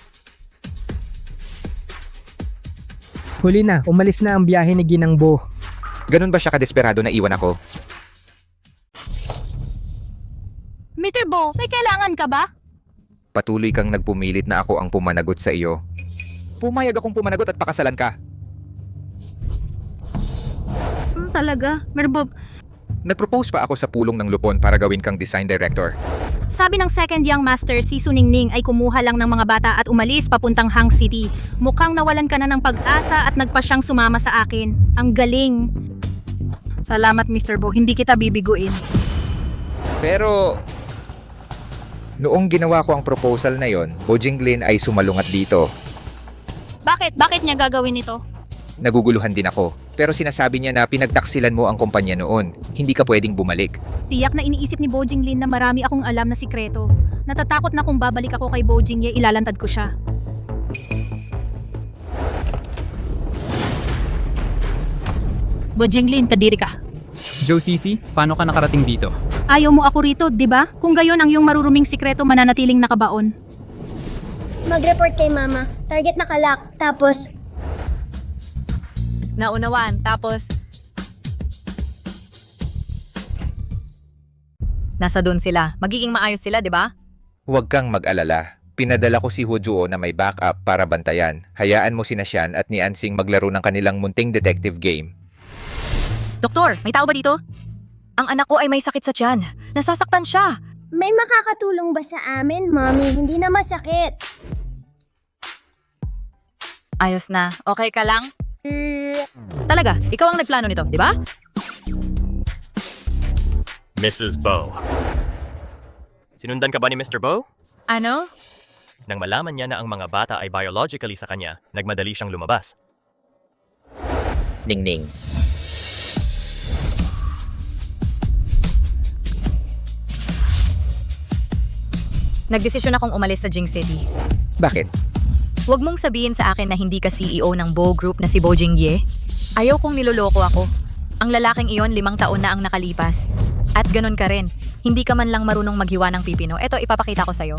Huli na, umalis na ang biyahe ni Ginang Bo. Ganun ba siya kadesperado na iwan ako? Mr. Bo, may kailangan ka ba? Patuloy kang nagpumilit na ako ang pumanagot sa iyo. Pumayag akong pumanagot at pakasalan ka. Talaga? Merbob, Nagpropose pa ako sa pulong ng Lupon para gawin kang design director. sabi ng second young master, si Suningning ay kumuha lang ng mga bata at umalis papuntang Hang City. Mukhang nawalan ka na ng pag-asa at nagpa siyang sumama sa akin. Ang galing. Salamat, Mr. Bo. Hindi kita bibiguin. Pero noong ginawa ko ang proposal na yon, Bo Jinglin ay sumalungat dito. Bakit? Bakit niya gagawin ito? Naguguluhan din ako. Pero sinasabi niya na pinagtaksilan mo ang kumpanya noon. Hindi ka pwedeng bumalik. Tiyak na iniisip ni Bo Jinglin na marami akong alam na sikreto. Natatakot na kung babalik ako kay Bo Jingye, ilalantad ko siya. Bo Jinglin, kadiri ka. Joe Sisi, paano ka nakarating dito? Ayaw mo ako rito, di ba? Kung gayon ang iyong maruruming sikreto mananatiling nakabaon. Mag-report kay mama. Target nakalak. Tapos, Naunawaan, tapos... Nasa doon sila. Magiging maayos sila, di ba? Huwag kang mag-alala. Pinadala ko si Hujuo na may backup para bantayan. Hayaan mo sina Sian at ni Ansing maglaro ng kanilang munting detective game. Doktor, may tao ba dito? Ang anak ko ay may sakit sa tiyan. Nasasaktan siya. may makakatulong ba sa amin, Mommy? Hindi na masakit. Ayos na. Okay ka lang? Talaga, ikaw ang nagplano nito, di ba? Mrs. Bo. Sinundan ka ba ni Mr. Bo? Ano? Nang malaman niya na ang mga bata ay biologically sa kanya, nagmadali siyang lumabas. Ningning. Nagdesisyon akong umalis sa Jing City. Bakit? Huwag mong sabihin sa akin na hindi ka CEO ng Bo Group na si Bo Jingye. Ayaw kong niloloko ako. Ang lalaking iyon 5 taon na ang nakalipas. At ganun ka rin. Hindi ka man lang marunong maghiwa ng pipino. Eto, ipapakita ko sa'yo.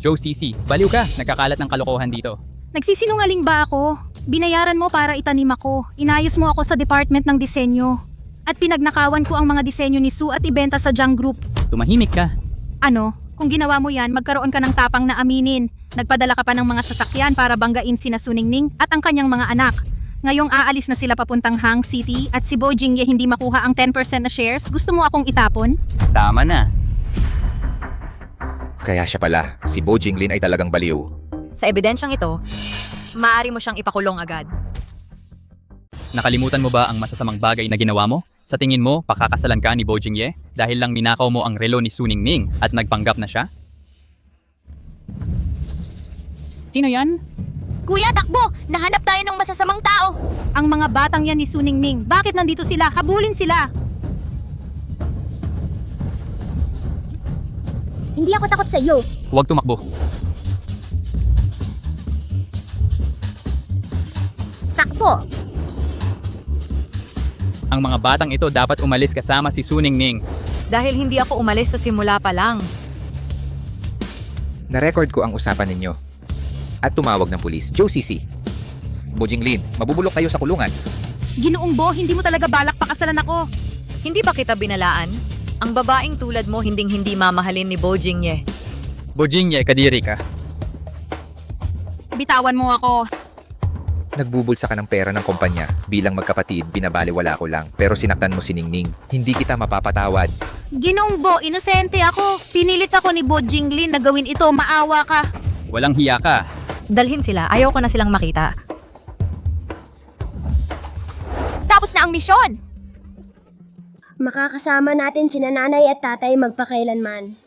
Joe CC, baliw ka. Nagkakalat ng kalokohan dito. Nagsisinungaling ba ako? Binayaran mo para itanim ako. Inayos mo ako sa department ng disenyo. At pinagnakawan ko ang mga disenyo ni Sue at ibenta sa Junk Group. Tumahimik ka. Ano? Kung ginawa mo yan, magkaroon ka ng tapang na aminin. Nagpadala ka pa ng mga sasakyan para banggain sina Suningning at ang kanyang mga anak. Ngayong aalis na sila papuntang Hang City at si Bo Jingye hindi makuha ang 10% na shares, gusto mo akong itapon? Tama na. Kaya siya pala, si Bo Jinglin ay talagang baliw. Sa ebidensyang ito, maaari mo siyang ipakulong agad. Nakalimutan mo ba ang masasamang bagay na ginawa mo? Sa tingin mo, pakakasalan ka ni Bo Jingye dahil lang ninakaw mo ang relo ni Suningning at nagpanggap na siya? Sino yan? Kuya, takbo! Nahanap tayo ng masasamang tao! Ang mga batang yan ni Suningning, bakit nandito sila? Habulin sila! Hindi ako takot sa iyo. Huwag tumakbo. Takbo! Ang mga batang ito dapat umalis kasama si Suningning. Dahil hindi ako umalis sa simula pa lang. Na-record ko ang usapan ninyo. At tumawag ng pulis, Joe CC. Bo Jinglin, mabubulok kayo sa kulungan. Ginoong Bo, hindi mo talaga balak pakasalan ako. Hindi ba kita binalaan? Ang babaeng tulad mo hinding-hindi mamahalin ni Bo Jingye. Bo Jingye, kadiri ka. Bitawan mo ako. Nagbubulsa ka ng pera ng kumpanya. Bilang magkapatid, binabaliwala ko lang. Pero sinaktan mo si Ningning. Hindi kita mapapatawad. Ginoong Bo, inosente ako. Pinilit ako ni Bo Jinglin na gawin ito, maawa ka. Walang hiya ka. Dalhin sila, ayaw ko na silang makita. Tapos na ang misyon! Makakasama natin sina nanay at tatay magpakailanman.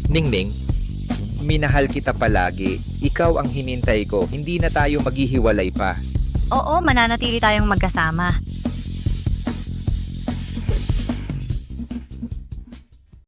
Ningning, minahal kita palagi. Ikaw ang hinintay ko. Hindi na tayo maghihiwalay pa. Oo, mananatili tayong magkasama.